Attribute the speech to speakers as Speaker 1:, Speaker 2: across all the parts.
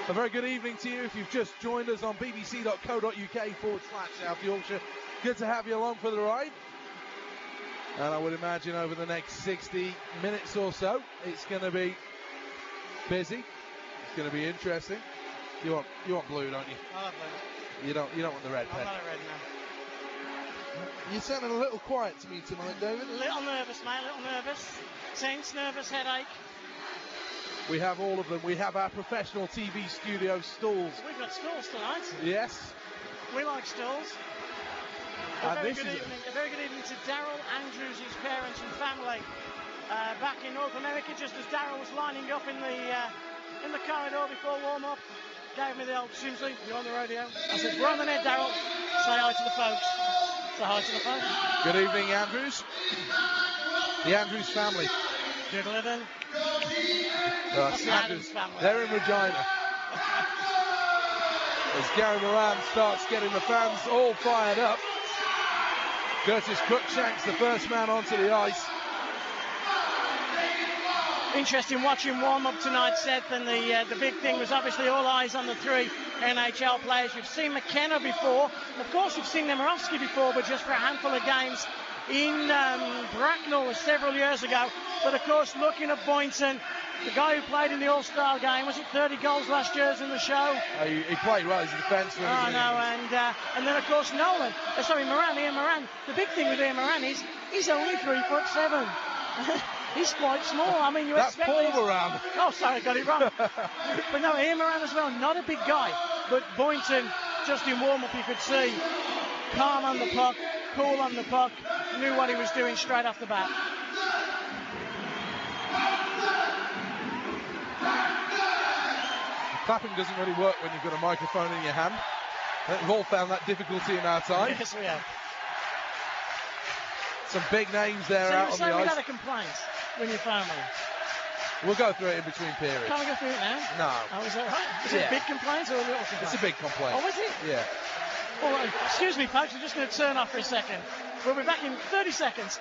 Speaker 1: A very good evening to you if you've just joined us on bbc.co.uk/South Yorkshire. Good to have you along for the ride. And I would imagine over the next 60 minutes or so, it's going to be busy. It's going to be interesting. You want blue, don't you?
Speaker 2: I love blue.
Speaker 1: You don't want the red pen.
Speaker 2: I'm not a red man.
Speaker 1: You're sounding a little quiet to me tonight, David.
Speaker 2: A little nervous, mate. A little nervous. Tense, nervous, headache.
Speaker 1: We have all of them. We have our professional TV studio stools.
Speaker 2: We've got stools tonight.
Speaker 1: Yes.
Speaker 2: We like stools. A very good evening to Daryl Andrews, his parents and family. Back in North America, just as Daryl was lining up in the corridor before warm-up, gave me the old Simsley, you're on the radio. I said, we're on the net, Daryl. Say hi to the folks. Say hi to the folks.
Speaker 1: Good evening, Andrews. The Andrews family.
Speaker 2: Good living.
Speaker 1: That's the Andrews family. They're in Regina. As Gary Moran starts getting the fans all fired up. Curtis Cruikshank's the first man onto the ice.
Speaker 2: Interesting watching warm-up tonight, Seth, and the big thing was obviously all eyes on the three NHL players. You've seen McKenna before. Of course, you've seen Nemirovsky before, but just for a handful of games in Bracknell several years ago. But, of course, looking at Boynton, the guy who played in the All-Star game, was it 30 goals last year in the show?
Speaker 1: He played well as a defenseman.
Speaker 2: Oh, no, and then, of course, Ian Moran. The big thing with Ian Moran is he's only 3'7". He's quite small. I mean,
Speaker 1: that's Paul Moran.
Speaker 2: Oh, sorry, got it wrong. But no, Ian Moran as well, not a big guy. But Boynton, just in warm-up, you could see, calm on the puck, cool on the puck, knew what he was doing straight off the bat.
Speaker 1: Clapping doesn't really work when you've got a microphone in your hand. We've all found that difficulty in our time.
Speaker 2: Yes, we have.
Speaker 1: Some big names there out on the ice.
Speaker 2: So you had a complaint when you found me?
Speaker 1: We'll go through it in between periods.
Speaker 2: Can't we go through it now?
Speaker 1: No.
Speaker 2: Oh, is that right? Is it a big complaint or a little complaint?
Speaker 1: It's a big complaint.
Speaker 2: Oh, is it?
Speaker 1: Yeah.
Speaker 2: All right. Excuse me, folks. We're just going to turn off for a second. We'll be back in 30 seconds.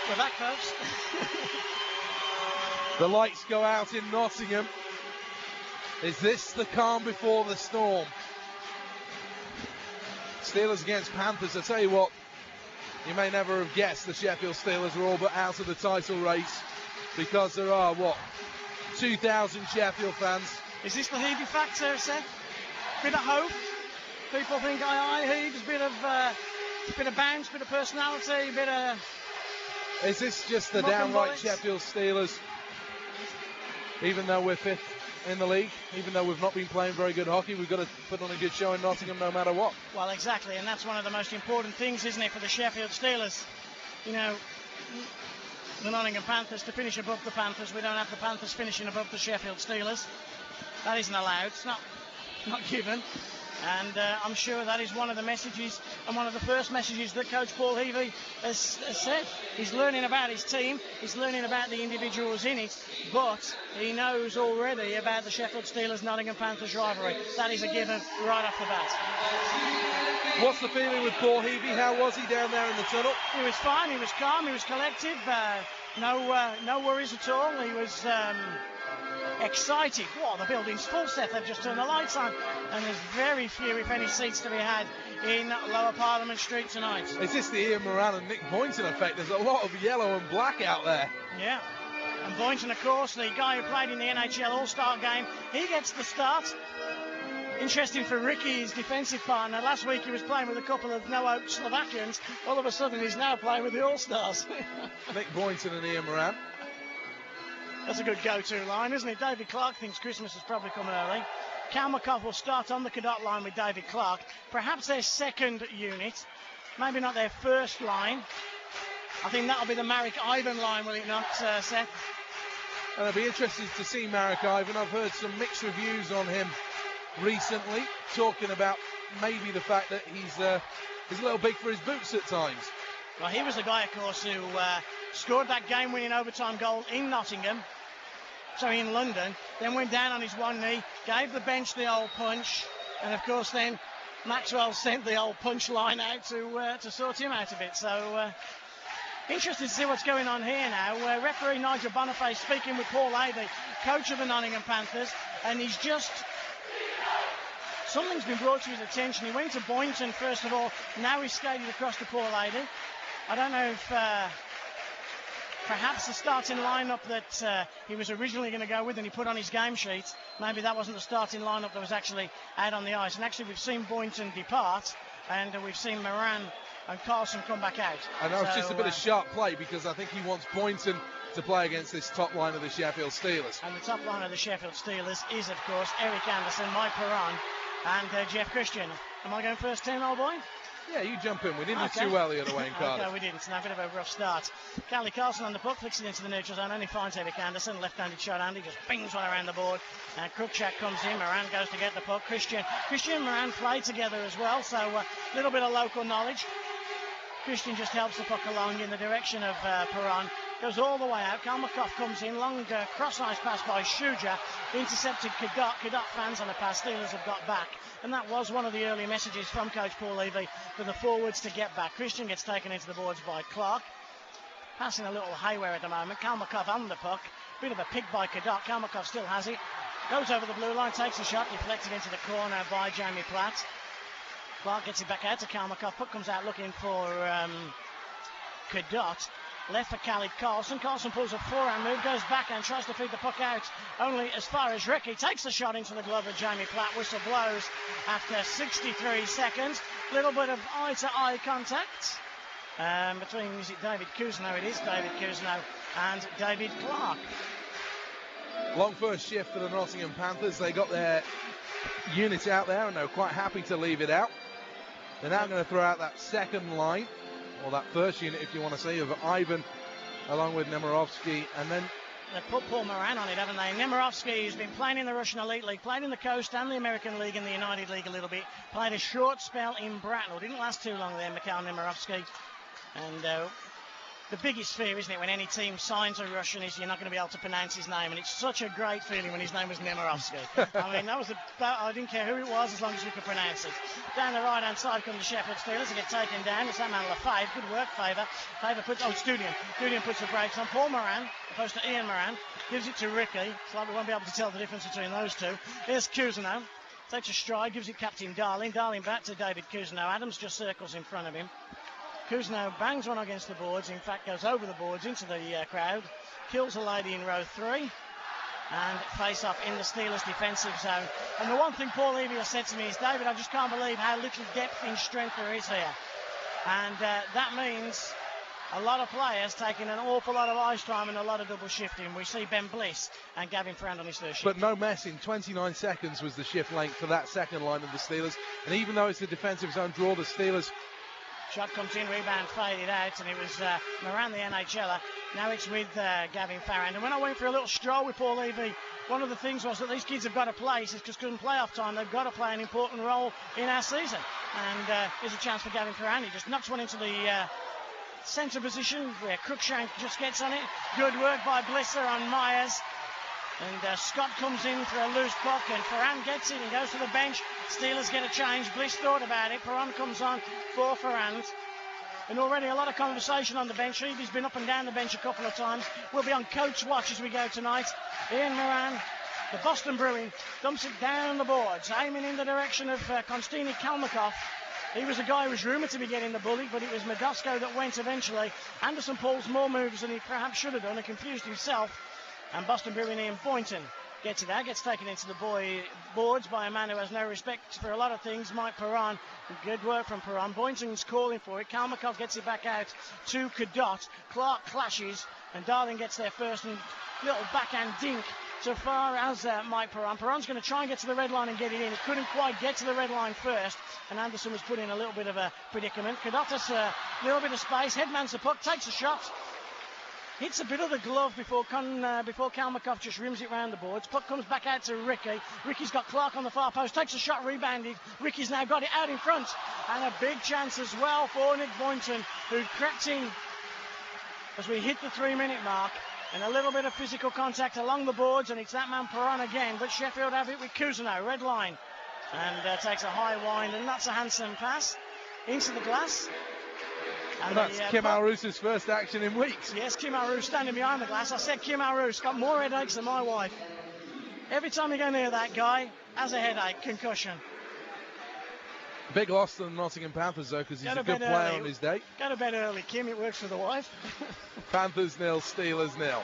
Speaker 2: We're back, folks.
Speaker 1: The lights go out in Nottingham. Is this the calm before the storm? Steelers against Panthers. I tell you what, you may never have guessed the Sheffield Steelers were all but out of the title race because there are, 2,000 Sheffield fans.
Speaker 2: Is this the Heavey factor, Seth? Bit of hope. People think, Heaves, bit of bounce, bit of personality, bit of...
Speaker 1: Is this just the downright Sheffield Steelers? Even though we're fifth in the league, even though we've not been playing very good hockey, we've got to put on a good show in Nottingham no matter what.
Speaker 2: Well, exactly, and that's one of the most important things, isn't it, for the Sheffield Steelers? You know, the Nottingham Panthers, to finish above the Panthers, we don't have the Panthers finishing above the Sheffield Steelers. That isn't allowed, it's not given. And I'm sure that is one of the messages and one of the first messages that Coach Paul Heavey has said. He's learning about his team, he's learning about the individuals in it, but he knows already about the Sheffield Steelers-Nottingham Panthers rivalry. That is a given right off the bat.
Speaker 1: What's the feeling with Paul Heavey? How was he down there in the tunnel?
Speaker 2: He was fine, he was calm, he was collective, no worries at all. He was... excited. The building's full, Seth. They've just turned the lights on, and there's very few, if any, seats to be had in Lower Parliament Street tonight.
Speaker 1: Is this the Ian Moran and Nick Boynton effect? There's a lot of yellow and black out there.
Speaker 2: Yeah. And Boynton, of course, the guy who played in the NHL All-Star game, he gets the start. Interesting for Ricky, his defensive partner. Last week he was playing with a couple of no-hope Slovakians. All of a sudden he's now playing with the All-Stars.
Speaker 1: Nick Boynton and Ian Moran.
Speaker 2: That's a good go-to line, isn't it? David Clark thinks Christmas has probably come early. Kalmakov will start on the Cadott line with David Clark. Perhaps their second unit. Maybe not their first line. I think that'll be the Marek Ivan line, will it not, Seth?
Speaker 1: And I'll be interested to see Marek Ivan. I've heard some mixed reviews on him recently, talking about maybe the fact that he's a little big for his boots at times.
Speaker 2: Well, he was the guy, of course, who scored that game-winning overtime goal in in London, then went down on his one knee, gave the bench the old punch, and of course then Maxwell sent the old punch line out to sort him out a bit. So interested to see what's going on here now. Referee Nigel Boniface speaking with Paul Heavey, coach of the Nottingham Panthers, and something's been brought to his attention. He went to Boynton first of all, now he's skated across to Paul Heavey. I don't know if perhaps the starting lineup that he was originally going to go with and he put on his game sheet, maybe that wasn't the starting lineup that was actually out on the ice. And actually we've seen Boynton depart, and we've seen Moran and Carlson come back out.
Speaker 1: And that was just a bit of sharp play, because I think he wants Boynton to play against this top line of the Sheffield Steelers.
Speaker 2: And the top line of the Sheffield Steelers is, of course, Eric Anderson, Mike Perron, and Jeff Christian. Am I going first 10, old boy?
Speaker 1: Yeah, you jump in. We didn't do too well the other way in Cardiff.
Speaker 2: Okay, we didn't. Now a bit of a rough start. Callie Carlson on the puck, flicks it into the neutral zone, only finds Eric Anderson, left-handed shot, Andy just bings one around the board. And Cruikshank comes in, Moran goes to get the puck. Christian and Moran play together as well, so a little bit of local knowledge. Christian just helps the puck along in the direction of Perron. Goes all the way out. Kalmakov comes in. Long cross-ice pass by Shuja. Intercepted Cadott. Cadott fans on the pass. Steelers have got back. And that was one of the early messages from Coach Paul Heavey for the forwards to get back. Christian gets taken into the boards by Clark. Passing a little haywire at the moment. Kalmakov on the puck. Bit of a pick by Cadott. Kalmakov still has it. Goes over the blue line. Takes a shot. Deflected into the corner by Jamie Platt. Clark gets it back out to Kalmakov. Puck comes out looking for Cadott. Left for Khalid Carlson. Carlson pulls a forehand move, goes back and tries to feed the puck out only as far as Ricky. Takes the shot into the glove of Jamie Platt. Whistle blows after 63 seconds. Little bit of eye-to-eye contact between, is it David Cousineau? It is David Cousineau and David Clark.
Speaker 1: Long first shift for the Nottingham Panthers. They got their unit out there and they were quite happy to leave it out. They're now going to throw out that second line, or that first unit, if you want to say, of Ivan, along with Nemirovsky, and then
Speaker 2: they put Paul Moran on it, haven't they? Nemirovsky has been playing in the Russian Elite League, played in the Coast and the American League and the United League a little bit, played a short spell in Bracknell, didn't last too long there, Mikhail Nemirovsky, and the biggest fear, isn't it, when any team signs a Russian, is you're not going to be able to pronounce his name, and it's such a great feeling when his name was Nemirovsky. I mean, that was I didn't care who it was as long as we could pronounce it. Down the right-hand side come the Sheffield Steelers. They get taken down. It's that man Lafave. Good work, Faber. Faber puts, it's Dudian. Dudian puts the brakes on. Paul Moran, opposed to Ian Moran, gives it to Ricky. It's like we won't be able to tell the difference between those two. Here's Cousineau. Takes a stride, gives it Captain Darling. Darling back to David Cousineau. Adams just circles in front of him. Cousineau bangs one against the boards, in fact goes over the boards into the crowd, kills a lady in row 3, and face off in the Steelers defensive zone. And the one thing Paul Heavey has said to me is, David, I just can't believe how little depth in strength there is here. And that means a lot of players taking an awful lot of ice time and a lot of double shifting. We see Ben Bliss and Gavin Ferrand on his first shift.
Speaker 1: But no messing. 29 seconds was the shift length for that second line of the Steelers. And even though it's a defensive zone draw, the Steelers...
Speaker 2: Shot comes in, rebound faded out, and it was Moran, the NHLer. Now it's with Gavin Farrand. And when I went for a little stroll with Paul Heavey, one of the things was that these kids have got to play. He says, because couldn't playoff time, they've got to play an important role in our season. And here's a chance for Gavin Farrand. He just knocks one into the centre position where Cruikshank just gets on it. Good work by Blisser on Myers. And Scott comes in for a loose puck, and Ferrand gets it and goes to the bench. Steelers get a change. Bliss thought about it. Perron comes on for Ferrand. And already a lot of conversation on the bench. He's been up and down the bench a couple of times. We'll be on coach watch as we go tonight. Ian Moran, the Boston Bruin, dumps it down the boards, aiming in the direction of Konstantini Kalmakov. He was the guy who was rumoured to be getting the bully, but it was Medosko that went eventually. Anderson pulls more moves than he perhaps should have done and confused himself. And Boston Bruin Ian Boynton Gets it out, gets taken into the boards by a man who has no respect for a lot of things, Mike Perron. Good work from Perron. Boynton's calling for it. Kalmakov gets it back out to Cadott. Clark clashes, and Darling gets there first, and little backhand dink so far as Mike Perron. Perron's going to try and get to the red line and get it in. He couldn't quite get to the red line first, and Anderson was put in a little bit of a predicament. Cadott has a little bit of space, headmans the puck, takes a shot. Hits a bit of the glove before Kalmakov just rims it round the boards. Puck comes back out to Ricky. Ricky's got Clark on the far post. Takes a shot, rebounded. Ricky's now got it out in front. And a big chance as well for Nick Boynton, who crept in as we hit the 3-minute mark. And a little bit of physical contact along the boards. And it's that man Perron again. But Sheffield have it with Cousineau. Red line. And takes a high wind. And that's a handsome pass into the glass.
Speaker 1: And that's Kim Alrous's first action in weeks.
Speaker 2: Yes, Kim Alrous standing behind the glass. I said Kim Alrous got more headaches than my wife. Every time you go near that guy, has a headache, concussion.
Speaker 1: Big loss to the Nottingham Panthers, though, because he's a good player on his day.
Speaker 2: Go to bed early, Kim. It works for the wife.
Speaker 1: Panthers 0, Steelers 0.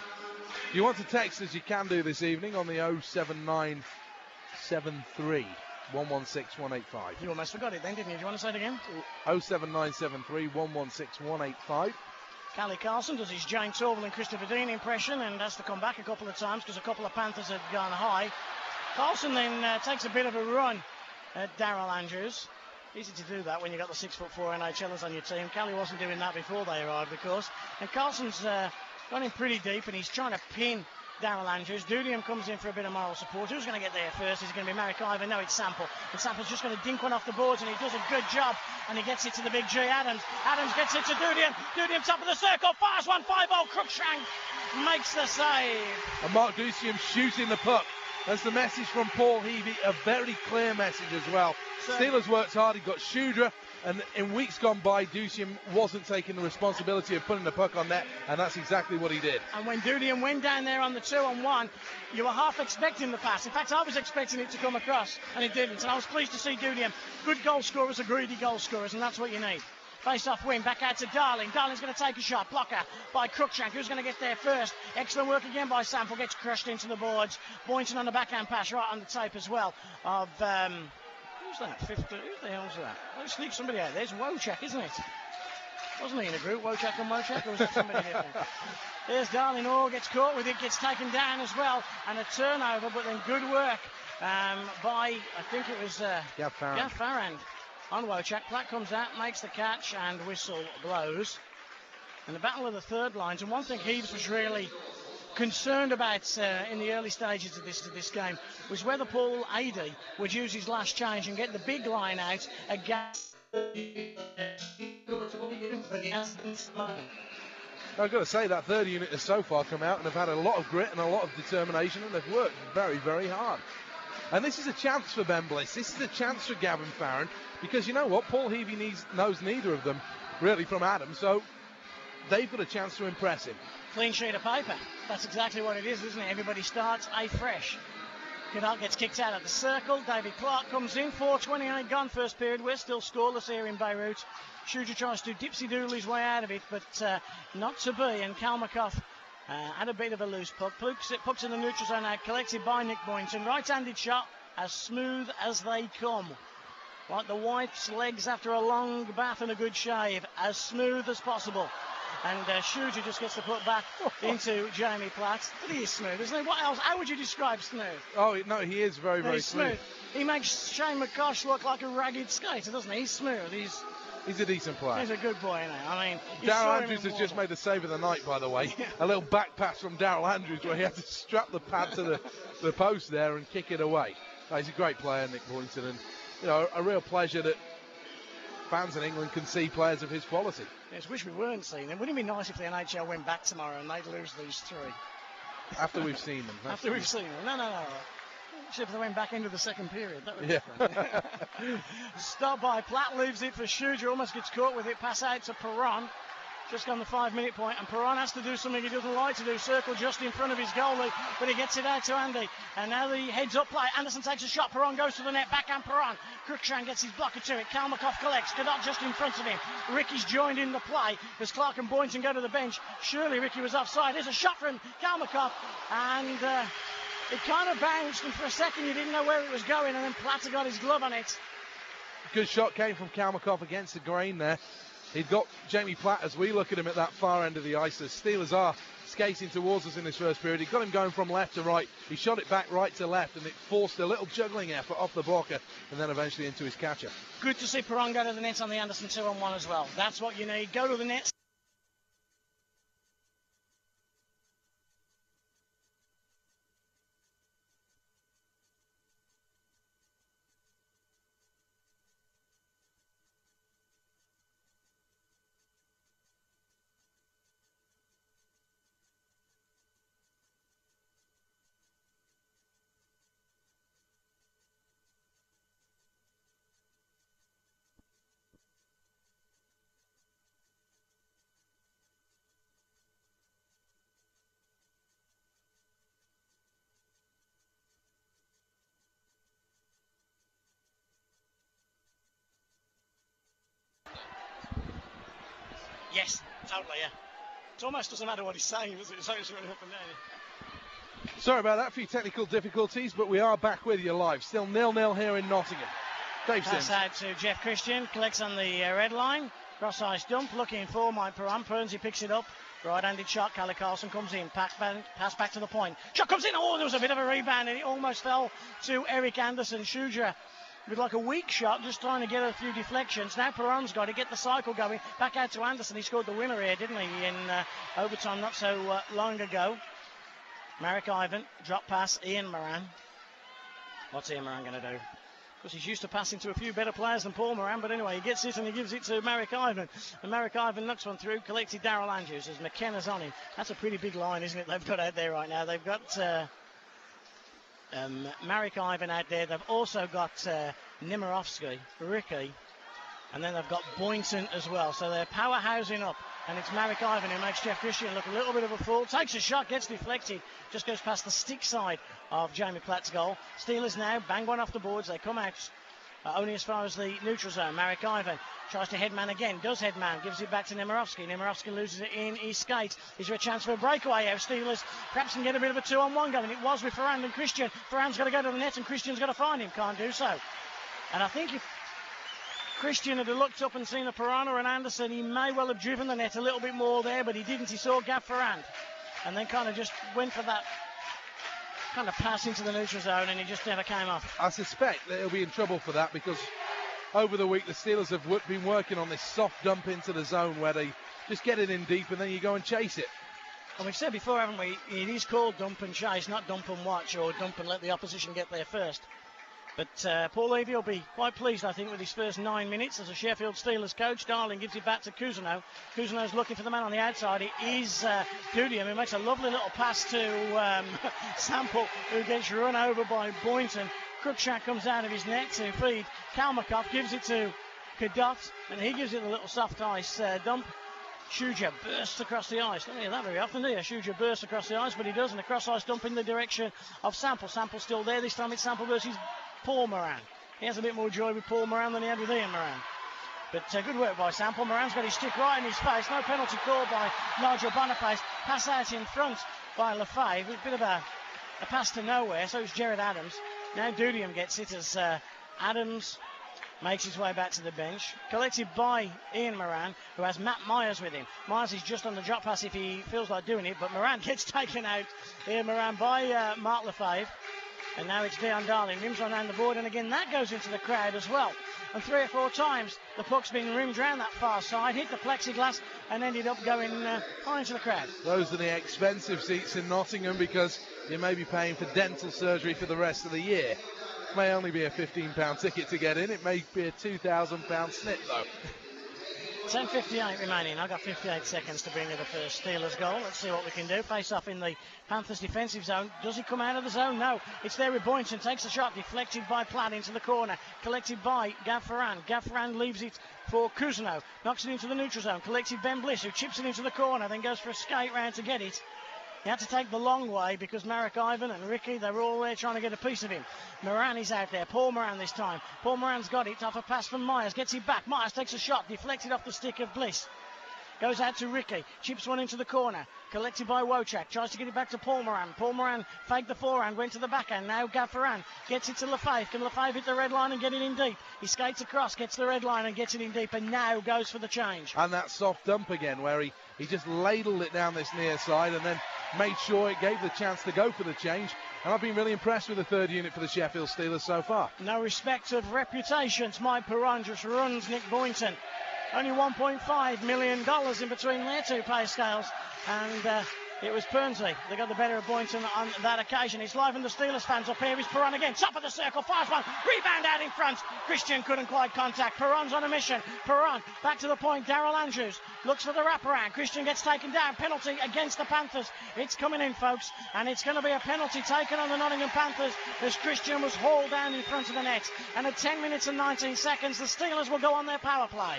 Speaker 1: If you want to text us, you can do this evening on the 07973 116 185.
Speaker 2: You almost forgot it then, didn't you? Do you want to say it again?
Speaker 1: 07973 116 185.
Speaker 2: Callie Carlson does his Jane Torval and Christopher Dean impression and has to come back a couple of times because a couple of Panthers had gone high. Carlson then takes a bit of a run at Darrell Andrews. Easy to do that when you've got the 6'4" NHLers on your team. Callie wasn't doing that before they arrived, of course. And Carlson's gone in pretty deep and he's trying to pin Darrell Andrews. Dudium comes in for a bit of moral support. Who's going to get there first? Is it going to be Marek Ivan? No, it's Sample. And Sample's just going to dink one off the boards, and he does a good job. And he gets it to the big G. Adams. Adams gets it to Dudium. Dudium top of the circle. Fires one 5-0. Cruikshank makes the save.
Speaker 1: And Mark Dudium shooting the puck. That's the message from Paul Heavey. A very clear message as well. Steelers worked hard. He got Shudra. And in weeks gone by, Dudium wasn't taking the responsibility of putting the puck on net, and that's exactly what he did.
Speaker 2: And when Dudium went down there on the 2-on-1, you were half expecting the pass. In fact, I was expecting it to come across, and it didn't. And I was pleased to see Dudium. Good goal scorers are greedy goal scorers, and that's what you need. Face-off win, back out to Darling. Darling's going to take a shot. Blocker by Cruikshank. Who's going to get there first? Excellent work again by Sample. Gets crushed into the boards. Boynton on the backhand pass right on the tape as well of... who's that? Who the hell's that? Oh, sneak somebody out. There's Wojciak, isn't it? Wasn't he in a group, Wojciak and Wojciak, or was that somebody different? There's Darling. Gets caught with it, gets taken down as well, and a turnover, but then good work by, I think it was
Speaker 1: Gav
Speaker 2: Farrand on Wojciak. Platt comes out, makes the catch, and whistle blows. And the battle of the third lines, and one thing Heaves was really concerned about in the early stages of this game was whether Paul Adey would use his last change and get the big line out against
Speaker 1: I've got to say that third unit has so far come out and have had a lot of grit and a lot of determination, and they've worked very, very hard. And this is a chance for Ben Bliss. This is a chance for Gavin Farron, because you know what? Paul Heavey knows neither of them really from Adam, so they've got a chance to impress him.
Speaker 2: Clean sheet of paper. That's exactly what it is, isn't it? Everybody starts afresh. Cadott gets kicked out of the circle. David Clark comes in. 4:28 gone first period. We're still scoreless here in Beirut. Shuja tries to dipsy-doodle his way out of it, but not to be. And Kalmakov had a bit of a loose puck. Puck's in the neutral zone now, collected by Nick Boynton. Right-handed shot, as smooth as they come. Like the wife's legs after a long bath and a good shave. As smooth as possible. And Shuja just gets the put back into Jamie Platt. But he is smooth, isn't he? What else? How would you describe smooth?
Speaker 1: Oh, no, he is very, very
Speaker 2: smooth. He makes Shane McCosh look like a ragged skater, doesn't he? He's smooth.
Speaker 1: He's a decent player.
Speaker 2: He's a good boy, isn't he? I mean,
Speaker 1: Darrell Andrews has just made the save of the night, by the way. A little back pass from Darrell Andrews where he had to strap the pad to the post there and kick it away. Oh, he's a great player, Nick Boynton, and you know, a real pleasure that fans in England can see players of his quality.
Speaker 2: Yes, wish we weren't seeing them. Wouldn't it be nice if the NHL went back tomorrow and they'd lose these three?
Speaker 1: After we've seen them.
Speaker 2: After we've seen them. No. If they went back into the second period, that would be different. Stop by Platt, leaves it for Shuja, almost gets caught with it, pass out to Perron. Just on the 5-minute point, and Perron has to do something he doesn't like to do. Circle just in front of his goalie, but he gets it out to Andy. And now the heads-up play. Anderson takes a shot. Perron goes to the net. Backhand Perron. Cruikshank gets his blocker to it. Kalmakov collects. Cadott just in front of him. Ricky's joined in the play as Clark and Boynton go to the bench. Surely Ricky was offside. There's a shot from Kalmakov, and It kind of bounced, and for a second you didn't know where it was going, and then Platter got his glove on it.
Speaker 1: Good shot came from Kalmakov against the grain there. He'd got Jamie Platt as we look at him at that far end of the ice. The Steelers are skating towards us in this first period. He got him going from left to right. He shot it back right to left, and it forced a little juggling effort off the blocker and then eventually into his catcher.
Speaker 2: Good to see Perron go to the net on the Anderson 2-on-1 as well. That's what you need. Go to the net. Yes, totally, yeah. It almost doesn't matter what he's saying, does it? It's always running up and down.
Speaker 1: Sorry about that, a few technical difficulties, but we are back with you live. Still 0-0 here in Nottingham. Dave Sims.
Speaker 2: Pass out to Jeff Christian, collects on the red line. Cross-ice dump, looking for Mike Perron. Pernsey picks it up. Right-handed shot, Callie Carlson comes in. Pass back to the point. Shot comes in. Oh, there was a bit of a rebound, and it almost fell to Eric Anderson. Schuger with like a weak shot, just trying to get a few deflections. Now Perron's got to get the cycle going. Back out to Anderson. He scored the winner here, didn't he, in overtime not so long ago. Marek Ivan, drop pass, Ian Moran. What's Ian Moran going to do? Because he's used to passing to a few better players than Paul Moran, but anyway, he gets it and he gives it to Marek Ivan. And Marek Ivan knocks one through, collected Darryl Andrews as McKenna's on him. That's a pretty big line, isn't it, they've got out there right now. They've got Marek Ivan out there. They've also got Nemirovsky, Ricky, and then they've got Boynton as well. So they're powerhousing up, and it's Marek Ivan who makes Jeff Christian look a little bit of a fool. Takes a shot, gets deflected, just goes past the stick side of Jamie Platt's goal. Steelers now bang one off the boards. They come out only as far as the neutral zone. Marek Ivan tries to headman again, does headman, gives it back to Nemirovsky. Nemirovsky loses it in his skate. Is there a chance for a breakaway here? Steelers perhaps can get a bit of a 2-on-1 going. It was with Ferrand and Christian. Ferrand's got to go to the net and Christian's got to find him. Can't do so. And I think if Christian had looked up and seen a Perron or an Anderson, he may well have driven the net a little bit more there, but he didn't. He saw Gav Ferrand and then kind of just went for that kind of pass into the neutral zone, and he just never came off.
Speaker 1: I suspect that he'll be in trouble for that, because over the week the Steelers have been working on this soft dump into the zone where they just get it in deep and then you go and chase it.
Speaker 2: And we've said before, haven't we, it is called dump and chase, not dump and watch, or dump and let the opposition get there first. But Paul Heavey will be quite pleased, I think, with his first 9 minutes as a Sheffield Steelers coach. Darling gives it back to Cousineau. Cousineau's looking for the man on the outside. It is Dudium, who makes a lovely little pass to Sample, who gets run over by Boynton. Cruikshank comes out of his net to feed. Kalmakov gives it to Cadot, and he gives it a little soft ice dump. Schuger bursts across the ice. Don't hear that very often, do you? Schuger bursts across the ice, but he does, and a cross-ice dump in the direction of Sample. Sample's still there. This time it's Sample versus Paul Moran. He has a bit more joy with Paul Moran than he had with Ian Moran. But good work by Sample. Moran's got his stick right in his face. No penalty called by Nigel Boniface. Pass out in front by Lefebvre. A bit of a pass to nowhere. So it's Jared Adams. Now Dudium gets it as Adams makes his way back to the bench. Collected by Ian Moran, who has Matt Myers with him. Myers is just on the drop pass if he feels like doing it, but Moran gets taken out. Ian Moran by Mark Lefebvre. And now it's Dion Darling. Rims on around the board, and again that goes into the crowd as well. And 3 or 4 times the puck's been rimmed round that far side, hit the plexiglass, and ended up going high into the crowd.
Speaker 1: Those are the expensive seats in Nottingham, because you may be paying for dental surgery for the rest of the year. It may only be a £15 ticket to get in. It may be a £2,000 snip, though.
Speaker 2: 10:58 remaining. I've got 58 seconds to bring you the first Steelers goal. Let's see what we can do. Face off in the Panthers defensive zone. Does he come out of the zone? No. It's there with Boynton. Takes a shot. Deflected by Platt into the corner. Collected by Gav Ferrand. Gav Ferrand leaves it for Cousineau. Knocks it into the neutral zone. Collected Ben Bliss, who chips it into the corner. Then goes for a skate round to get it. He had to take the long way because Marek Ivan and Ricky, they were all there trying to get a piece of him. Moran is out there. Paul Moran this time. Paul Moran's got it off a pass from Myers. Gets it back. Myers takes a shot. Deflected off the stick of Bliss. Goes out to Ricky. Chips one into the corner. collected by Wojciak, tries to get it back to Paul Moran. Paul Moran faked the forehand, went to the backhand. Now Gaffaran gets it to Lefebvre. Can Lefebvre hit the red line and get it in deep? He skates across, gets the red line and gets it in deep, and now goes for the change.
Speaker 1: And that soft dump again, where he just ladled it down this near side and then made sure it gave the chance to go for the change. And I've been really impressed with the third unit for the Sheffield Steelers so far.
Speaker 2: No respect of reputations. Mike Perron just runs Nick Boynton. Only $1.5 million in between their two pay scales. And it was Pernsey that got the better of Boynton on that occasion. It's live in the Steelers fans up here. It's Perron again. Top of the circle. Fast one. Rebound out in front. Christian couldn't quite contact. Perron's on a mission. Perron back to the point. Darrell Andrews looks for the wraparound. Christian gets taken down. Penalty against the Panthers. It's coming in, folks. And it's going to be a penalty taken on the Nottingham Panthers as Christian was hauled down in front of the net. And at 10 minutes and 19 seconds, the Steelers will go on their power play.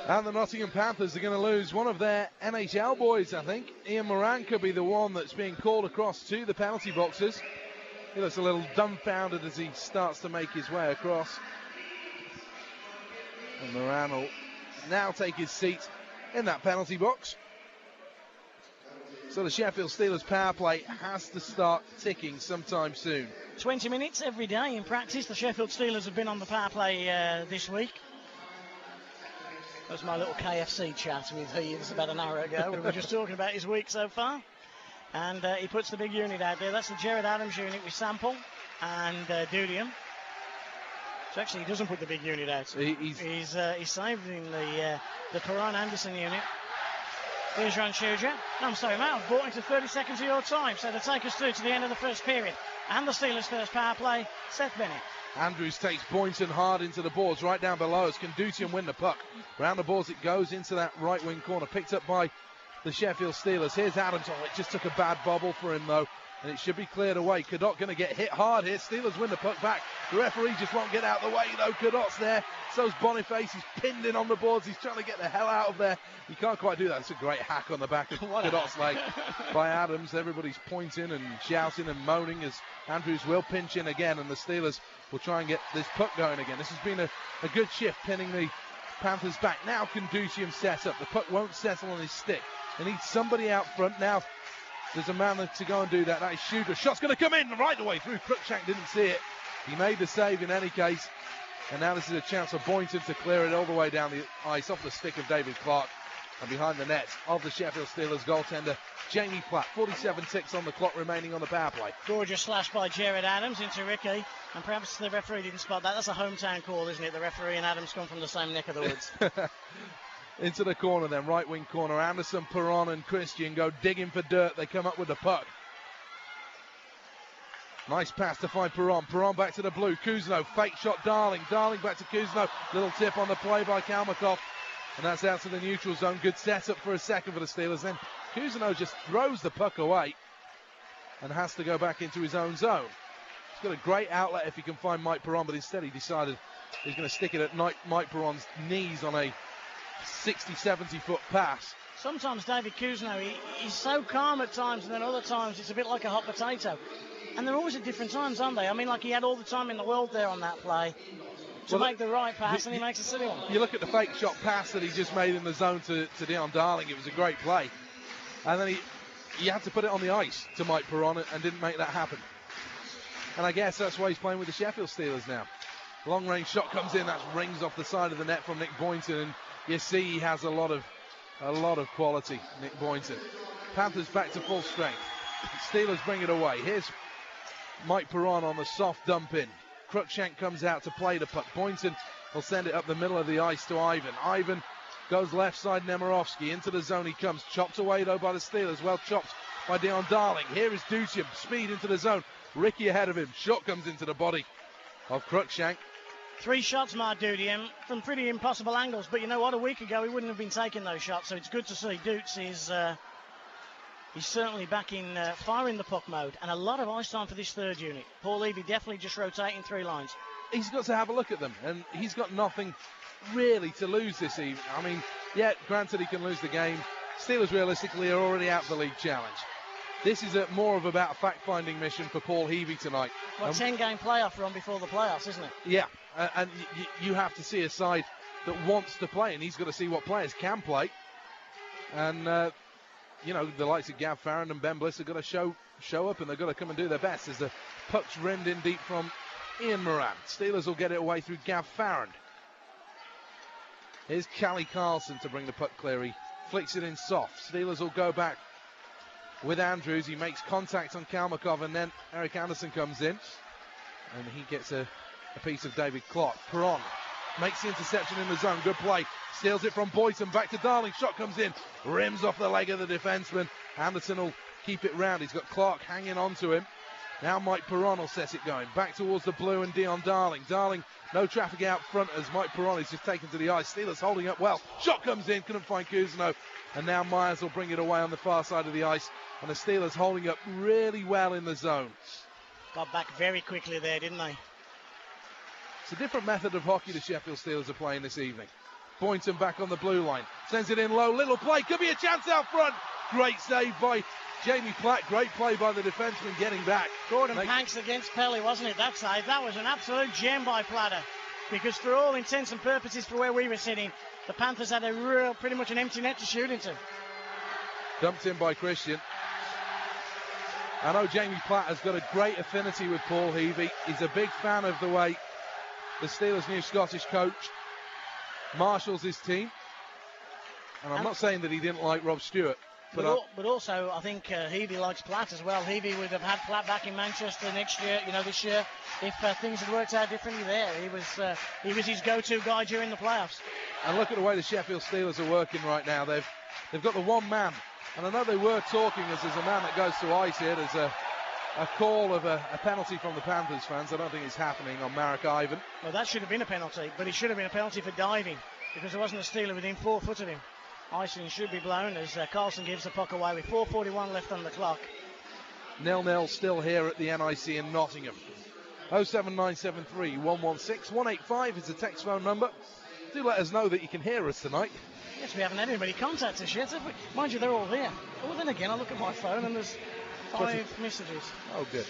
Speaker 1: And the Nottingham Panthers are going to lose one of their NHL boys, I think. Ian Moran could be the one that's being called across to the penalty boxes. He looks a little dumbfounded as he starts to make his way across. And Moran will now take his seat in that penalty box. So the Sheffield Steelers power play has to start ticking sometime soon.
Speaker 2: 20 minutes every day in practice. The Sheffield Steelers have been on the power play this week. That was my little KFC chat with Heaves about an hour ago. We were just talking about his week so far. And he puts the big unit out there. That's the Jared Adams unit with Sample and Dudium. So actually, he doesn't put the big unit out. He's saving the Perron Anderson unit. Here's Ron Shuja. No, I'm sorry, mate. I've brought into 30 seconds of your time. So to take us through to the end of the first period. And the Steelers' first power play, Seth Bennett.
Speaker 1: Andrews takes Boynton hard into the boards, right down below us. Can Dutian win the puck? Round the boards it goes into that right wing corner. Picked up by the Sheffield Steelers. Here's Adams. Oh, it just took a bad bobble for him, though. And it should be cleared away. Cadot going to get hit hard here. Steelers win the puck back. The referee just won't get out of the way, though. Cadot's there. So's Boniface. He's pinned in on the boards. He's trying to get the hell out of there. He can't quite do that. It's a great hack on the back of Cadot's leg by Adams. Everybody's pointing and shouting and moaning as Andrews will pinch in again. And the Steelers will try and get this puck going again. This has been a good shift, pinning the Panthers back. Now can Ducium set up. The puck won't settle on his stick. They need somebody out front now. There's a man to go and do that. That is Shooter. Shot's going to come in right the way through. Cruikshank didn't see it. He made the save in any case. And now this is a chance for Boynton to clear it all the way down the ice off the stick of David Clark. And behind the net of the Sheffield Steelers goaltender, Jamie Platt. 47 ticks on the clock remaining on the power play.
Speaker 2: Gorgeous slash by Jared Adams into Ricky. And perhaps the referee didn't spot that. That's a hometown call, isn't it? The referee and Adams come from the same neck of the woods.
Speaker 1: Into the corner then, right wing corner. Anderson, Perron and Christian go digging for dirt. They come up with the puck. Nice pass to find Perron. Perron back to the blue. Kuzno, fake shot, Darling. Darling back to Kuzno. Little tip on the play by Kalmakov. And that's out to the neutral zone. Good setup for a second for the Steelers. Then Kuzno just throws the puck away and has to go back into his own zone. He's got a great outlet if he can find Mike Perron, but instead he decided he's going to stick it at Mike Perron's knees on a 60, 70-foot pass.
Speaker 2: Sometimes David Kuzno, he's so calm at times, and then other times it's a bit like a hot potato. And they're always at different times, aren't they? I mean, like he had all the time in the world there on that play to make the right pass, and he makes a silly one.
Speaker 1: You look at the fake shot pass that he just made in the zone to Dion Darling. It was a great play. And then he had to put it on the ice to Mike Perron and didn't make that happen. And I guess that's why he's playing with the Sheffield Steelers now. Long-range shot comes in, that rings off the side of the net from Nick Boynton, and you see he has a lot of quality, Nick Boynton. Panthers back to full strength. Steelers bring it away. Here's Mike Perron on the soft dump in. Cruikshank comes out to play the puck. Boynton will send it up the middle of the ice to Ivan. Ivan goes left side, Nemirovsky. Into the zone he comes. Chopped away, though, by the Steelers. Well chopped by Dion Darling. Here is Ducium. Speed into the zone. Ricky ahead of him. Shot comes into the body of Cruikshank.
Speaker 2: 3 shots, Mark Dudium, from pretty impossible angles. But you know what? A week ago, he wouldn't have been taking those shots. So it's good to see Doots he's certainly back in firing the puck mode. And a lot of ice time for this third unit. Paul Heavey definitely just rotating 3 lines.
Speaker 1: He's got to have a look at them. And he's got nothing really to lose this evening. I mean, yeah, granted he can lose the game. Steelers realistically are already out of the league challenge. This is more of about a fact-finding mission for Paul Heavey tonight.
Speaker 2: Well, 10-game playoff run before the playoffs, isn't it?
Speaker 1: Yeah, and you have to see a side that wants to play, and he's got to see what players can play. And you know, the likes of Gav Farron and Ben Bliss are going to show up, and they're going to come and do their best as the puck's rimmed in deep from Ian Moran. Steelers will get it away through Gav Farron. Here's Callie Carlson to bring the puck clear. He flicks it in soft. Steelers will go back with Andrews. He makes contact on Kalmakov, and then Eric Anderson comes in, and he gets a piece of David Clark. Perron makes the interception in the zone. Good play. Steals it from Boyton. Back to Darling. Shot comes in. Rims off the leg of the defenseman. Anderson will keep it round. He's got Clark hanging on to him. Now Mike Perron will set it going. Back towards the blue and Dion Darling. Darling, no traffic out front as Mike Perron is just taken to the ice. Steelers holding up well. Shot comes in. Couldn't find Kuzno. And now Myers will bring it away on the far side of the ice. And the Steelers holding up really well in the zone.
Speaker 2: Got back very quickly there, didn't they?
Speaker 1: It's a different method of hockey the Sheffield Steelers are playing this evening. Boynton back on the blue line. Sends it in low. Little play. Could be a chance out front. Great save by Jamie Platt. Great play by the defenseman getting back.
Speaker 2: Gordon Panks against Pelly, wasn't it, that save? That was an absolute gem by Platter. Because for all intents and purposes for where we were sitting, the Panthers had pretty much an empty net to shoot into.
Speaker 1: Dumped in by Christian. I know Jamie Platt has got a great affinity with Paul Heavey. He's a big fan of the way the Steelers' new Scottish coach marshals his team. And I'm not saying that he didn't like Rob Stewart.
Speaker 2: But also, I think Heavey likes Platt as well. Heavey would have had Platt back in Manchester next year, this year, if things had worked out differently there. He was his go-to guy during the playoffs.
Speaker 1: And look at the way the Sheffield Steelers are working right now. They've got the one man. And I know they were talking as there's a man that goes to ice here. There's a call of a penalty from the Panthers fans. I don't think it's happening on Marek Ivan.
Speaker 2: Well, that should have been a penalty, but it should have been a penalty for diving because there wasn't a Steeler within 4 foot of him. Icing should be blown as Carlson gives the puck away with 4:41 left on the clock.
Speaker 1: 0-0 still here at the NIC in Nottingham. 07973 116 185 is the text phone number. Do let us know that you can hear us tonight.
Speaker 2: Yes, we haven't had anybody contact us yet, have we? Mind you, they're all here. Oh, then again, I look at my phone and there's 5 messages.
Speaker 1: Oh, good.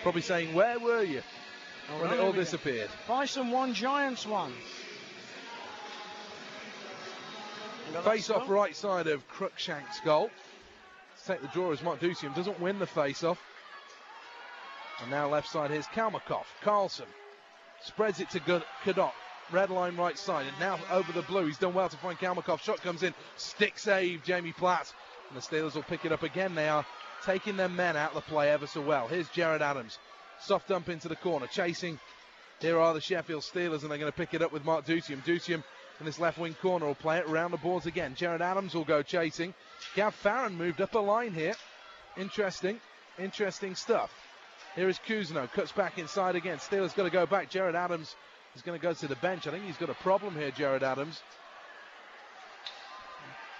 Speaker 1: Probably saying, where were you? When it all disappeared.
Speaker 2: Bison 1, Giants 1.
Speaker 1: Face off right side of Cruikshank's goal. Let's take the draw as Mark Ducium doesn't win the face off. And now left side, here's Kalmakov. Carlson spreads it to Kadok. Red line right side, and now over the blue. He's done well to find Kalmakov. Shot comes in. Stick save, Jamie Platt. And the Steelers will pick it up again. They are taking their men out of the play ever so well. Here's Jared Adams. Soft dump into the corner. Chasing. Here are the Sheffield Steelers, and they're going to pick it up with Mark Ducium. Ducium in this left wing corner will play it around the boards again. Jared Adams will go chasing. Gav Farron moved up a line here. Interesting stuff. Here is Kuzno. Cuts back inside again. Steelers got to go back. Jared Adams is going to go to the bench. I think he's got a problem here, Jared Adams.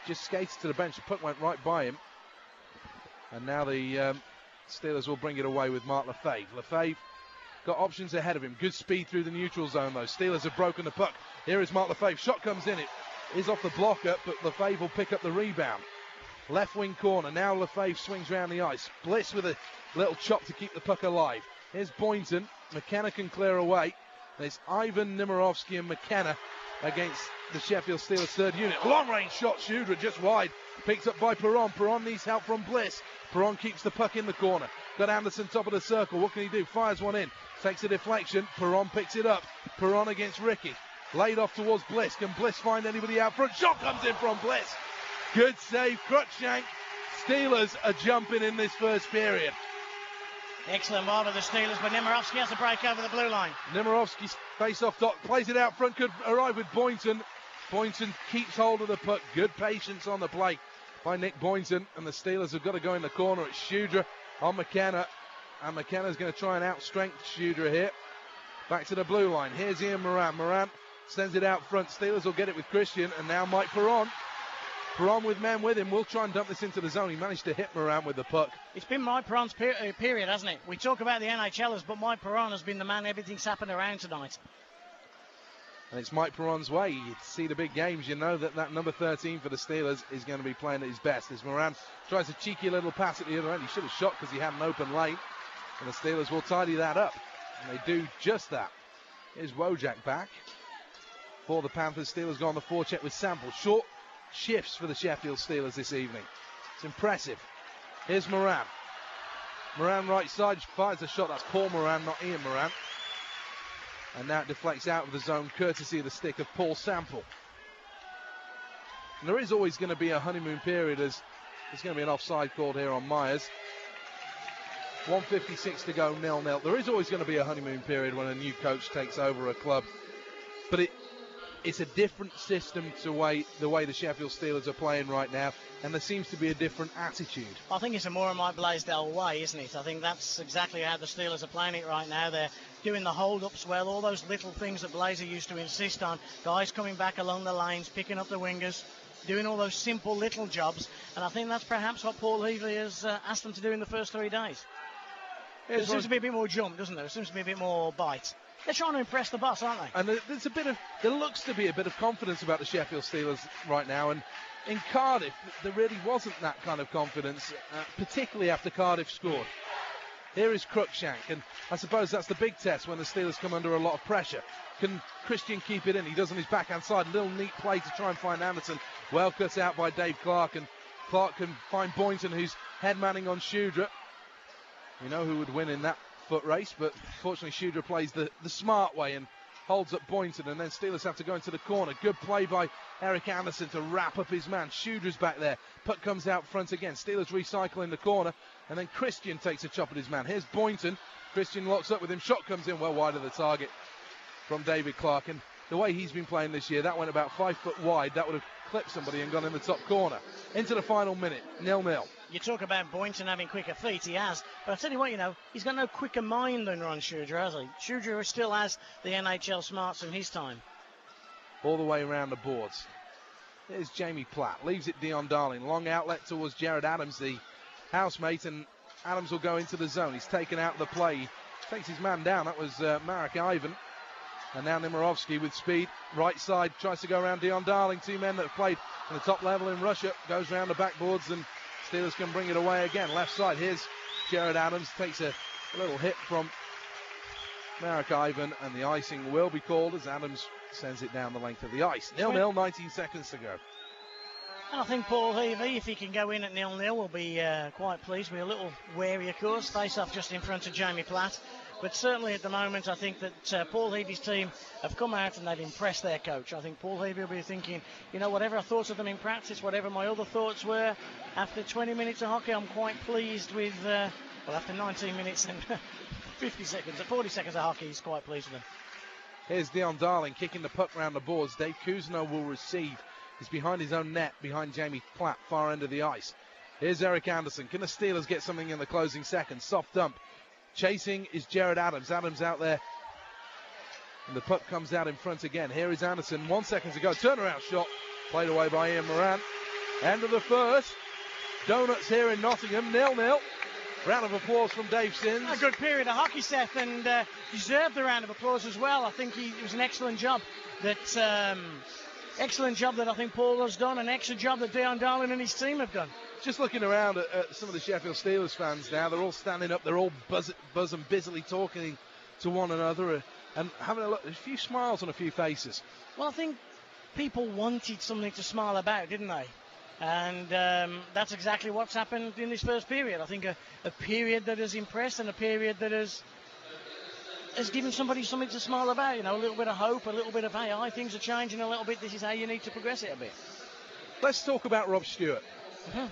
Speaker 1: Just skates to the bench. The puck went right by him. And now the Steelers will bring it away with Mark Lefebvre. Lefebvre got options ahead of him. Good speed through the neutral zone, though. Steelers have broken the puck. Here is Mark Lefebvre. Shot comes in. It is off the blocker, but Lefebvre will pick up the rebound. Left wing corner. Now Lefebvre swings around the ice. Bliss with a little chop to keep the puck alive. Here's Boynton. McKenna can clear away. There's Ivan Nemirovsky and McKenna against the Sheffield Steelers third unit. Long range shot. Shudra just wide. Picked up by Perron. Perron needs help from Bliss. Perron keeps the puck in the corner. Got Anderson top of the circle. What can he do? Fires one in. Takes a deflection. Perron picks it up. Perron against Ricky. Laid off towards Bliss. Can Bliss find anybody out front? Shot comes in from Bliss. Good save, Cruikshank. Steelers are jumping in this first period.
Speaker 2: Excellent ball of the Steelers, but Nemirovsky has a break over the blue line.
Speaker 1: Nemirovsky's face-off dot plays it out front. Could arrive with Boynton. Boynton keeps hold of the puck. Good patience on the play by Nick Boynton. And the Steelers have got to go in the corner. It's Shudra on McKenna. And McKenna's going to try and outstrength Shudra here. Back to the blue line. Here's Ian Moran. Moran sends it out front. Steelers will get it with Christian. And now Mike Perron. Perron with men with him. We'll try and dump this into the zone. He managed to hit Moran with the puck.
Speaker 2: It's been Mike Perron's period, hasn't it? We talk about the NHLers, but Mike Perron has been the man everything's happened around tonight.
Speaker 1: And it's Mike Perron's way. You see the big games, you know that number 13 for the Steelers is going to be playing at his best. As Moran tries a cheeky little pass at the other end. He should have shot because he had an open lane. And the Steelers will tidy that up. And they do just that. Here's Wojak back for the Panthers. Steelers go on the forecheck with Sample. Short shifts for the Sheffield Steelers this evening. It's impressive. Here's Moran. Moran right side, fires a shot. That's Paul Moran, not Ian Moran. And now it deflects out of the zone, courtesy of the stick of Paul Sample. And there is always going to be a honeymoon period, as there's going to be an offside called here on Myers. 1:56 to go, 0-0. There is always going to be a honeymoon period when a new coach takes over a club. But it's a different system to the way the Sheffield Steelers are playing right now, and there seems to be a different attitude.
Speaker 2: I think it's a more of my Blaisdell way, isn't it? I think that's exactly how the Steelers are playing it right now. They're doing the hold-ups well, all those little things that Blazer used to insist on. Guys coming back along the lanes, picking up the wingers, doing all those simple little jobs, and I think that's perhaps what Paul Heavey has asked them to do in the first 3 days. There seems to be a bit more jump, doesn't there? There seems to be a bit more bite. They're trying to impress the boss, aren't they?
Speaker 1: And there looks to be a bit of confidence about the Sheffield Steelers right now. And in Cardiff, there really wasn't that kind of confidence, particularly after Cardiff scored. Here is Cruikshank, and I suppose that's the big test when the Steelers come under a lot of pressure. Can Christian keep it in? He does on his backhand side. Little neat play to try and find Anderson. Well cut out by Dave Clark, and Clark can find Boynton, who's head-manning on Shudra. You know who would win in that foot race, but fortunately Shudra plays the smart way and holds up Boynton, and then Steelers have to go into the corner. Good play by Eric Anderson to wrap up his man. Shudra's back there. Puck comes out front again. Steelers recycle in the corner, and then Christian takes a chop at his man. Here's Boynton. Christian locks up with him. Shot comes in well wide of the target from David Clark, and the way he's been playing this year, that went about 5 foot wide. That would have clipped somebody and gone in the top corner. Into the final minute, 0-0.
Speaker 2: You talk about Boynton having quicker feet, he has. But I tell you what, he's got no quicker mind than Ron Shudra, has he? Shudra still has the NHL smarts in his time.
Speaker 1: All the way around the boards. There's Jamie Platt. Leaves it Dion Darling. Long outlet towards Jared Adams, the housemate, and Adams will go into the zone. He's taken out the play. He takes his man down. That was Marek Ivan. And now Nimirovsky with speed. Right side tries to go around Dion Darling. 2 men that have played in the top level in Russia. Goes round the backboards, and Steelers can bring it away again. Left side, here's Jared Adams. Takes a little hit from Marek Ivan, and the icing will be called as Adams sends it down the length of the ice. 0-0, 19 seconds to go.
Speaker 2: I think Paul Heavey, if he can go in at 0-0, will be quite pleased. We're a little wary, of course. Face-off just in front of Jamie Platt. But certainly at the moment, I think that Paul Heavey's team have come out and they've impressed their coach. I think Paul Heavey will be thinking, whatever I thought of them in practice, whatever my other thoughts were, after 20 minutes of hockey, I'm quite pleased with, after 19 minutes and 40 seconds of hockey, he's quite pleased with them.
Speaker 1: Here's Dion Darling kicking the puck round the boards. Dave Cousineau will receive. He's behind his own net, behind Jamie Platt, far end of the ice. Here's Eric Anderson. Can the Steelers get something in the closing seconds? Soft dump. Chasing is Jared Adams. Adams out there. And the puck comes out in front again. Here is Anderson. 1 second to go. Turnaround shot. Played away by Ian Moran. End of the first. Donuts here in Nottingham. 0-0. Round of applause from Dave Sims.
Speaker 2: A good period of hockey, Seth, and deserved the round of applause as well. I think it was an excellent job that I think Paul has done. An excellent job that Dion Darling and his team have done.
Speaker 1: Just looking around at some of the Sheffield Steelers fans now, they're all standing up, they're all buzzing, busily talking to one another and having a few smiles on a few faces.
Speaker 2: Well, I think people wanted something to smile about, didn't they? And that's exactly what's happened in this first period. I think a period that has impressed and a period that has given somebody something to smile about, a little bit of hope, a little bit of, hey, things are changing a little bit, this is how you need to progress it a bit.
Speaker 1: Let's talk about Rob Stewart.
Speaker 2: Mm-hmm.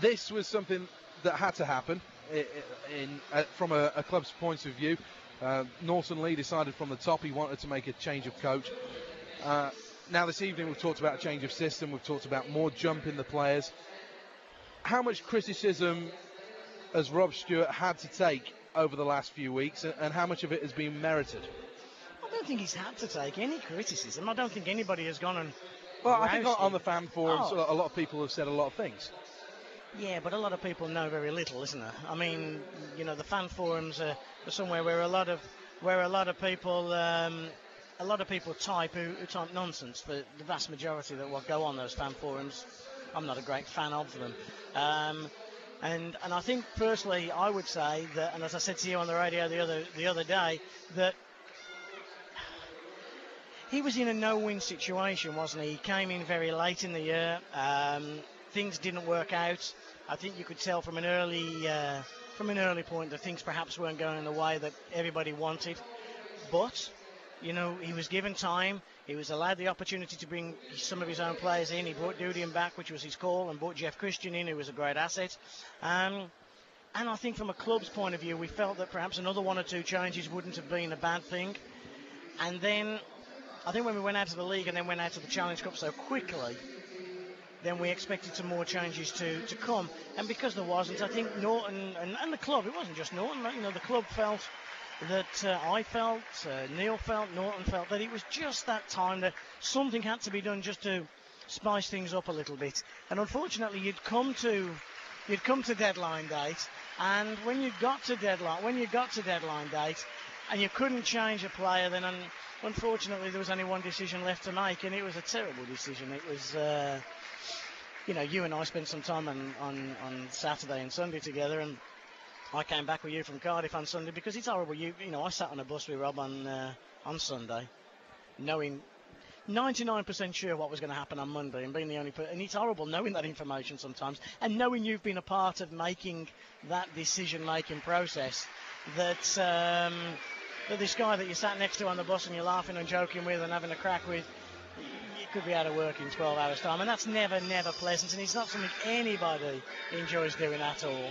Speaker 1: This was something that had to happen from a club's point of view. Norton Lee decided from the top he wanted to make a change of coach. Now this evening we've talked about a change of system, we've talked about more jump in the players. How much criticism has Rob Stewart had to take over the last few weeks, and how much of it has been merited?
Speaker 2: I don't think he's had to take any criticism. I don't think anybody has gone and...
Speaker 1: Well, I think on the fan forums, a lot of people have said a lot of things.
Speaker 2: Yeah, but a lot of people know very little, isn't there? I mean, the fan forums are somewhere where a lot of people type nonsense. But the vast majority that will go on those fan forums, I'm not a great fan of them. And I think personally, I would say that, and as I said to you on the radio the other day, that he was in a no-win situation, wasn't he? He came in very late in the year. Things didn't work out. I think you could tell from an early point that things perhaps weren't going the way that everybody wanted. But, you know, he was given time. He was allowed the opportunity to bring some of his own players in. He brought Dudian back, which was his call, and brought Jeff Christian in, who was a great asset. And I think from a club's point of view, we felt that perhaps another one or two changes wouldn't have been a bad thing. And then I think when we went out to the league and then went out to the Challenge Cup so quickly, then we expected some more changes to come. And because there wasn't, I think Norton and the club, it wasn't just Norton, you know, the club felt that I felt, Neil felt, Norton felt that it was just that time that something had to be done just to spice things up a little bit. And unfortunately, you'd come to deadline date, and when you got to deadline date, and you couldn't change a player, then unfortunately there was only one decision left to make, and it was a terrible decision. It was, you know, you and I spent some time on Saturday and Sunday together, and I came back with you from Cardiff on Sunday because it's horrible. You know, I sat on a bus with Rob on Sunday, knowing 99% sure what was going to happen on Monday, and being the only person. And it's horrible knowing that information sometimes, and knowing you've been a part of making that decision-making process. That this guy that you sat next to on the bus and you're laughing and joking with and having a crack with, you could be out of work in 12 hours' time, and that's never pleasant, and it's not something anybody enjoys doing at all.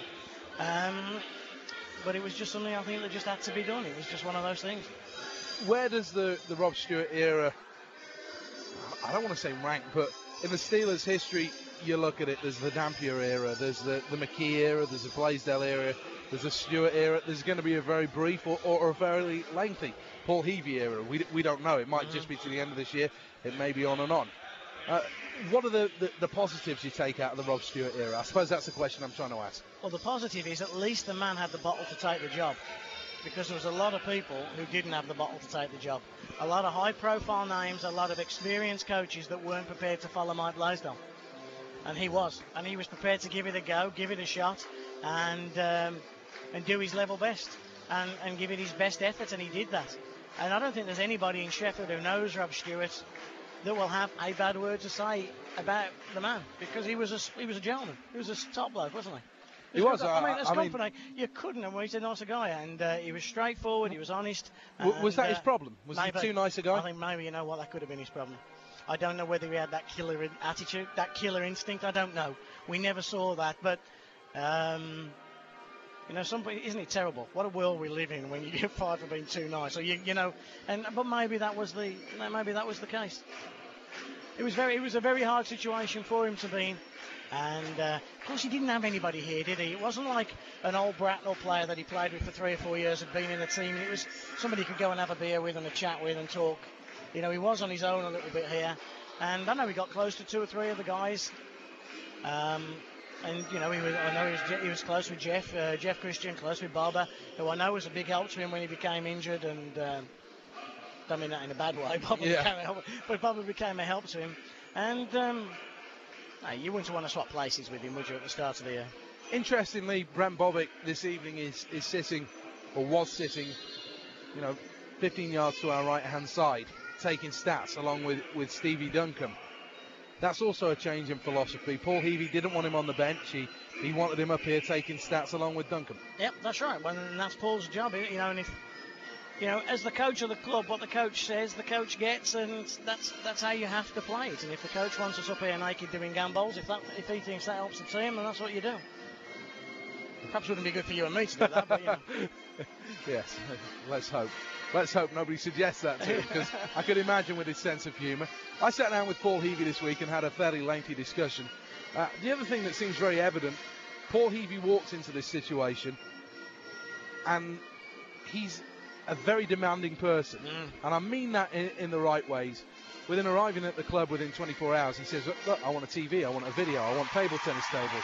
Speaker 2: But it was just something I think that just had to be done. It was just one of those things.
Speaker 1: Where does the Rob Stewart era, I don't want to say rank, but in the Steelers' history, you look at it, there's the Dampier era, there's the McKee era, there's the Blaisdell era, there's a Stewart era, there's going to be a very brief or a very lengthy Paul Heavey era. We don't know. It might just be to the end of this year. It may be on and on. What are the positives you take out of the Rob Stewart era? I suppose that's the question I'm trying to ask.
Speaker 2: Well, the positive is at least the man had the bottle to take the job, because there was a lot of people who didn't have the bottle to take the job. A lot of high-profile names, a lot of experienced coaches that weren't prepared to follow Mike Blaisdell. And he was prepared to give it a go, give it a shot, and do his level best, and give it his best effort, and he did that. And I don't think there's anybody in Sheffield who knows Rob Stewart that will have a bad word to say about the man, because he was a gentleman. He was a top bloke, wasn't he?
Speaker 1: He was.
Speaker 2: As company, you couldn't have. He's a nice guy, and he was straightforward. He was honest.
Speaker 1: Was that his problem? Was he too nice a guy?
Speaker 2: I think maybe, you know what, that could have been his problem. I don't know whether he had that killer attitude, that killer instinct. I don't know. We never saw that, but you know, isn't it terrible? What a world we live in when you get fired for being too nice. Or you know, but maybe that was the case. It was a very hard situation for him to be in. And of course, he didn't have anybody here, did he? It wasn't like an old Bracknell player that he played with for 3 or 4 years had been in the team. It was somebody he could go and have a beer with and a chat with and talk. You know, he was on his own a little bit here. And I know he got close to 2 or 3 of the guys. And you know, he was close with Jeff Christian, close with Barber, who I know was a big help to him when he became injured. And don't mean that in a bad way. Barber became a help to him. And you wouldn't want to swap places with him, would you, at the start of the year?
Speaker 1: Interestingly, Brent Bobick this evening is sitting, or was sitting, you know, 15 yards to our right-hand side, taking stats along with Stevie Duncombe. That's also a change in philosophy. Paul Heavey didn't want him on the bench. He wanted him up here taking stats along with Duncombe.
Speaker 2: Yep, that's right. Well, and that's Paul's job, you know. And if, you know, as the coach of the club, what the coach says, the coach gets, and that's how you have to play it. And if the coach wants us up here naked doing gambols, if he thinks that helps the team, then that's what you do. Perhaps wouldn't be good for you and me to do that, but you know.
Speaker 1: Yes, let's hope. Let's hope nobody suggests that to him, because I could imagine with his sense of humour. I sat down with Paul Heavey this week and had a fairly lengthy discussion. The other thing that seems very evident, Paul Heavey walked into this situation and he's a very demanding person. And I mean that in the right ways. Within arriving at the club within 24 hours, he says, look, I want a TV, I want a video, I want table tennis tables,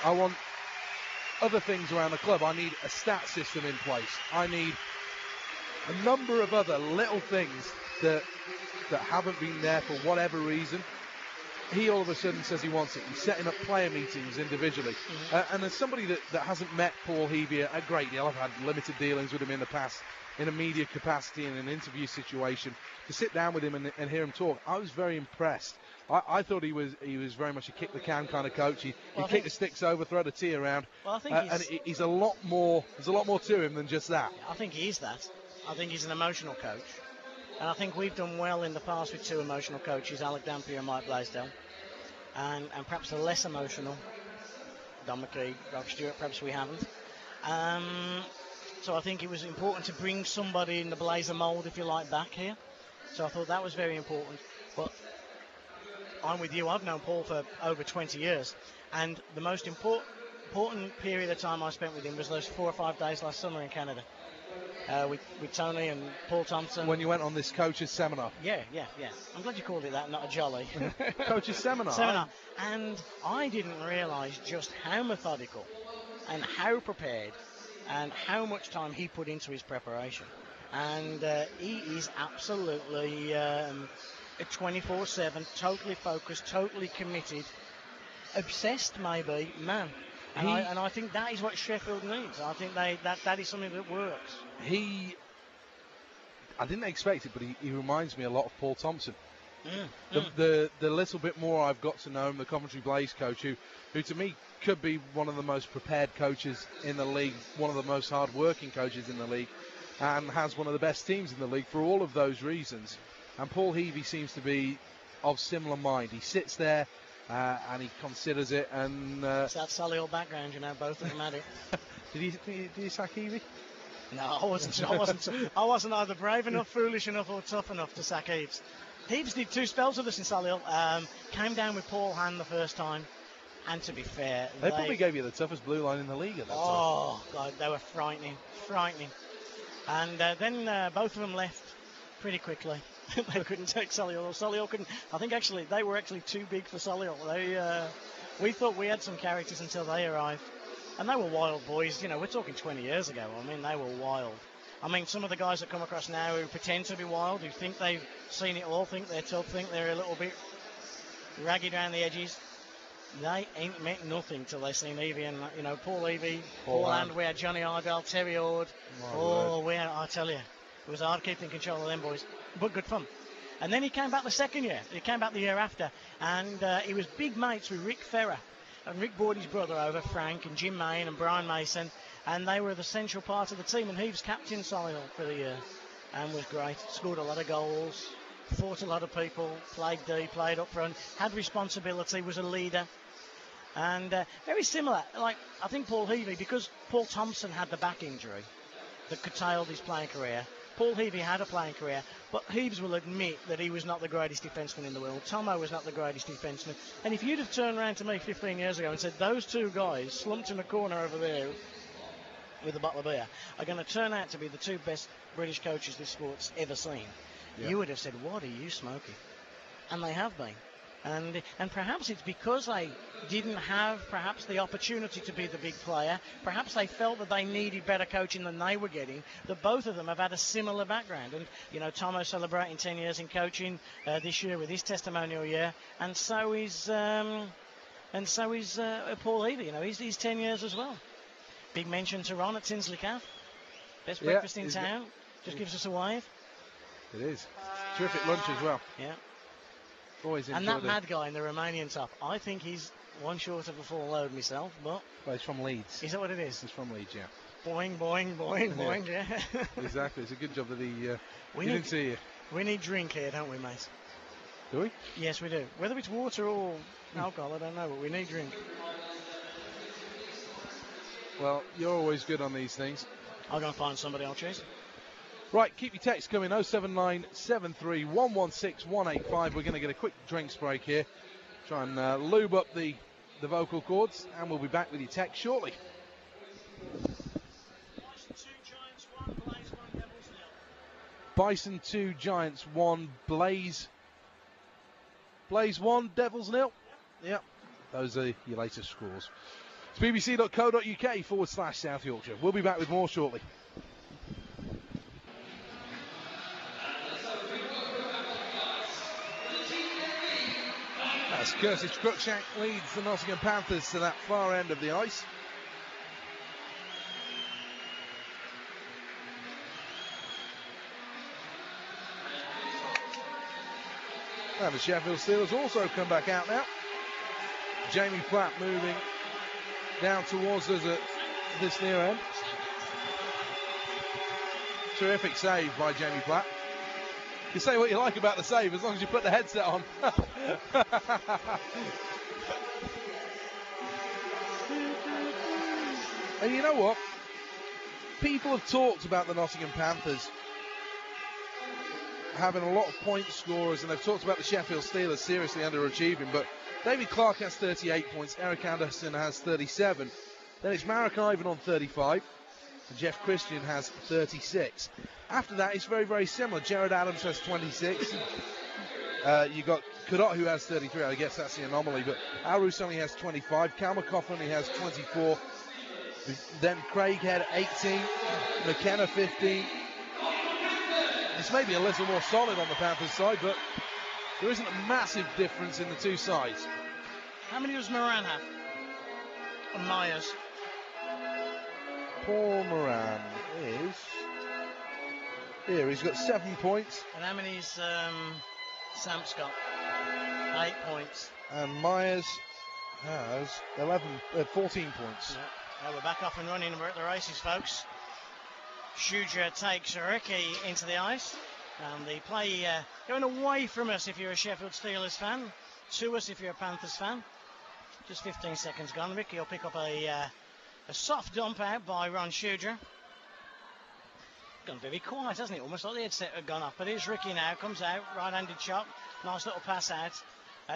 Speaker 1: I want other things around the club. I need a stat system in place. I need a number of other little things that haven't been there for whatever reason. He all of a sudden says he wants it. He's setting up player meetings individually. And as somebody that hasn't met Paul Heavey a great deal, I've had limited dealings with him in the past, in a media capacity in an interview situation, to sit down with him and hear him talk, I was very impressed. I thought he was very much a kick the can kind of coach. He'd kick the sticks over, throw the tea around.
Speaker 2: Well, I think
Speaker 1: and he's a lot more. There's a lot more to him than just that.
Speaker 2: I think he is that. I think he's an emotional coach, and I think we've done well in the past with two emotional coaches, Alec Dampier and Mike Blaisdell, and perhaps the less emotional Don McKee, Rob Stewart. Perhaps we haven't. So I think it was important to bring somebody in the Blazer mould, if you like, back here. So I thought that was very important. But I'm with you. I've known Paul for over 20 years, and the most important period of time I spent with him was those 4 or 5 days last summer in Canada with Tony and Paul Thompson.
Speaker 1: When you went on this coach's seminar.
Speaker 2: Yeah. I'm glad you called it that, not a jolly.
Speaker 1: Coach's seminar.
Speaker 2: And I didn't realise just how methodical and how prepared and how much time he put into his preparation. And he is absolutely 24/7, totally focused, totally committed, obsessed maybe, man. And I think that is what Sheffield needs. I think that is something that works.
Speaker 1: I didn't expect it, but he reminds me a lot of Paul Thompson. The little bit more I've got to know him, the Coventry Blaze coach, who to me could be one of the most prepared coaches in the league, one of the most hard-working coaches in the league, and has one of the best teams in the league for all of those reasons. And Paul Heavey seems to be of similar mind. He sits there and he considers it. And
Speaker 2: it's that Solihull background, both of them had it.
Speaker 1: Did he sack Heavey?
Speaker 2: No, I wasn't either brave enough, foolish enough, or tough enough to sack Heaves. Heaves did 2 spells with us in Solihull. Came down with Paul Hand the first time. And to be fair,
Speaker 1: they probably gave you the toughest blue line in the league at that time.
Speaker 2: Oh, God, they were frightening. And then both of them left pretty quickly. They couldn't take Solihull. Solihull couldn't. I think actually they were too big for Solihull. We thought we had some characters until they arrived. And they were wild boys. We're talking 20 years ago. I mean, they were wild. I mean, some of the guys that come across now who pretend to be wild, who think they've seen it all, think they're tough, think they're a little bit ragged around the edges, they ain't meant nothing till they seen Heavey and, Paul Heavey, Paul Hand, we had Johnny Ardell, Terry Ord. I tell you, it was hard keeping control of them boys, but good fun. And then he came back the second year. He came back the year after, and he was big mates with Rick Ferrer. And Rick brought his brother over, Frank, and Jim Main and Brian Mason, and they were the central part of the team. And he was captain Solihull for the year, and was great. Scored a lot of goals, fought a lot of people, played D, played up front, had responsibility, was a leader. And very similar, I think Paul Heavey, because Paul Thompson had the back injury that curtailed his playing career. Paul Heavey had a playing career, but Heaves will admit that he was not the greatest defenceman in the world. Tomo was not the greatest defenceman. And if you'd have turned around to me 15 years ago and said, those two guys slumped in a corner over there with a bottle of beer are going to turn out to be the 2 best British coaches this sport's ever seen, you would have said, what are you smoking? And they have been. And perhaps it's because they didn't have perhaps the opportunity to be the big player. Perhaps they felt that they needed better coaching than they were getting. That both of them have had a similar background. And Tomo celebrating 10 years in coaching this year with his testimonial year, and so is Paul Heavey. He's 10 years as well. Big mention to Ron at Tinsley Calf. Best breakfast in town. Just gives us a wave.
Speaker 1: It is. Terrific lunch as well.
Speaker 2: Yeah.
Speaker 1: Always
Speaker 2: and that mad guy in the Romanian top, I think he's one short of a full load myself, but...
Speaker 1: Well, he's from Leeds.
Speaker 2: Is that what it is?
Speaker 1: He's from Leeds, yeah.
Speaker 2: Boing, boing, boing, boing, yeah.
Speaker 1: Exactly. It's a good job that he didn't see you.
Speaker 2: We need drink here, don't we, mate?
Speaker 1: Do we?
Speaker 2: Yes, we do. Whether it's water or alcohol, I don't know, but we need drink.
Speaker 1: Well, you're always good on these things.
Speaker 2: I'll go and find somebody I'll chase.
Speaker 1: Right, keep your text coming, 07973 116 185. We're going to get a quick drinks break here. Try and lube up the vocal cords, and we'll be back with your text shortly. Bison 2, Giants 1, Blaze 1, Devils 0. Yep, those are your latest scores. It's bbc.co.uk/South Yorkshire. We'll be back with more shortly. As Curtis Cruikshank leads the Nottingham Panthers to that far end of the ice. And the Sheffield Steelers also come back out now. Jamie Platt moving down towards us at this near end. Terrific save by Jamie Platt. You can say what you like about the save as long as you put the headset on. And you know what? People have talked about the Nottingham Panthers having a lot of point scorers, and they've talked about the Sheffield Steelers seriously underachieving, but David Clark has 38 points, Eric Anderson has 37, then it's Marek Ivan on 35, and Jeff Christian has 36. After that, it's very, very similar. Jared Adams has 26. You got Cadot, who has 33. I guess that's the anomaly, but Arus only has 25. Kalmakoff only has 24. Then Craighead 18. McKenna 15. It's maybe a little more solid on the Panthers side, but there isn't a massive difference in the two sides.
Speaker 2: How many does Moran have? And Myers?
Speaker 1: Paul Moran is... Here, he's got 7 points.
Speaker 2: And how many's Samp's got? 8 points.
Speaker 1: And Myers has 14 points.
Speaker 2: Yeah. Well, we're back off and running. We're at the races, folks. Schuger takes Ricky into the ice. And the play going away from us if you're a Sheffield Steelers fan. To us if you're a Panthers fan. Just 15 seconds gone. Ricky will pick up a soft dump out by Ron Schuger. Gone very quiet, hasn't it? Almost like the headset had gone off. But here's Ricky now. Comes out. Right-handed shot. Nice little pass out.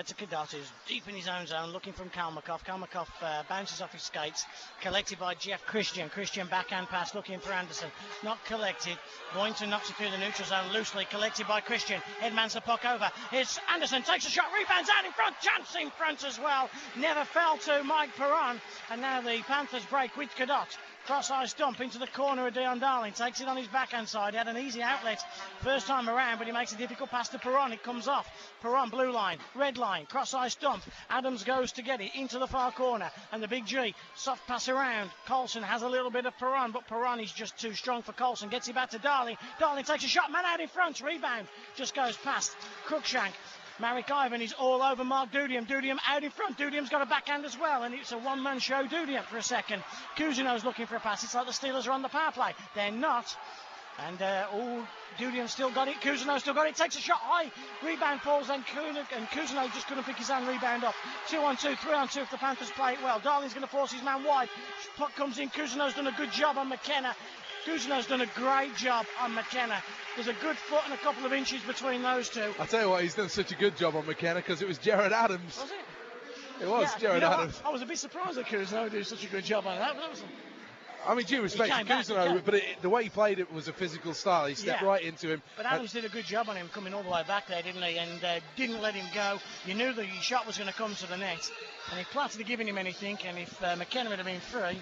Speaker 2: To Cadot, who's deep in his own zone, looking from Kalmakoff. Kalmakoff bounces off his skates, collected by Jeff Christian. Christian backhand pass, looking for Anderson. Not collected. Boynton knocks it through the neutral zone loosely, collected by Christian. Headmans the puck over. Here's Anderson, takes a shot, rebounds out in front, chance in front as well. Never fell to Mike Perron. And now the Panthers break with Cadot. Cross-ice dump into the corner of Dion Darling. Takes it on his backhand side. He had an easy outlet first time around, but he makes a difficult pass to Perron. It comes off. Perron, blue line, red line, cross-ice dump. Adams goes to get it into the far corner. And the big G, soft pass around. Coulson has a little bit of Perron, but Perron is just too strong for Coulson. Gets it back to Darling. Darling takes a shot. Man out in front. Rebound. Just goes past Cruikshank. Marek Ivan is all over Mark Dudiam. Dudiam out in front. Dudiam's got a backhand as well, and it's a one-man show. Dudiam for a second. Cousineau's looking for a pass. It's like the Steelers are on the power play. They're not. And Dudiam still got it. Cousineau still got it. Takes a shot high. Rebound falls, and Cousineau just couldn't pick his own rebound up. 2-on-2, 3-on-2 if the Panthers play it well. Darling's going to force his man wide. Puck comes in. Cousineau's done a good job on McKenna. Cousineau's done a great job on McKenna. There's a good foot and a couple of inches between those two.
Speaker 1: I'll tell you what, he's done such a good job on McKenna because it was Jared Adams.
Speaker 2: Was it?
Speaker 1: It was Jared Adams.
Speaker 2: I was a bit surprised that Cousineau did such a good job on that.
Speaker 1: I mean, due respect to Cousineau, but the way he played it was a physical style. He stepped right into him.
Speaker 2: But Adams did a good job on him coming all the way back there, didn't he? And didn't let him go. You knew the shot was going to come to the net. And if Platt had given him anything, and if McKenna had been free...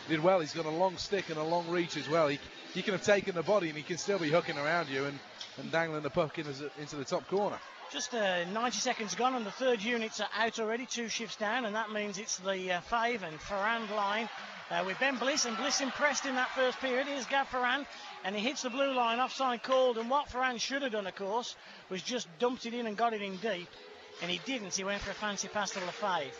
Speaker 1: Did well. He's got a long stick and a long reach as well. He can have taken the body and he can still be hooking around you and dangling the puck into the top corner.
Speaker 2: Just 90 seconds gone and the third units are out already, 2 shifts down, and that means it's the Fave and Ferrand line with Ben Bliss, and Bliss impressed in that first period. Here's Gav Ferrand, and he hits the blue line, offside called, and what Ferrand should have done, of course, was just dumped it in and got it in deep, and he didn't. He went for a fancy pass to Lefebvre.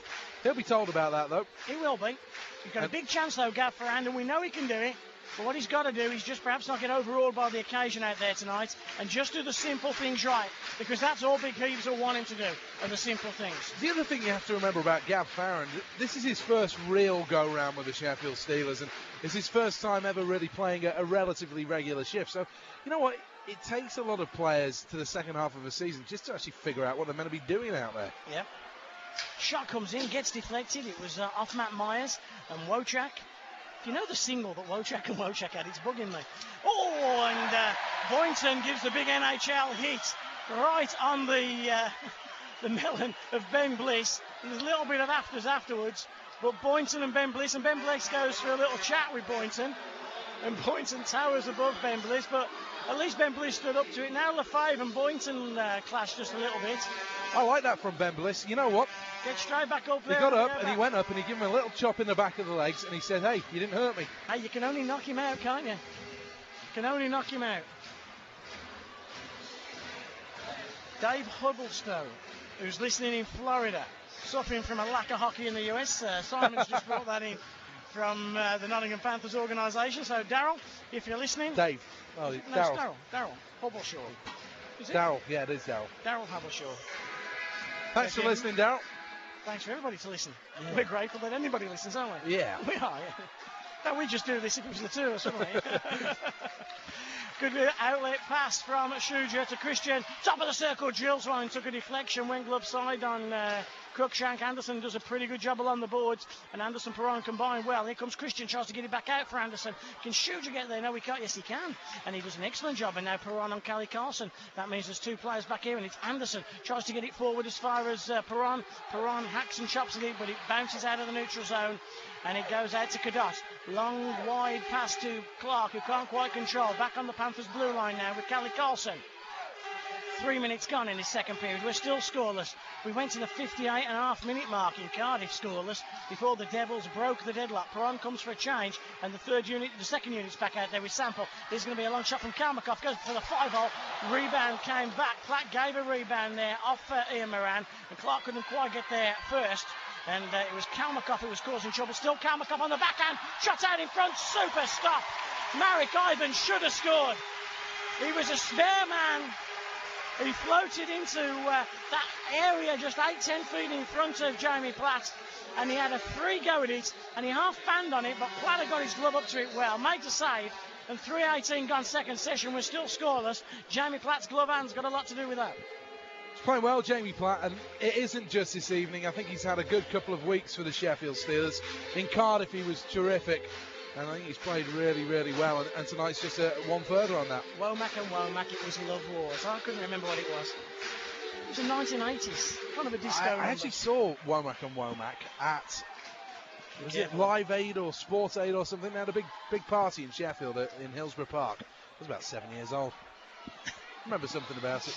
Speaker 1: He'll be told about that, though.
Speaker 2: He will be. He's got a big chance, though, Gav Ferrand, and we know he can do it. But what he's got to do is just perhaps not get overawed by the occasion out there tonight and just do the simple things right, because that's all Big Heaves will want him to do, are the simple things.
Speaker 1: The other thing you have to remember about Gav Farron, this is his first real go-round with the Sheffield Steelers, and it's his first time ever really playing a relatively regular shift. So, you know what? It takes a lot of players to the second half of a season just to actually figure out what they're meant to be doing out there.
Speaker 2: Yep. Shot comes in, gets deflected. It was off Matt Myers and Wojciak. If you know the single that Wojciak and Wojciak had, it's bugging me. Oh, and Boynton gives the big NHL hit right on the melon of Ben Bliss. There's a little bit of afters afterwards, but Boynton and Ben Bliss goes for a little chat with Boynton, and Boynton towers above Ben Bliss, but at least Ben Bliss stood up to it. Now Lefebvre and Boynton clash just a little bit.
Speaker 1: I like that from Ben Bliss. You know what?
Speaker 2: Get straight back up there.
Speaker 1: He got up and he went up and he gave him a little chop in the back of the legs and he said, hey, you didn't hurt me.
Speaker 2: Hey, you can only knock him out, can't you? You can only knock him out. Dave Huddlestone, who's listening in Florida, suffering from a lack of hockey in the US. Simon's just brought that in from the Nottingham Panthers organisation. So, Daryl, if you're listening...
Speaker 1: Dave. Oh,
Speaker 2: no,
Speaker 1: Daryl.
Speaker 2: Daryl Hubbleshaw. Is it?
Speaker 1: Daryl, yeah, it is Daryl.
Speaker 2: Daryl Hubbleshaw.
Speaker 1: Thanks for listening, Daryl.
Speaker 2: Thanks for everybody to listen. Yeah. We're grateful that anybody listens, aren't we?
Speaker 1: Yeah.
Speaker 2: We are, yeah. No, we just do this if it was the two of us, wouldn't we? Good outlet pass from Schuger to Christian. Top of the circle, Gilswine took a deflection, went glove side on Cruikshank. Anderson does a pretty good job along the boards, and Anderson Perron combine well. Here comes Christian, tries to get it back out for Anderson. Can Schuger get there? No, he can't. Yes, he can. And he does an excellent job. And now Perron on Callie Carlson. That means there's two players back here, and it's Anderson. Tries to get it forward as far as Perron. Perron hacks and chops at it, but it bounces out of the neutral zone. And it goes out to Cadot. Long, wide pass to Clark, who can't quite control. Back on the Panthers' blue line now with Callie Carlson. 3 minutes gone in his second period. We're still scoreless. We went to the 58.5-minute mark in Cardiff scoreless before the Devils broke the deadlock. Perron comes for a change, and the second unit's back out there with Sample. There's going to be a long shot from Kalmakov. Goes for the 5-hole. Rebound came back. Platt gave a rebound there off Ian Moran, and Clark couldn't quite get there first. And it was Kalmakov who was causing trouble. Still Kalmakov on the backhand. Shot out in front. Super stop. Marek Ivan should have scored. He was a spare man. He floated into that area just 8-10 feet in front of Jamie Platt. And he had a free go at it. And he half fanned on it. But Platt got his glove up to it well. Made the save. And 3:18 gone second session. We're still scoreless. Jamie Platt's glove hand's got a lot to do with that.
Speaker 1: He's playing well, Jamie Platt, and it isn't just this evening. I think he's had a good couple of weeks for the Sheffield Steelers. In Cardiff, he was terrific, and I think he's played really, really well. And tonight's just one further on that.
Speaker 2: Womack and Womack, it was Love Wars. I couldn't remember what it was. It was the 1980s, kind of a disco number.
Speaker 1: I actually saw Womack and Womack at, was it Live Aid or Sport Aid or something? They had a big party in Sheffield in Hillsborough Park. I was about 7 years old. Remember something about it.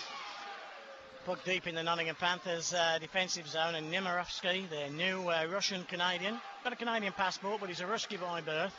Speaker 2: Puck deep in the Nottingham Panthers defensive zone, and Nemirovsky, their new Russian-Canadian. Got a Canadian passport, but he's a Ruski by birth.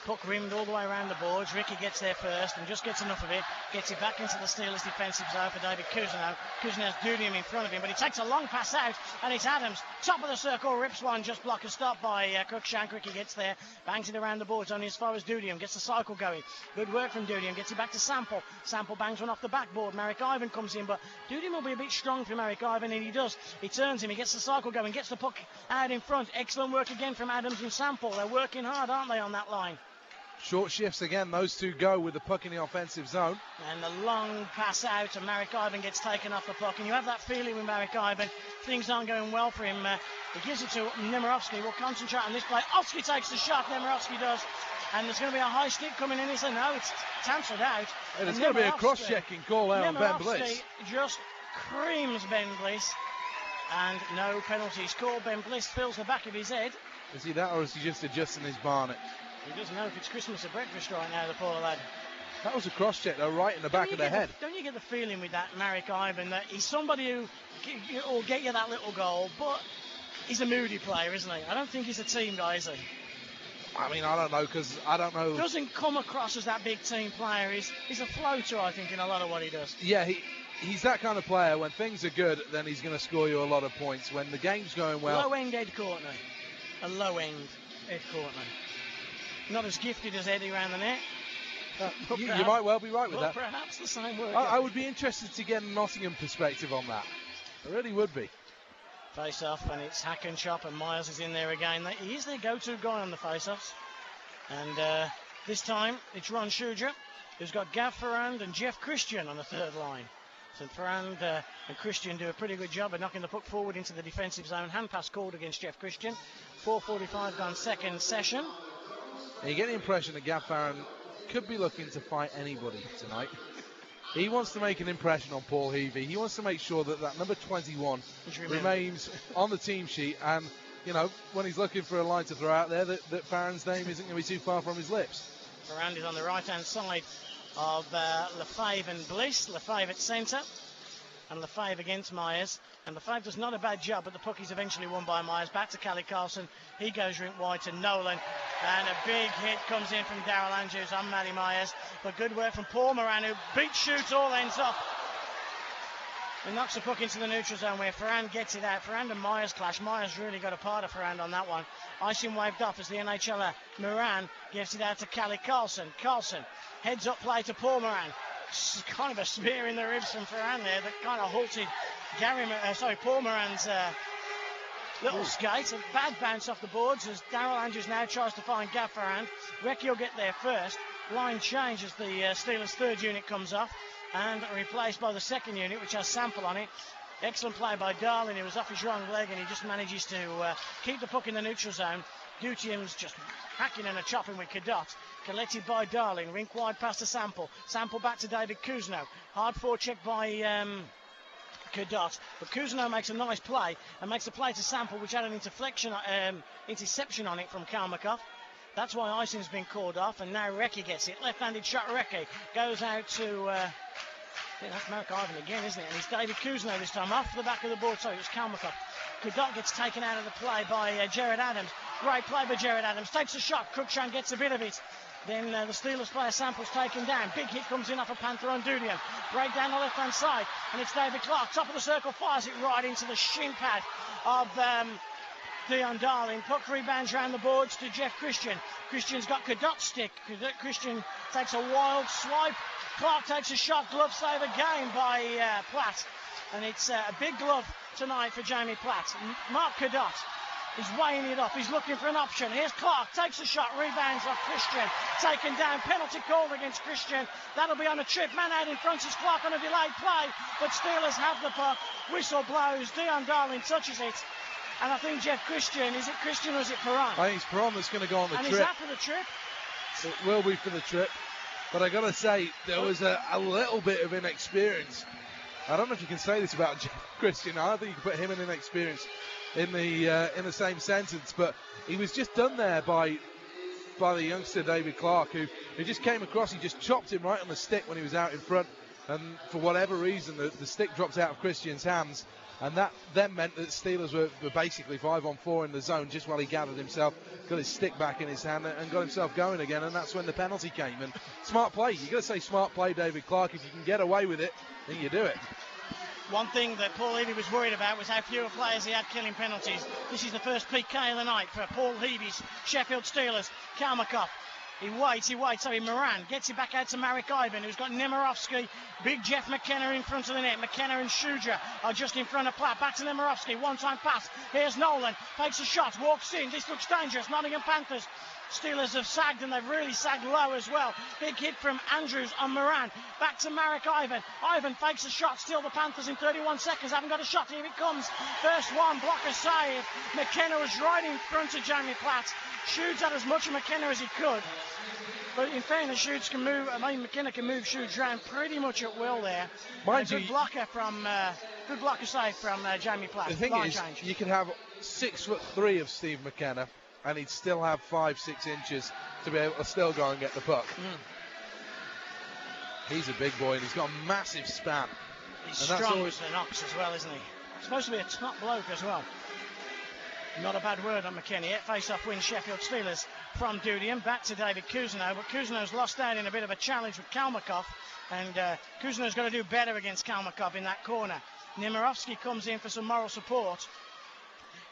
Speaker 2: Puck rimmed all the way around the boards. Ricky gets there first and just gets enough of it. Gets it back into the Steelers defensive zone for David Cousineau. Cousineau's Dudium in front of him, but he takes a long pass out, and it's Adams. Top of the circle, rips one, just block a stop by Cruikshank. Ricky gets there, bangs it around the boards, only as far as Dudium. Gets the cycle going. Good work from Dudium. Gets it back to Sample. Sample bangs one off the backboard. Marek Ivan comes in, but Dudium will be a bit strong for Marek Ivan, and he does. He turns him. He gets the cycle going. Gets the puck out in front. Excellent work again from Adams and Sample. They're working hard, aren't they, on that line?
Speaker 1: Short shifts again, those two go with the puck in the offensive zone.
Speaker 2: And the long pass out, and Marek Ivan gets taken off the puck. And you have that feeling with Marek Ivan, things aren't going well for him. He gives it to Nemirovsky. We'll concentrate on this play. Ofsky takes the shot, Nemirovsky does. And there's going to be a high stick coming in. He said, no, it's answered out.
Speaker 1: And there's going to be a cross-checking call out on Ben Bliss.
Speaker 2: Just creams Ben Bliss. And no penalties called. Ben Bliss fills the back of his head.
Speaker 1: Is he that, or is he just adjusting his barnet?
Speaker 2: He doesn't know if it's Christmas or breakfast right now, the poor lad.
Speaker 1: That was a cross-check, though, right in the back of the head.
Speaker 2: Don't you get the feeling with that Marek Ivan that he's somebody who will get you that little goal, but he's a moody player, isn't he? I don't think he's a team guy, is he?
Speaker 1: I mean, I don't know, because I don't know.
Speaker 2: Doesn't come across as that big team player. He's a floater, I think, in a lot of what he does.
Speaker 1: Yeah, he's that kind of player. When things are good, then he's going to score you a lot of points. When the game's going well...
Speaker 2: Low-end Ed Courtney. A low-end Ed Courtney. Not as gifted as Eddie around the net.
Speaker 1: You might well be right with that.
Speaker 2: Perhaps the same word.
Speaker 1: I would be interested to get a Nottingham perspective on that. I really would be.
Speaker 2: Face off, and it's Hack and Chop, and Myers is in there again. He is their go-to guy on the face-offs. And this time it's Ron Schuger, who's got Gav Ferrand and Jeff Christian on the third line. So Ferrand and Christian do a pretty good job of knocking the puck forward into the defensive zone. Hand pass called against Jeff Christian. 4:45 gone second session.
Speaker 1: And you get the impression that Gav Farron could be looking to fight anybody tonight. He wants to make an impression on Paul Heavey. He wants to make sure that number 21 remains on the team sheet. And, you know, when he's looking for a line to throw out there, that Farron's name isn't going to be too far from his lips.
Speaker 2: Ferrand is on the right-hand side of Lefebvre and Bliss. Lefebvre at centre. And Lefebvre against Myers. And Lefebvre does not a bad job, but the puck is eventually won by Myers. Back to Callie Carlson. He goes rink wide to Nolan. And a big hit comes in from Darrell Andrews on Matty Myers. But good work from Paul Moran, who beat shoots all ends up. He knocks the puck into the neutral zone where Ferrand gets it out. Ferrand and Myers clash. Myers really got a part of Ferrand on that one. Icing waved off as the NHLer Moran gives it out to Callie Carlson. Carlson heads up play to Paul Moran. Kind of a spear in the ribs from Ferrand there that kind of halted Paul Moran's little skate. A bad bounce off the boards as Darryl Andrews now tries to find Gav Ferrand. Recchi will get there first. Line change as the Steelers' third unit comes off and replaced by the second unit, which has Sample on it. Excellent play by Darling. He was off his wrong leg and he just manages to keep the puck in the neutral zone. Gutian's just hacking and a chopping with Cadot. Collected by Darling. Rink wide past to Sample. Sample back to David Kuzno. Hard forecheck by Cadot. But Kuzno makes a nice play and makes a play to Sample, which had an interception on it from Kalmakov. That's why icing's been called off, and now Recchi gets it. Left-handed shot, Recchi goes out to... that's Marek Ivan again, isn't it? And it's David Kuzno this time, off the back of the board. So it was Kalmakov. Cadot gets taken out of the play by Jared Adams. Great play by Jared Adams. Takes a shot. Cruikshank gets a bit of it. Then the Steelers player Sample's taken down. Big hit comes in off a Panther on Dudian. Break down the left-hand side. And it's David Clark. Top of the circle. Fires it right into the shin pad of... Dion Darling. Puck rebounds around the boards to Jeff Christian. Christian's got Cadot's stick. Christian takes a wild swipe. Clark takes a shot. Glove save again by Platt. And it's a big glove tonight for Jamie Platt. Mark Cadot is weighing it up. He's looking for an option. Here's Clark. Takes a shot. Rebounds off Christian. Taken down. Penalty called against Christian. That'll be on a trip. Man out in front is Clark on a delayed play. But Steelers have the puck. Whistle blows. Dion Darling touches it. And I think Jeff Christian, is it Christian or is it Perron?
Speaker 1: I think it's Perron that's going to go on the trip.
Speaker 2: And is that for the trip?
Speaker 1: It will be for the trip. But I got to say, there was a little bit of inexperience. I don't know if you can say this about Jeff Christian. I don't think you can put him and inexperience in the same sentence. But he was just done there by the youngster David Clark, who just came across. He just chopped him right on the stick when he was out in front. And for whatever reason, the stick dropped out of Christian's hands. And that then meant that Steelers were basically 5-on-4 in the zone just while he gathered himself, got his stick back in his hand and got himself going again. And that's when the penalty came. And smart play. You've got to say smart play, David Clark. If you can get away with it, then you do it.
Speaker 2: One thing that Paul Heavey was worried about was how few players he had killing penalties. This is the first PK of the night for Paul Heavey's Sheffield Steelers. Kalmakov. He waits. Sorry, Moran gets it back out to Marek Ivan, who's got Nemirovsky. Big Jeff McKenna in front of the net. McKenna and Shudra are just in front of Platt. Back to Nemirovsky. One-time pass. Here's Nolan. Takes a shot. Walks in. This looks dangerous. Nottingham Panthers. Steelers have sagged, and they've really sagged low as well. Big hit from Andrews on Moran. Back to Marek Ivan. Ivan fakes a shot. Still the Panthers in 31 seconds. Haven't got a shot. Here it comes. First one. Blocker save. McKenna was right in front of Jamie Platt. Shoots at as much of McKenna as he could. But in fairness, Shoots can move. McKenna can move Shoots around pretty much at will there. Good blocker save from Jamie Platt.
Speaker 1: The thing is, you can have 6'3" of Steve McKenna, and he'd still have 5-6 inches to be able to still go and get the puck. He's a big boy, and he's got a massive span.
Speaker 2: He's strong as an ox as well, isn't he? Supposed to be a top bloke as well. Not a bad word on McKenna yet. Face-off win Sheffield Steelers from Dudian. Back to David Kuzno, but Kuzno's lost out in a bit of a challenge with Kalmakov, and Kuzno's got to do better against Kalmakov in that corner. Nemirovsky comes in for some moral support.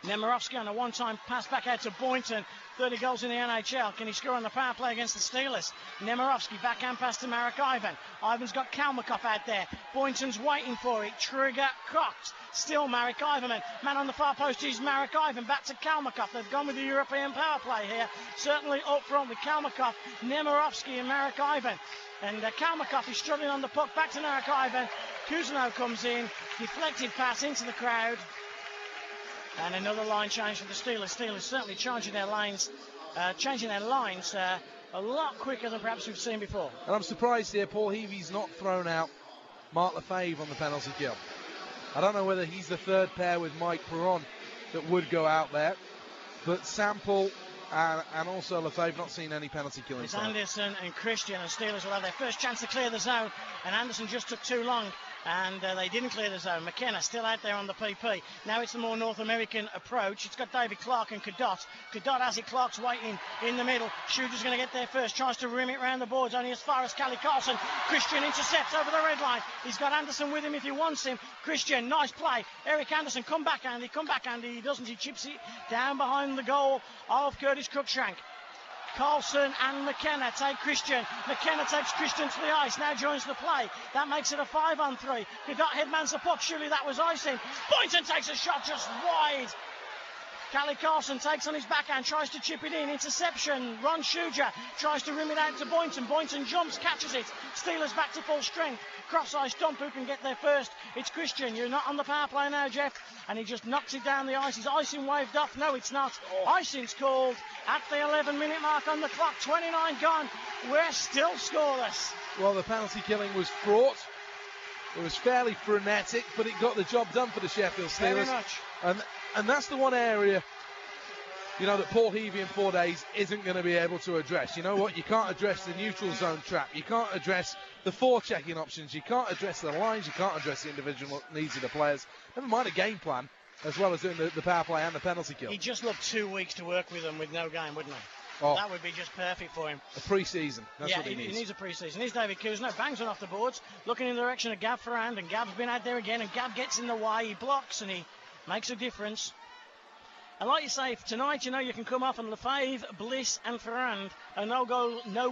Speaker 2: Nemirovsky on a one-time pass back out to Boynton. 30 goals in the NHL. Can he score on the power play against the Steelers? Nemirovsky backhand pass to Marek Ivan. Ivan's got Kalmakov out there. Boynton's waiting for it. Trigger cocked. Still Marek Ivan. Man on the far post is Marek Ivan. Back to Kalmakov. They've gone with the European power play here. Certainly up front with Kalmakov, Nemirovsky and Marek Ivan. And Kalmakov is struggling on the puck. Back to Marek Ivan. Kuzno comes in. Deflected pass into the crowd. And another line change for the Steelers. Steelers certainly changing their lines a lot quicker than perhaps we've seen before.
Speaker 1: And I'm surprised here Paul Heavey's not thrown out Mark Lefebvre on the penalty kill. I don't know whether he's the third pair with Mike Perron that would go out there. But Sample and also Lefebvre not seen any penalty killing.
Speaker 2: It's Anderson and Christian, and Steelers will have their first chance to clear the zone. And Anderson just took too long. And they didn't clear the zone. McKenna still out there on the PP. Now it's the more North American approach. It's got David Clark and Cadott. Cadott has it. Clark's waiting in the middle. Shooter's going to get there first. Tries to rim it round the boards. Only as far as Callie Carlson. Christian intercepts over the red line. He's got Anderson with him if he wants him. Christian, nice play. Eric Anderson, come back, Andy. Come back, Andy. He doesn't. He chips it down behind the goal of Curtis Cruikshank. Carlson and McKenna take Christian. McKenna takes Christian to the ice. Now joins the play. That makes it a 5-on-3. Cadott headmans the puck. Surely that was icing. Boynton takes a shot just wide. Callie Carlson takes on his backhand, tries to chip it in. Interception. Ron Shuja tries to rim it out to Boynton. Boynton jumps, catches it. Steelers back to full strength. Cross-ice dump. Who can get there first? It's Christian. You're not on the power play now, Jeff. And he just knocks it down the ice. His icing waved off. No, it's not. Icing's called at the 11-minute mark on the clock. 29 gone. We're still scoreless.
Speaker 1: Well, the penalty killing was fraught. It was fairly frenetic, but it got the job done for the Sheffield Steelers.
Speaker 2: Very much.
Speaker 1: And that's the one area, you know, that Paul Heavey in 4 days isn't going to be able to address. You know what? You can't address the neutral zone trap. You can't address the forechecking options. You can't address the lines. You can't address the individual needs of the players. Never mind a game plan, as well as doing the power play and the penalty kill.
Speaker 2: He just looked 2 weeks to work with them with no game, wouldn't he?
Speaker 1: Oh,
Speaker 2: that would be just perfect for him.
Speaker 1: A pre-season. That's what he needs.
Speaker 2: He needs a pre-season. Here's David Kuzno. Bangs one off the boards. Looking in the direction of Gab Ferrand. And Gab's been out there again. And Gab gets in the way. He blocks and he makes a difference. And like you say, if tonight, you know, you can come off and Lefebvre, Bliss and Ferrand are no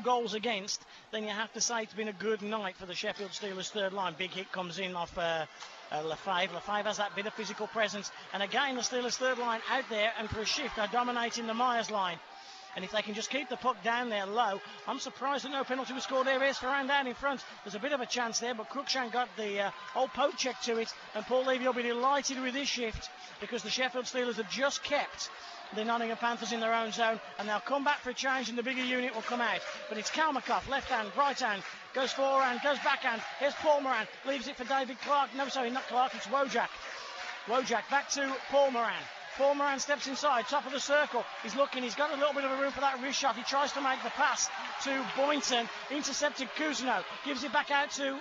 Speaker 2: goals against, then you have to say it's been a good night for the Sheffield Steelers third line. Big hit comes in off Lefebvre. Lefebvre has that bit of physical presence. And again, the Steelers third line out there and for a shift are dominating the Myers line. And if they can just keep the puck down there low, I'm surprised that no penalty was scored there. Here's Ferrand down in front. There's a bit of a chance there, but Cruikshank got the old poke check to it. And Paul Levy will be delighted with this shift because the Sheffield Steelers have just kept the Nottingham Panthers in their own zone. And they'll come back for a change and the bigger unit will come out. But it's Kalmakoff, left hand, right hand, goes forehand, goes backhand. Here's Paul Moran, leaves it for David Clark. No, sorry, not Clark, it's Wojak. Wojak back to Paul Moran. Paul Moran steps inside, top of the circle. He's looking, he's got a little bit of a room for that wrist shot. He tries to make the pass to Boynton. Intercepted Kuzno. Gives it back out to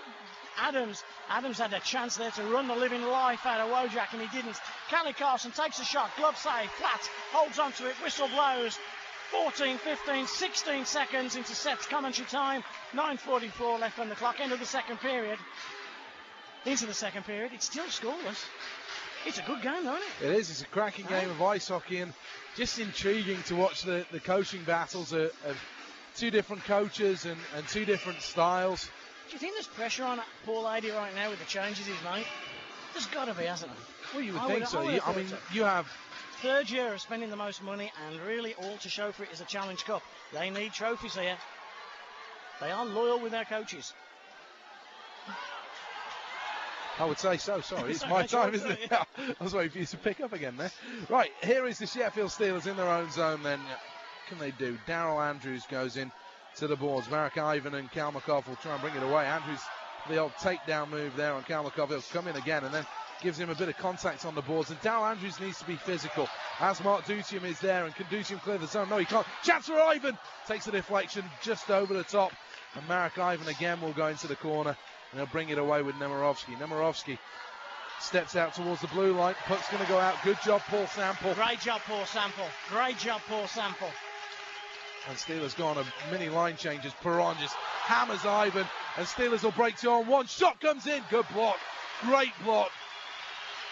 Speaker 2: Adams. Adams had a chance there to run the living life out of Wojak, and he didn't. Callie Carlson takes a shot. Glove save, flat. Holds onto it. Whistle blows. 14, 15, 16 seconds. Intercepts commentary time. 9:44 left on the clock. End of the second period. Into the second period. It's still scoreless. It's a good game, though, isn't it?
Speaker 1: It is. It's a cracking game of ice hockey and just intriguing to watch the coaching battles of two different coaches and two different styles.
Speaker 2: Do you think there's pressure on Paul Adey right now with the changes he's made? There's got to be, hasn't there?
Speaker 1: Well, you would think so. I mean, you have...
Speaker 2: Third year of spending the most money and really all to show for it is a Challenge Cup. They need trophies here. They are loyal with their coaches.
Speaker 1: I would say so, sorry. It's my time, isn't it? Yeah. I was waiting for you to pick up again there. Right, here is the Sheffield Steelers in their own zone then. What can they do? Daryl Andrews goes in to the boards. Marek Ivan and Kalmakoff will try and bring it away. Andrews, the old takedown move there on Kalmakoff. He'll come in again and then gives him a bit of contact on the boards. And Daryl Andrews needs to be physical. As Mark Dutium is there, and can Dutium clear the zone? No, he can't. Chance for Ivan! Takes the deflection just over the top. And Marek Ivan again will go into the corner. And he'll bring it away with Nemirovsky. Nemirovsky steps out towards the blue line. Puck's going to go out. Good job, Paul Sample.
Speaker 2: Great job, Paul Sample. Great job, Paul Sample.
Speaker 1: And Steelers go on a mini line change as Perron just hammers Ivan. And Steelers will break 2-on-1. Shot comes in. Good block. Great block.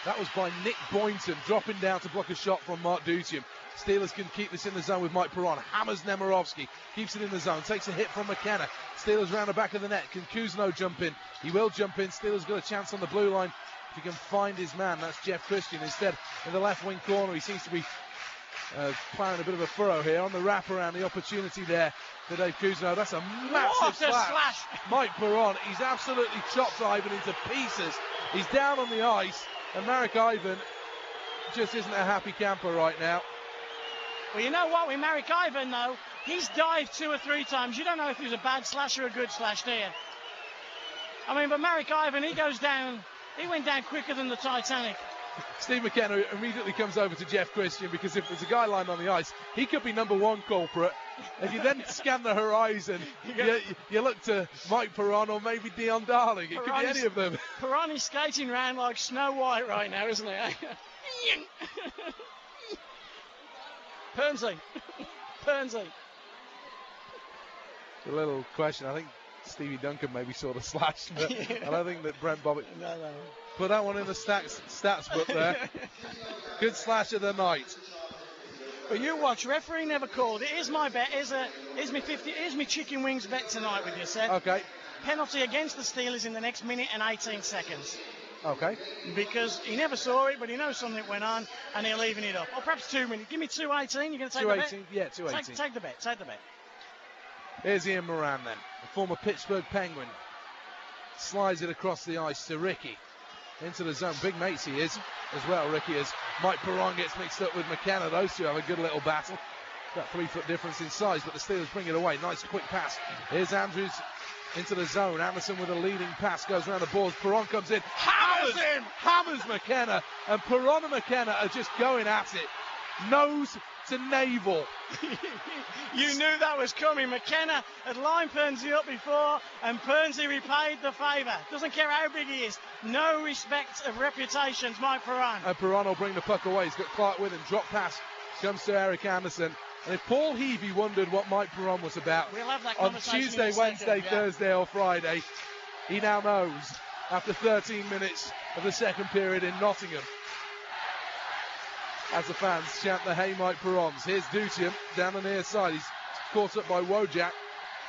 Speaker 1: That was by Nick Boynton, dropping down to block a shot from Mark Dutium. Steelers can keep this in the zone with Mike Perron. Hammers Nemirovsky. Keeps it in the zone. Takes a hit from McKenna. Steelers round the back of the net. Can Kuzno jump in? He will jump in. Steelers got a chance on the blue line. If he can find his man, that's Jeff Christian. Instead, in the left wing corner, he seems to be playing a bit of a furrow here on the wraparound. The opportunity there for Dave Kuzno. That's a massive slash. Mike Perron, he's absolutely chopped Ivan into pieces. He's down on the ice, and Marek Ivan just isn't a happy camper right now.
Speaker 2: Well, you know what? With Marek Ivan, though, he's dived 2 or 3 times. You don't know if he was a bad slash or a good slash, do you? I mean, but Marek Ivan, he goes down. He went down quicker than the Titanic.
Speaker 1: Steve McKenna immediately comes over to Jeff Christian, because if there's a guy lying on the ice, he could be number one culprit. If you then scan the horizon, you look to Mike Perron or maybe Dion Darling. It could be any of them.
Speaker 2: Perron is skating around like Snow White right now, isn't he? Pernsey.
Speaker 1: A little question. I think Stevie Duncan maybe saw the slash, but I don't think that Brent Bobbitt put that one in the stats book there. Good slash of the night.
Speaker 2: But you watch, referee never called. It is my bet. Here's my chicken wings bet tonight with you, Seth.
Speaker 1: Okay.
Speaker 2: Penalty against the Steelers in the next minute and 18 seconds.
Speaker 1: Okay.
Speaker 2: Because he never saw it, but he knows something went on, and he'll even it up. Or perhaps 2 minutes. Give me 2:18. You're going to take the bet?
Speaker 1: Yeah, 2:18.
Speaker 2: Take the bet.
Speaker 1: Here's Ian Moran then, the former Pittsburgh Penguin. Slides it across the ice to Ricky. Into the zone. Big mates he is as well, Ricky, as Mike Perron gets mixed up with McKenna. Those two have a good little battle. That 3-foot difference in size, but the Steelers bring it away. Nice quick pass. Here's Andrews into the zone. Anderson with a leading pass goes around the boards. Perron comes in. Hammers McKenna. And Perron and McKenna are just going at it. Nose to navel.
Speaker 2: You knew that was coming. McKenna had lined Pernsey up before, and Pernsey repaid the favour. Doesn't care how big he is. No respect of reputations, Mike Perron.
Speaker 1: And Perron will bring the puck away. He's got Clark with him. Drop pass comes to Eric Anderson. And if Paul Heavey wondered what Mike Perron was about
Speaker 2: we'll have that
Speaker 1: on Tuesday, Wednesday, Thursday or Friday, he now knows after 13 minutes of the second period in Nottingham. As the fans chant the Hey Mike Perrons. Here's Duchin down the near side. He's caught up by Wojak.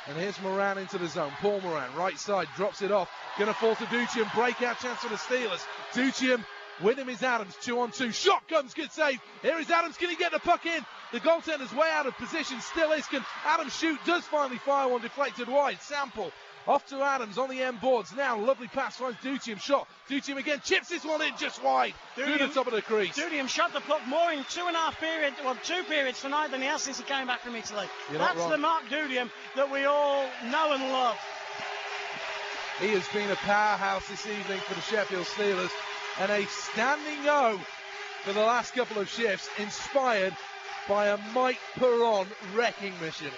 Speaker 1: And here's Moran into the zone. Paul Moran, right side, drops it off. Going to fall to Duchin. Breakout chance for the Steelers. Duchin, with him is Adams. 2-on-2. Shot comes, good save. Here is Adams. Can he get the puck in? The goaltender's way out of position. Still is. Can Adams shoot? Does finally fire one deflected wide. Sample. Off to Adams on the end boards. Now, lovely pass finds Duchin. Shot. Duchin again. Chips this one in just wide. Through the top of the crease.
Speaker 2: Duchin shot the puck more in 2.5 periods, well, 2 periods tonight than he has since he came back from Italy. That's the Mark Duchin that we all know and love.
Speaker 1: He has been a powerhouse this evening for the Sheffield Steelers. And a standing O for the last couple of shifts, inspired by a Mike Perron wrecking mission.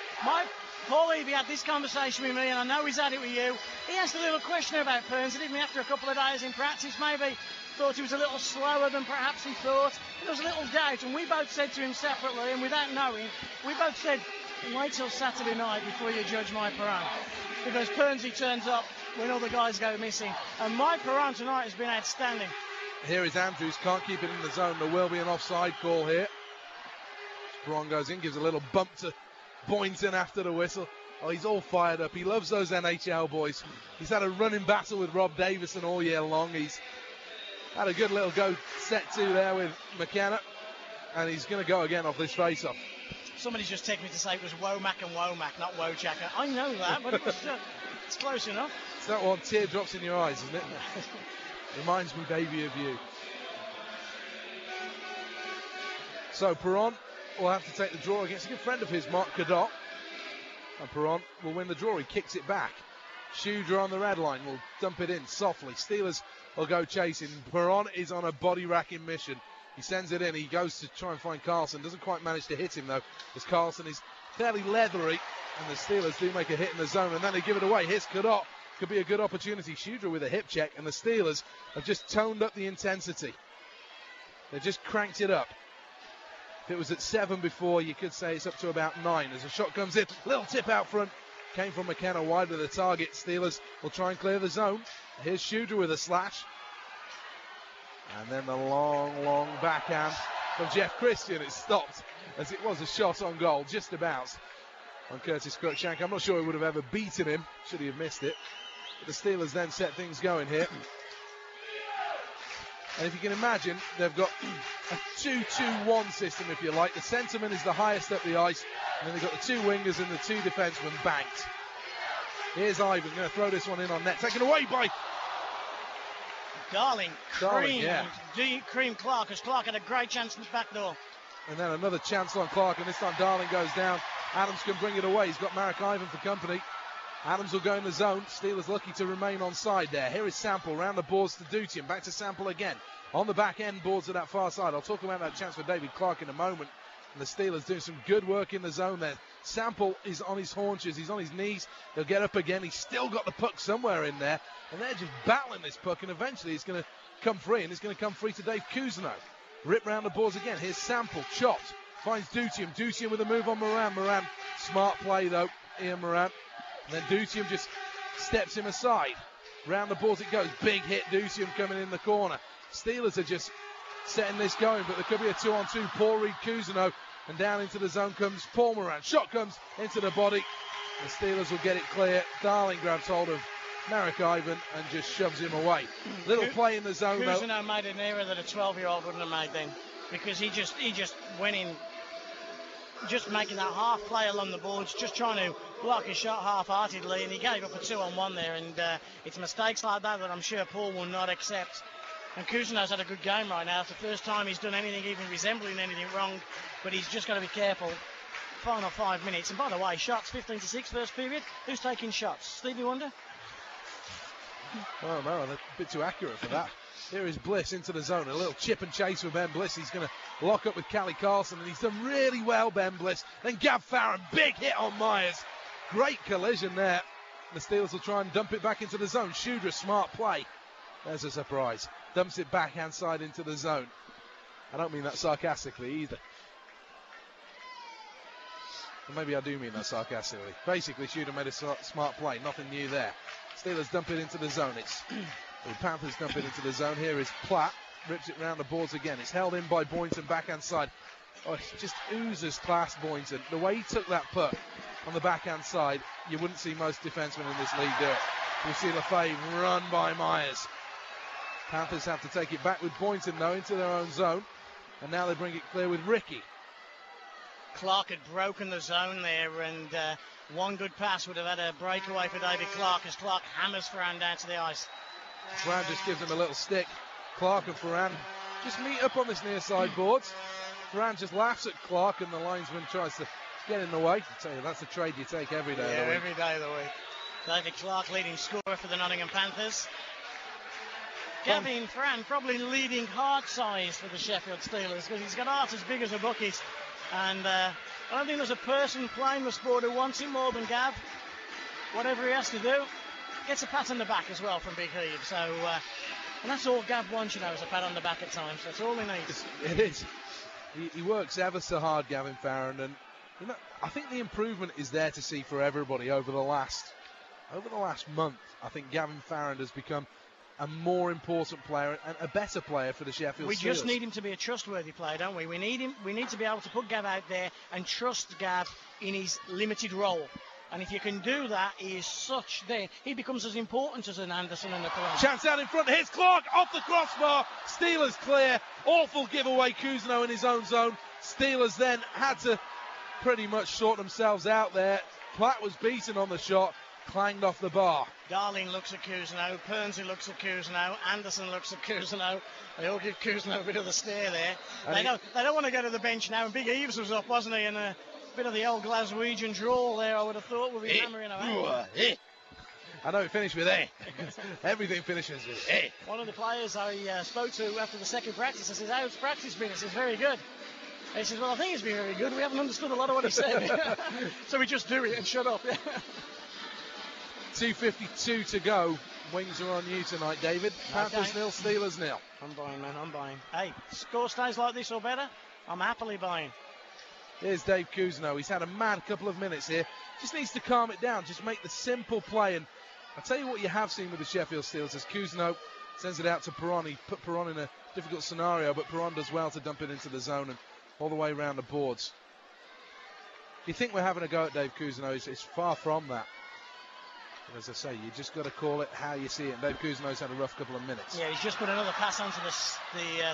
Speaker 2: Paul Heavey had this conversation with me, and I know he's had it with you. He asked a little question about Pernsey, didn't he, after a couple of days in practice? Maybe thought he was a little slower than perhaps he thought. There was a little doubt, and we both said to him separately, and without knowing, we both said, wait till Saturday night before you judge Mike Perron. Because Pernsey turns up when all the guys go missing. And Mike Perron tonight has been outstanding.
Speaker 1: Here is Andrews, can't keep it in the zone. There will be an offside call here. Perron goes in, gives a little bump to Boynton after the whistle. Oh, he's all fired up. He loves those NHL boys. He's had a running battle with Rob Davison all year long. He's had a good little go set to there with McKenna. And he's going to go again off this face-off.
Speaker 2: Somebody's just texted me to say it was Womack and Womack, not Wojak. I know that, but it's close enough.
Speaker 1: It's that one, teardrops in your eyes, isn't it? Reminds me, baby, of you. So Perron will have to take the draw against a good friend of his, Mark Cadot. And Perron will win the draw. He kicks it back. Schuder on the red line will dump it in softly. Steelers will go chasing. Perron is on a body-racking mission. He sends it in. He goes to try and find Carlson. Doesn't quite manage to hit him, though, as Carlson is fairly leathery. And the Steelers do make a hit in the zone, and then they give it away. Here's Cadot. Could be a good opportunity. Schuder with a hip check, and the Steelers have just toned up the intensity. They've just cranked it up. If it was at 7 before, you could say it's up to about 9. As a shot comes in, little tip out front. Came from McKenna wide of the target. Steelers will try and clear the zone. Here's Schuder with a slash. And then the long backhand from Jeff Christian. It's stopped as it was a shot on goal, just about, on Curtis Cruikshank. I'm not sure he would have ever beaten him, should he have missed it. But the Steelers then set things going here. And if you can imagine, they've got a 2-2-1 system, if you like. The centreman is the highest up the ice, and then they've got the 2 wingers and the 2 defensemen banked. Here's Ivan, going to throw this one in on net. Taken away by
Speaker 2: Darling, cream Clark, as Clark had a great chance in the back door.
Speaker 1: And then another chance on Clark, and this time Darling goes down. Adams can bring it away. He's got Marek Ivan for company. Adams will go in the zone. Steelers lucky to remain on side there. Here is Sample, round the boards to Dutian. Back to Sample again. On the back end boards at that far side. I'll talk about that chance for David Clark in a moment. And the Steelers doing some good work in the zone there. Sample is on his haunches. He's on his knees. He'll get up again. He's still got the puck somewhere in there. And they're just battling this puck. And eventually it's going to come free. And it's going to come free to Dave Cousineau. Rip round the boards again. Here's Sample. Chopped. Finds Dutian. Dutian with a move on Moran. Moran. Smart play though. Ian Moran. And then Dutian just steps him aside. Round the boards it goes. Big hit. Dutian coming in the corner. Steelers are just setting this going, but there could be a 2-on-2. Paul Reed Cousineau, and down into the zone comes Paul Moran. Shot comes into the body. The Steelers will get it clear. Darling grabs hold of Marek Ivan and just shoves him away. Little play in the zone though.
Speaker 2: Cousineau made an error that a 12-year-old wouldn't have made then, because he just went in, just making that half play along the boards, just trying to block his shot half-heartedly, and he gave up a 2-on-1 there. And it's mistakes like that I'm sure Paul will not accept. And Cousineau's had a good game right now. It's the first time he's done anything even resembling anything wrong, but he's just got to be careful. Final 5 minutes. And by the way, shots 15-6 first period. Who's taking shots? Stevie Wonder?
Speaker 1: Oh no, a bit too accurate for that. Here is Bliss into the zone. A little chip and chase with Ben Bliss. He's going to lock up with Callie Carlson, and he's done really well, Ben Bliss. Then Gav Farron, big hit on Myers. Great collision there. The Steelers will try and dump it back into the zone. Shudra, smart play. There's a surprise. Dumps it backhand side into the zone. I don't mean that sarcastically either. Or maybe I do mean that sarcastically. Basically, Shooter made a smart play. Nothing new there. Steelers dump it into the zone. The Panthers dump it into the zone. Here is Platt. Rips it round the boards again. It's held in by Boynton backhand side. Oh, it just oozes class, Boynton. The way he took that puck on the backhand side, you wouldn't see most defensemen in this league do it. We see Lefebvre run by Myers. Panthers have to take it back with Boynton, though, into their own zone. And now they bring it clear with Ricky.
Speaker 2: Clark had broken the zone there, and one good pass would have had a breakaway for David Clark as Clark hammers Ferran down to the ice.
Speaker 1: Ferran just gives him a little stick. Clark and Ferran just meet up on this near side boards. Ferran just laughs at Clark, and the linesman tries to get in the way. I tell you, that's a trade you take every day of the week.
Speaker 2: Every day of the week. David Clark leading scorer for the Nottingham Panthers. Gavin Ferran probably leading heart size for the Sheffield Steelers, because he's got heart as big as a bucket. And I don't think there's a person playing the sport who wants him more than Gav. Whatever he has to do, gets a pat on the back as well from Big Heave. So, and that's all Gav wants, is a pat on the back at times. That's all he needs.
Speaker 1: It is. He works ever so hard, Gavin Farron, and I think the improvement is there to see for everybody over the last month. I think Gavin Farron has become a more important player and a better player for the Sheffield Steelers.
Speaker 2: We just need him to be a trustworthy player, don't we? We need to be able to put Gav out there and trust Gav in his limited role. And if you can do that, he is such there. He becomes as important as an Anderson and a Perron.
Speaker 1: Chance out in front. Here's Clark off the crossbar. Steelers clear. Awful giveaway. Cousineau in his own zone. Steelers then had to pretty much sort themselves out there. Platt was beaten on the shot. Clanged off the bar.
Speaker 2: Darling looks at Cousineau, Pernsey looks at Cousineau, Anderson looks at Cousineau. They all give Cousineau a bit of the stare there. They don't want to go to the bench now, and Big Eves was up, wasn't he? And a bit of the old Glaswegian drawl there, I would have thought, would be hammering away.
Speaker 1: I know it finished with A. Everything finishes with A.
Speaker 2: One of the players I spoke to after the second practice, I said, how's practice been? He says, very good. He says, well, I think it's been very good. We haven't understood a lot of what he said. So we just do it and shut up.
Speaker 1: 2:52 to go. Wings are on you tonight, David. Panthers 0, Steelers 0.
Speaker 2: I'm buying, man. I'm buying. Hey, score stays like this or better, I'm happily buying.
Speaker 1: Here's Dave Cousineau. He's had a mad couple of minutes here. Just needs to calm it down. Just make the simple play. And I'll tell you what you have seen with the Sheffield Steelers as Cousineau sends it out to Perron. He put Perron in a difficult scenario, but Perron does well to dump it into the zone and all the way around the boards. You think we're having a go at Dave Cousineau? It's far from that. As I say, you just got to call it how you see it. And Dave Cousineau's had a rough couple of minutes.
Speaker 2: Yeah, he's just put another pass onto the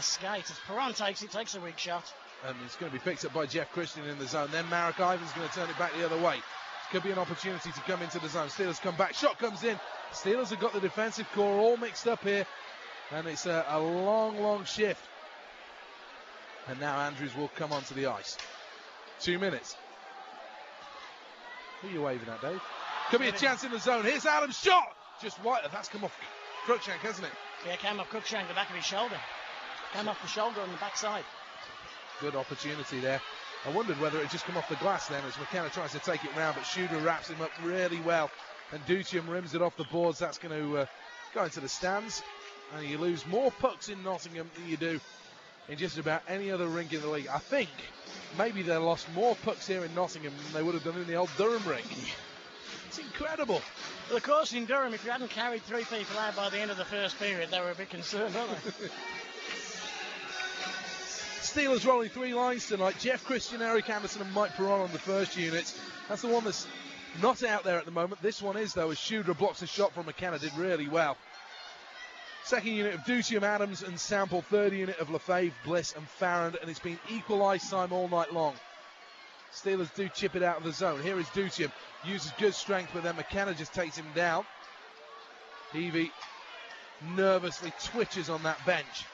Speaker 2: skate. As Perron takes a weak shot.
Speaker 1: And it's going to be picked up by Jeff Christian in the zone. Then Marek Ivan's going to turn it back the other way. Could be an opportunity to come into the zone. Steelers come back. Shot comes in. Steelers have got the defensive core all mixed up here. And it's a long shift. And now Andrews will come onto the ice. 2 minutes. Who are you waving at, Dave? Could be a chance in the zone. Here's Adams' shot. Just wide. That's come off Cruikshank, hasn't it?
Speaker 2: Yeah, came off Cruikshank, the back of his shoulder. Came off the shoulder on the backside.
Speaker 1: Good opportunity there. I wondered whether it had just come off the glass then as McKenna tries to take it round, but Shooter wraps him up really well. And Dutium rims it off the boards. That's going to go into the stands. And you lose more pucks in Nottingham than you do in just about any other rink in the league. I think maybe they lost more pucks here in Nottingham than they would have done in the old Durham rink. It's incredible.
Speaker 2: Well, of course, in Durham, if you hadn't carried 3 people out by the end of the first period, they were a bit concerned, weren't they?
Speaker 1: Steelers rolling 3 lines tonight. Jeff Christian, Eric Anderson and Mike Perron on the first units. That's the one that's not out there at the moment. This one is, though, as Shooter blocks a shot from McKenna. Did really well. Second unit of Dutium, Adams and Sample. Third unit of Lefebvre, Bliss and Farrand. And it's been equal ice time all night long. Steelers do chip it out of the zone. Here is Dutium. Uses good strength, but then McKenna just takes him down. Heavey nervously twitches on that bench.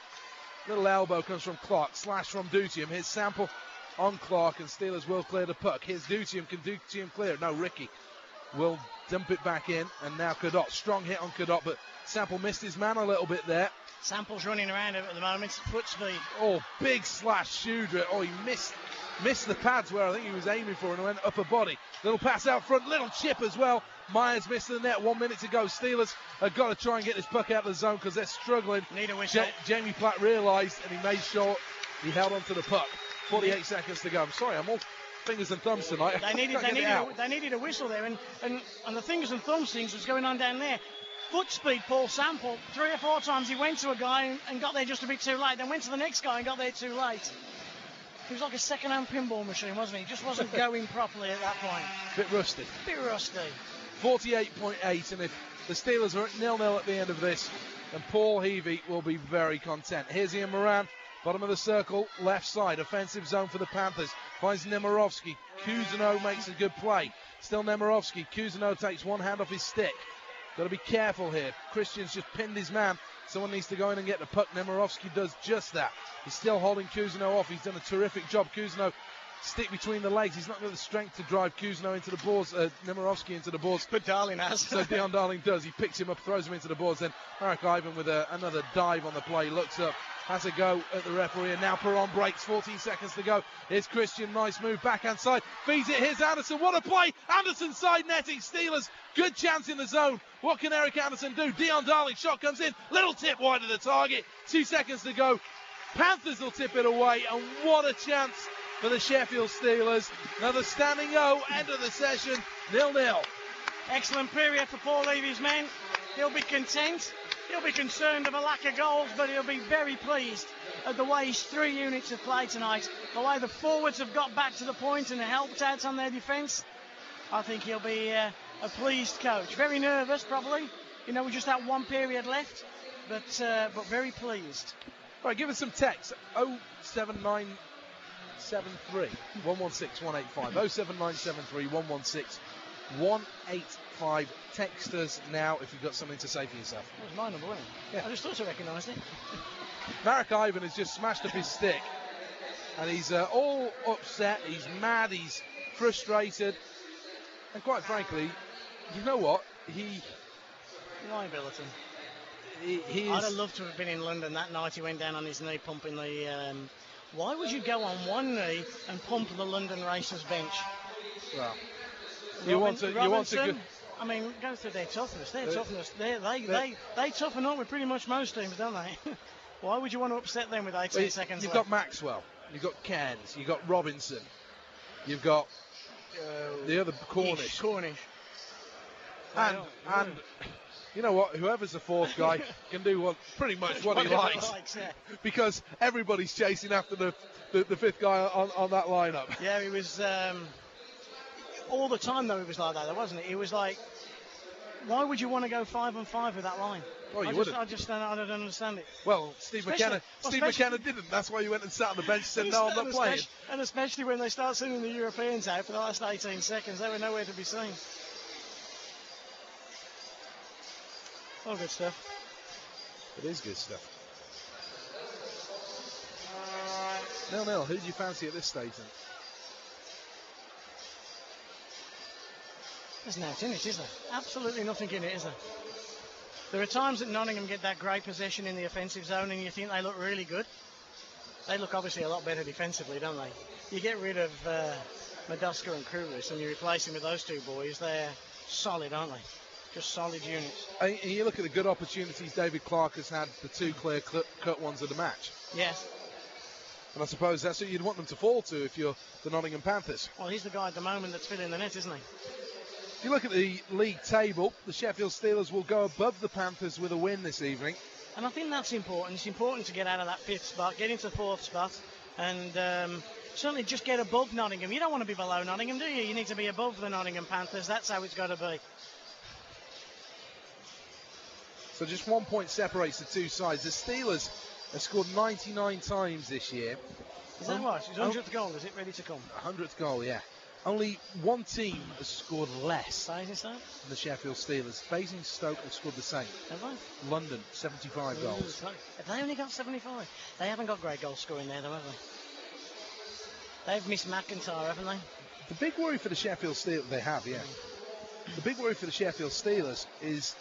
Speaker 1: Little elbow comes from Clark. Slash from Dutium. Here's Sample on Clark, and Steelers will clear the puck. Here's Dutium. Can Dutium clear it? No, Ricky will dump it back in. And now Cadott. Strong hit on Cadott, but Sample missed his man a little bit there.
Speaker 2: Sample's running around at the moment. Foot speed.
Speaker 1: Oh, big slash Shooter. Oh, he missed the pads where I think he was aiming for and went upper body. Little pass out front. Little chip as well. Myers missed the net. 1 minute to go. Steelers have got to try and get this puck out of the zone because they're struggling.
Speaker 2: Need a whistle.
Speaker 1: Jamie Platt realised and he made sure he held on to the puck. 48 seconds to go. I'm sorry, I'm all fingers and thumbs tonight.
Speaker 2: They needed a whistle there, and the fingers and thumbs things was going on down there. Foot speed, Paul Sample. 3 or 4 times he went to a guy and got there just a bit too late. Then went to the next guy and got there too late. He was like a second-hand pinball machine, wasn't he? He just wasn't going properly at that point.
Speaker 1: Bit rusty. 48.8, and if the Steelers are at 0-0 at the end of this, then Paul Heavey will be very content. Here's Ian Moran, bottom of the circle, left side, offensive zone for the Panthers. Finds Nemirovsky. Cousineau makes a good play. Still Nemirovsky. Cousineau takes one hand off his stick. Got to be careful here. Christian's just pinned his man. Someone needs to go in and get the puck. Nemirovsky does just that. He's still holding Cousineau off. He's done a terrific job. Cousineau stick between the legs. He's not got the strength to drive Cousineau into the boards, Nemirovsky into the boards.
Speaker 2: But Darling has.
Speaker 1: So Dion Darling does. He picks him up, throws him into the boards. Then Marek Ivan with another dive on the play. Looks up, has a go at the referee. And now Perron breaks. 14 seconds to go. Here's Christian. Nice move. Backhand side. Feeds it. Here's Anderson. What a play. Anderson side netting. Steelers. Good chance in the zone. What can Eric Anderson do? Dion Darling. Shot comes in. Little tip wide of the target. 2 seconds to go. Panthers will tip it away. And what a chance for the Sheffield Steelers. Another standing O, end of the session, 0-0.
Speaker 2: Excellent period for Paul Heavey's men. He'll be content. He'll be concerned of a lack of goals, but he'll be very pleased at the way his 3 units have played tonight. The way the forwards have got back to the point and helped out on their defence. I think he'll be a pleased coach. Very nervous, probably. You know, we just had 1 period left, but very pleased.
Speaker 1: All right, give us some text. 07973 116 185. 07973 116 185. Text us now if you've got something to say for yourself.
Speaker 2: That was my number, wasn't it? Yeah. I just thought I recognised it.
Speaker 1: Marek Ivan has just smashed up his stick. And he's all upset. He's mad. He's frustrated. And quite frankly, you know what?
Speaker 2: Liability.
Speaker 1: He
Speaker 2: I'd have loved to have been in London that night. He went down on his knee pumping the... why would you go on one knee and pump the London Racers bench?
Speaker 1: Well,
Speaker 2: Robinson, I mean, go through their toughness. They toughen up with pretty much most teams, don't they? Why would you want to upset them with 18 seconds
Speaker 1: You've
Speaker 2: left?
Speaker 1: got Maxwell. You've got Cairns. You've got Robinson. You've got the other Cornish. And you know what? Whoever's the fourth guy can do pretty much what he likes.
Speaker 2: Yeah.
Speaker 1: Because everybody's chasing after the fifth guy on that lineup.
Speaker 2: Yeah, he was all the time though. He was like that, wasn't it? He was like, why would you want to go 5-on-5 with that line?
Speaker 1: Oh, you wouldn't.
Speaker 2: I don't understand it.
Speaker 1: Well, Steve McKenna didn't. That's why he went and sat on the bench and said, no, I'm not playing.
Speaker 2: And especially when they start sending the Europeans out for the last 18 seconds, they were nowhere to be seen. All good stuff.
Speaker 1: It is good stuff. 0-0. Who do you fancy at this stage then?
Speaker 2: There's nothing in it, is there? Absolutely nothing in it, is there? There are times that Nottingham get that great possession in the offensive zone and you think they look really good. They look obviously a lot better defensively, don't they? You get rid of Meduska and Koulis and you replace him with those two boys, they're solid, aren't they? Just solid units.
Speaker 1: And you look at the good opportunities David Clark has had, the two clear-cut ones of the match.
Speaker 2: Yes.
Speaker 1: And I suppose that's what you'd want them to fall to if you're the Nottingham Panthers.
Speaker 2: Well, he's the guy at the moment that's filling the net, isn't he?
Speaker 1: If you look at the league table, the Sheffield Steelers will go above the Panthers with a win this evening.
Speaker 2: And I think that's important. It's important to get out of that 5th spot, get into the 4th spot, and certainly just get above Nottingham. You don't want to be below Nottingham, do you? You need to be above the Nottingham Panthers. That's how it's got to be.
Speaker 1: So just 1 point separates the two sides. The Steelers have scored 99 times this year.
Speaker 2: Is that right? His 100th goal, is it ready to come?
Speaker 1: 100th goal, yeah. Only one team has scored less than the Sheffield Steelers. Basingstoke have scored the same.
Speaker 2: Have they?
Speaker 1: London, 75 goals.
Speaker 2: Have they only got 75? They haven't got great goal scoring there, though, have they? They've missed McIntyre, haven't they?
Speaker 1: The big worry for the Sheffield Steelers, they have, yeah. The big worry for the Sheffield Steelers is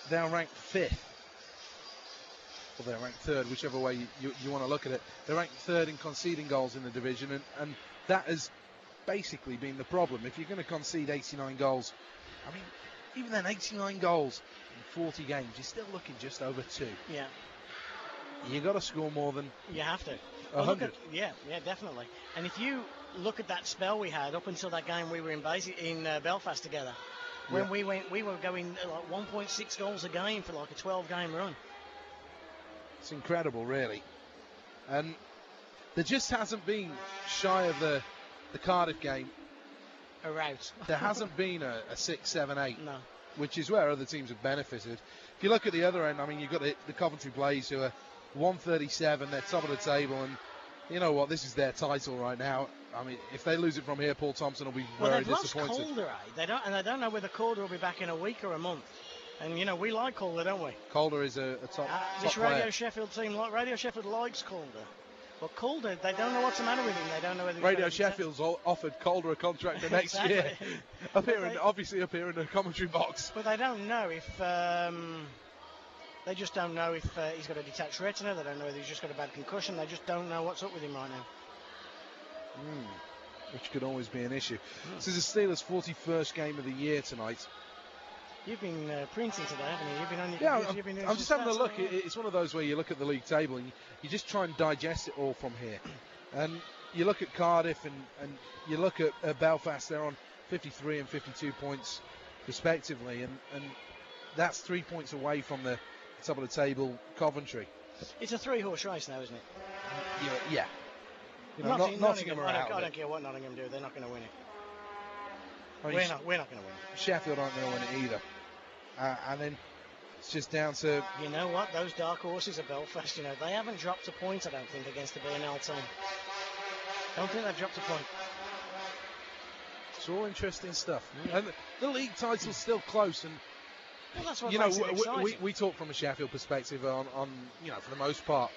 Speaker 1: they're ranked 5th. Or they're ranked 3rd, whichever way you want to look at it. They're ranked 3rd in conceding goals in the division, and that has basically been the problem. If you're going to concede 89 goals, I mean, even then, 89 goals in 40 games, you're still looking just over 2.
Speaker 2: Yeah.
Speaker 1: You've got to score more than...
Speaker 2: You have to.
Speaker 1: 100.
Speaker 2: Yeah, definitely. And if you look at that spell we had up until that game we were in Belfast together, when we were going like 1.6 goals a game for like a 12-game run.
Speaker 1: It's incredible, really. And there just hasn't been, shy of the Cardiff game,
Speaker 2: a rout.
Speaker 1: There hasn't been a 6, 7, 8,
Speaker 2: no.
Speaker 1: Which is where other teams have benefited. If you look at the other end, I mean, you've got the Coventry Blaze, who are 137, they're top of the table, and you know what, this is their title right now. I mean, if they lose it from here, Paul Thompson will be very disappointed.
Speaker 2: Lost Calder, eh? They don't know whether Calder will be back in a week or a month. And, you know, we like Calder, don't we?
Speaker 1: Calder is a top
Speaker 2: this
Speaker 1: player.
Speaker 2: Radio Sheffield team, Radio Sheffield likes Calder. Well, Calder, they don't know what's the matter with him. They don't know whether
Speaker 1: Radio Sheffield's offered Calder a contract for next year. Obviously up here in the commentary box.
Speaker 2: But they don't know if... they just don't know if he's got a detached retina. They don't know if he's just got a bad concussion. They just don't know what's up with him right now.
Speaker 1: Which could always be an issue. This is the Steelers' 41st game of the year tonight.
Speaker 2: You've been printing today, haven't you? You've been on your computer.
Speaker 1: I'm just having a look. It's one of those where you look at the league table and you just try and digest it all from here. And you look at Cardiff and you look at Belfast. They're on 53 and 52 points respectively, and that's 3 points away from the top of the table Coventry.
Speaker 2: It's a 3-horse race now, isn't it?
Speaker 1: Yeah. You know, Nottingham are out.
Speaker 2: I don't care what Nottingham do. They're not going to win it.
Speaker 1: I mean,
Speaker 2: we're not going to win it.
Speaker 1: Sheffield aren't going to win it either. And then it's just down to...
Speaker 2: You know what? Those dark horses of Belfast, you know, they haven't dropped a point, I don't think, against the Burnell team. I don't think they've dropped a point.
Speaker 1: It's all interesting stuff. And the league title's still close. And
Speaker 2: well, that's what makes it exciting.
Speaker 1: We talk from a Sheffield perspective on, you know, for the most part.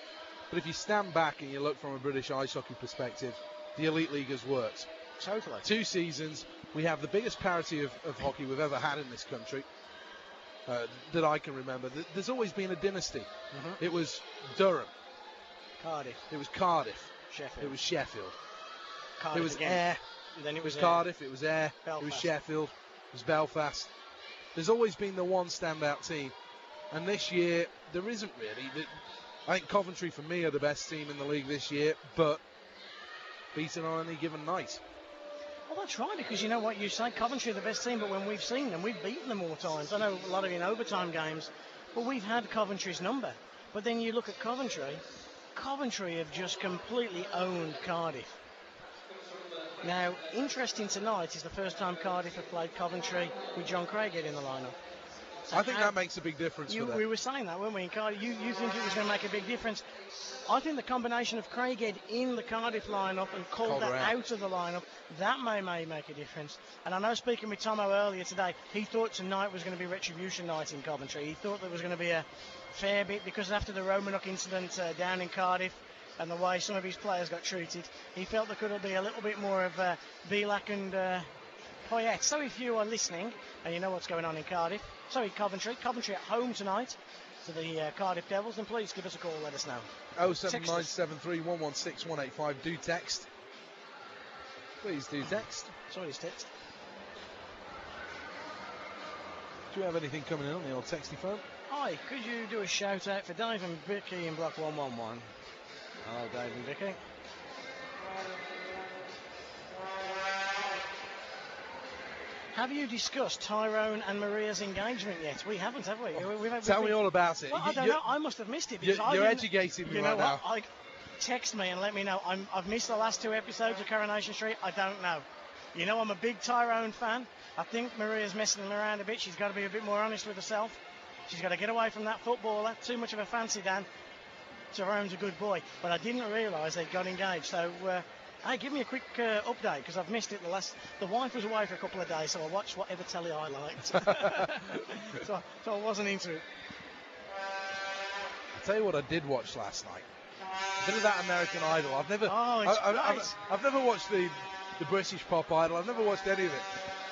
Speaker 1: But if you stand back and you look from a British ice hockey perspective, the Elite League has worked.
Speaker 2: Totally.
Speaker 1: 2 seasons. We have the biggest parity of hockey we've ever had in this country that I can remember. There's always been a dynasty. It was Durham.
Speaker 2: Cardiff.
Speaker 1: It was Cardiff.
Speaker 2: Sheffield.
Speaker 1: It was Sheffield.
Speaker 2: Cardiff
Speaker 1: it was
Speaker 2: again.
Speaker 1: Ayr.
Speaker 2: Then it was
Speaker 1: Cardiff. It was Ayr.
Speaker 2: Belfast.
Speaker 1: It was Sheffield. It was Belfast. There's always been the one standout team. And this year, there isn't really. I think Coventry, for me, are the best team in the league this year, but beaten on any given night.
Speaker 2: Well, that's right, because you know what, you say Coventry are the best team, but when we've seen them, we've beaten them all times. I know a lot of in overtime games, but we've had Coventry's number. But then you look at Coventry have just completely owned Cardiff. Now, interesting tonight is the first time Cardiff have played Coventry with John Craighead in the lineup. So
Speaker 1: I think that makes a big difference for them.
Speaker 2: We were saying that, weren't we? In Cardiff, you think it was going to make a big difference. I think the combination of Craighead in the Cardiff lineup and Calder out of the lineup, that may make a difference. And I know, speaking with Tomo earlier today, he thought tonight was going to be retribution night in Coventry. He thought there was going to be a fair bit, because after the Romanuk incident down in Cardiff and the way some of his players got treated, he felt there could be a little bit more of Bielak and Poyet. So if you are listening and you know what's going on in Coventry at home tonight to the Cardiff Devils, then please give us a call, let us know.
Speaker 1: 07973 116 185. Do text. Please do text.
Speaker 2: Sorry, it's text.
Speaker 1: Do you have anything coming in on the old texty phone?
Speaker 2: Hi, could you do a shout out for Dave and Vicky in block 111? Hello, Dave and Vicky. Have you discussed Tyrone and Maria's engagement yet? We haven't, have we?
Speaker 1: Tell me all about it.
Speaker 2: Well, I don't know. I must have missed it. Because
Speaker 1: you're educating me right now.
Speaker 2: Text me and let me know. I've missed the last 2 episodes of Coronation Street. I don't know. You know, I'm a big Tyrone fan. I think Maria's messing him around a bit. She's got to be a bit more honest with herself. She's got to get away from that footballer. Too much of a fancy, Dan. Tyrone's a good boy. But I didn't realise they'd got engaged. So, hey, give me a quick update, because I've missed it. The wife was away for a couple of days, so I watched whatever telly I liked. so I wasn't into it.
Speaker 1: I'll tell you what I did watch last night. A bit of that American Idol. I've never watched the British Pop Idol. I've never watched any of it.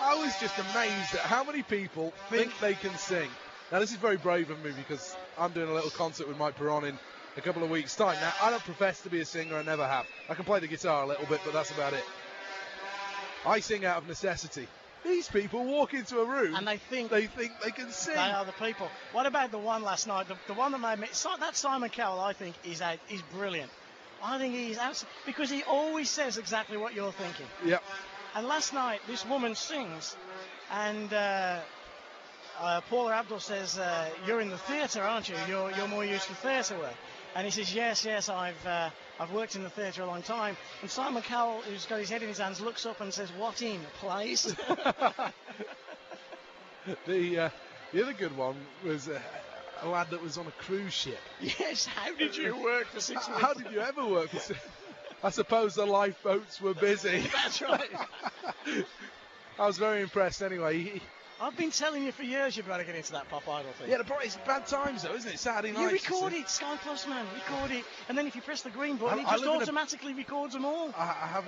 Speaker 1: I was just amazed at how many people think they can sing. Now, this is very brave of me, because I'm doing a little concert with Mike Perron in a couple of weeks' time. Now, I don't profess to be a singer. I never have. I can play the guitar a little bit, but that's about it. I sing out of necessity. These people walk into a room
Speaker 2: and they think
Speaker 1: they can sing.
Speaker 2: They are the people. What about the one last night? The one that made me... That Simon Cowell, I think, is brilliant. I think he's out because he always says exactly what you're thinking.
Speaker 1: Yep.
Speaker 2: And last night, this woman sings, and Paula Abdul says, "You're in the theatre, aren't you? You're more used to theatre work." And he says, "Yes, I've worked in the theatre a long time." And Simon Cowell, who's got his head in his hands, looks up and says, "What in, plays?"
Speaker 1: The other good one was a lad that was on a cruise ship.
Speaker 2: Yes, how did you work for 6 weeks?
Speaker 1: How did you ever work for 6 weeks? I suppose the lifeboats were busy.
Speaker 2: That's right.
Speaker 1: I was very impressed anyway.
Speaker 2: I've been telling you for years you've got to get into that Pop Idol thing.
Speaker 1: Yeah, the problem is bad times though, isn't it? Saturday night.
Speaker 2: You record it, Sky Plus, man. Record it. And then if you press the green button, it just automatically records them all.
Speaker 1: I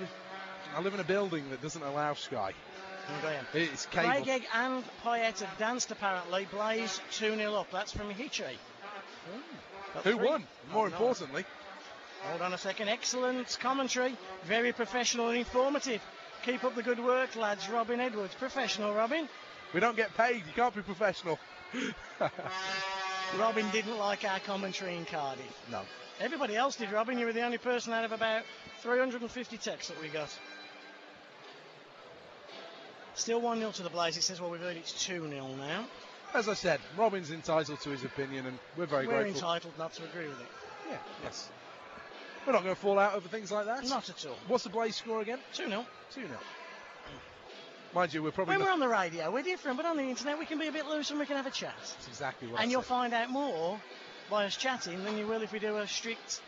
Speaker 1: live in a building that doesn't allow Sky. It's cable.
Speaker 2: Craig and Poyet have danced apparently. Blaze 2-0 up. That's from Hitchy.
Speaker 1: Who won? More importantly.
Speaker 2: Hold on a second. Excellent commentary. Very professional and informative. Keep up the good work, lads. Robin Edwards. Professional, Robin.
Speaker 1: We don't get paid. You can't be professional.
Speaker 2: Robin didn't like our commentary in Cardiff.
Speaker 1: No.
Speaker 2: Everybody else did, Robin. You were the only person out of about 350 texts that we got. Still 1-0 to the Blaze. It says, well, we've heard it's 2-0 now.
Speaker 1: As I said, Robin's entitled to his opinion, and we're very grateful.
Speaker 2: We're entitled not to agree with it.
Speaker 1: Yeah, yes. We're not going to fall out over things like that.
Speaker 2: Not at all.
Speaker 1: What's the Blaze score again?
Speaker 2: 2-0.
Speaker 1: 2-0. Mind you, we're probably...
Speaker 2: When we're on the radio, we're different, but on the internet we can be a bit loose and we can have a chat.
Speaker 1: That's exactly what
Speaker 2: And you'll find out more by us chatting than you will if we do a strict,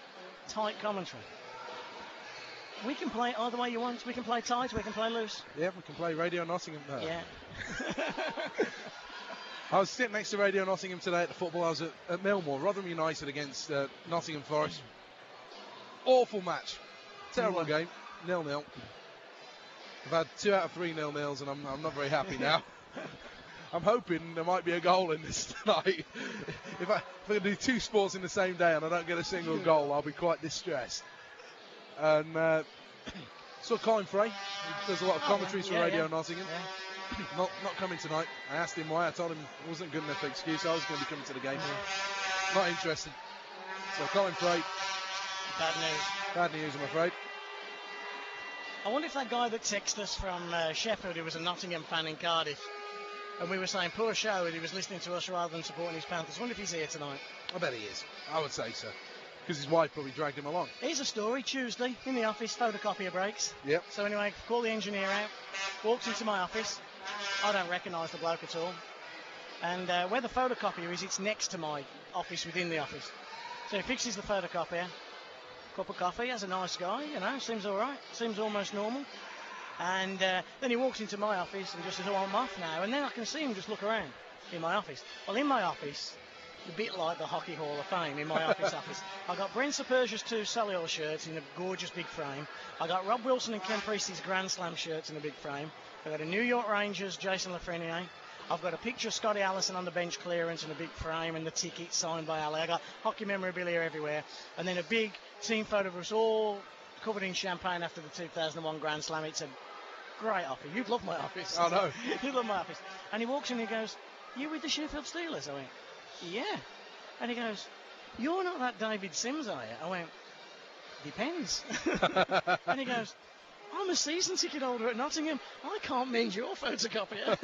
Speaker 2: tight commentary. We can play either way you want. We can play tight, we can play loose.
Speaker 1: Yeah, we can play Radio Nottingham.
Speaker 2: Yeah.
Speaker 1: I was sitting next to Radio Nottingham today at the football. I was at Millmore, Rotherham United against Nottingham Forest. Awful match. Terrible game. 0-0. I've had 2 out of 3 0-0s and I'm not very happy now. I'm hoping there might be a goal in this tonight. If I can do 2 sports in the same day and I don't get a single goal, I'll be quite distressed. And saw Colin Frey, who does a lot of commentaries for Radio Nottingham. Yeah. Not coming tonight. I asked him why. I told him it wasn't good enough excuse. I was going to be coming to the game. Not interested. So Colin Frey.
Speaker 2: Bad news.
Speaker 1: Bad news, I'm afraid.
Speaker 2: I wonder if that guy that texted us from Sheffield, who was a Nottingham fan in Cardiff, and we were saying poor show, and he was listening to us rather than supporting his Panthers. I wonder if he's here tonight.
Speaker 1: I bet he is. I would say so. Because his wife probably dragged him along.
Speaker 2: Here's a story. Tuesday, in the office, photocopier breaks.
Speaker 1: Yep.
Speaker 2: So anyway, call the engineer out, walks into my office. I don't recognise the bloke at all. And where the photocopier is, it's next to my office within the office. So he fixes the photocopier, cup of coffee, has a nice guy, you know, seems all right, seems almost normal. And then he walks into my office and just says, oh, I'm off now. And then I can see him just look around in my office. Well, in my office, a bit like the Hockey Hall of Fame in my office. I got Brent Superge's 2 Solihull shirts in a gorgeous big frame. I got Rob Wilson and Ken Priestley's Grand Slam shirts in a big frame. I got a New York Rangers Jason Lafreniere. I've got a picture of Scotty Allison on the bench clearance in a big frame and the ticket signed by Ali. I got hockey memorabilia everywhere. And then a big team photo of us all covered in champagne after the 2001 Grand Slam. It's a great office. You'd love my office.
Speaker 1: Oh, no.
Speaker 2: You'd love my office. And he walks in and he goes, "You with the Sheffield Steelers?" I went, "Yeah." And he goes, "You're not that David Sims, are you?" I went, "Depends." And he goes, "I'm a season ticket holder at Nottingham. I can't mend your photocopier."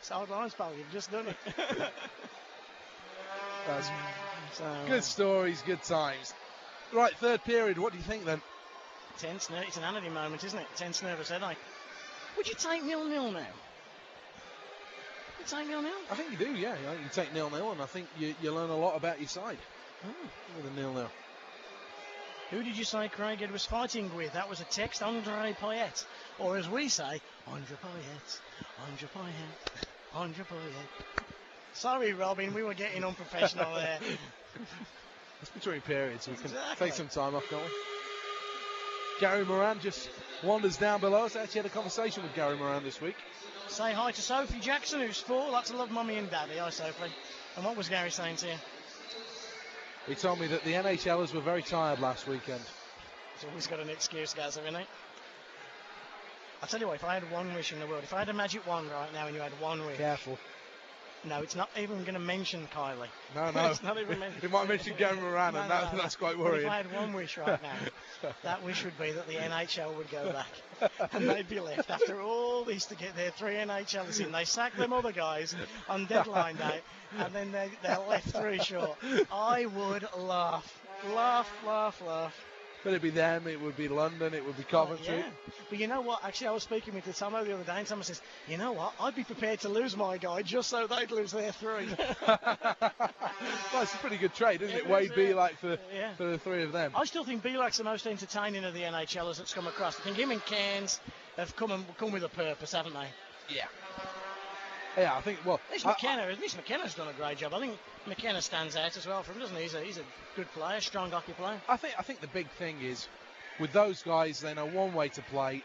Speaker 2: Sidelines, pal, you've just done it.
Speaker 1: That's good stories, good times. Right, third period, what do you think then?
Speaker 2: Tense, it's an Anady moment, isn't it? Tense, nervous headache. Would you take 0-0 now? Would you take 0-0?
Speaker 1: I think you do, yeah. I think you take 0-0, and I think you learn a lot about your side with a 0-0.
Speaker 2: Who did you say Craig Ed was fighting with? That was a text, Andre Payet. Or as we say, Andre Payet, Andre Payet, Andre Payet. Sorry, Robin, we were getting unprofessional there.
Speaker 1: It's between periods, we can take some time off, can't we? Gary Moran just wanders down below us. I actually had a conversation with Gary Moran this week.
Speaker 2: Say hi to Sophie Jackson, who's 4. Lots of love, Mummy and Daddy. Hi, Sophie. And what was Gary saying to you?
Speaker 1: He told me that the NHLers were very tired last weekend.
Speaker 2: He's always got an excuse, guys, haven't he? I'll tell you what, if I had one wish in the world, if I had a magic wand right now and you had one wish...
Speaker 1: Careful.
Speaker 2: No, it's not even going to mention Kylie.
Speaker 1: No.
Speaker 2: It's not even mentioned.
Speaker 1: It might mention Gary Moran, and that's quite worrying.
Speaker 2: But if I had one wish right now, that wish would be that the NHL would go back. And they'd be left after all this to get their 3 NHLers in. They sack them other guys on deadline day, and then they're left 3 short. I would laugh.
Speaker 1: But it'd be them, it would be London, it would be Coventry.
Speaker 2: Oh, yeah. But you know what? Actually, I was speaking with Tomo the other day, and someone says, "You know what? I'd be prepared to lose my guy just so they'd lose their 3.
Speaker 1: Well, it's a pretty good trade, isn't it? Wade Belak for the 3 of them.
Speaker 2: I still think Belak's the most entertaining of the NHLers that's come across. I think him and Cairns have come with a purpose, haven't they?
Speaker 1: Yeah. Yeah, I think, well...
Speaker 2: At least McKenna's done a great job. I think McKenna stands out as well for him, doesn't he? He's a good player, strong hockey player.
Speaker 1: I think the big thing is, with those guys, they know one way to play,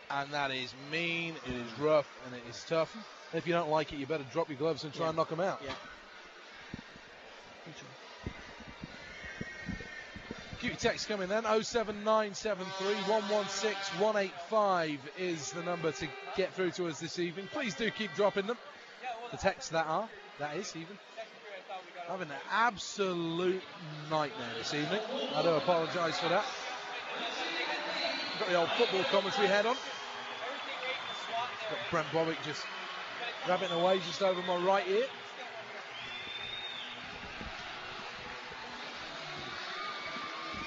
Speaker 1: and that is mean, it is rough, and it is tough. And if you don't like it, you better drop your gloves and try and knock them out.
Speaker 2: Yeah.
Speaker 1: Keep your text coming then. 07973 116 185 is the number to get through to us this evening. Please do keep dropping them. The texts that is even. Having an absolute nightmare this evening. I do apologise for that. Got the old football commentary head on. Got Brent Bobick just grabbing away just over my right ear.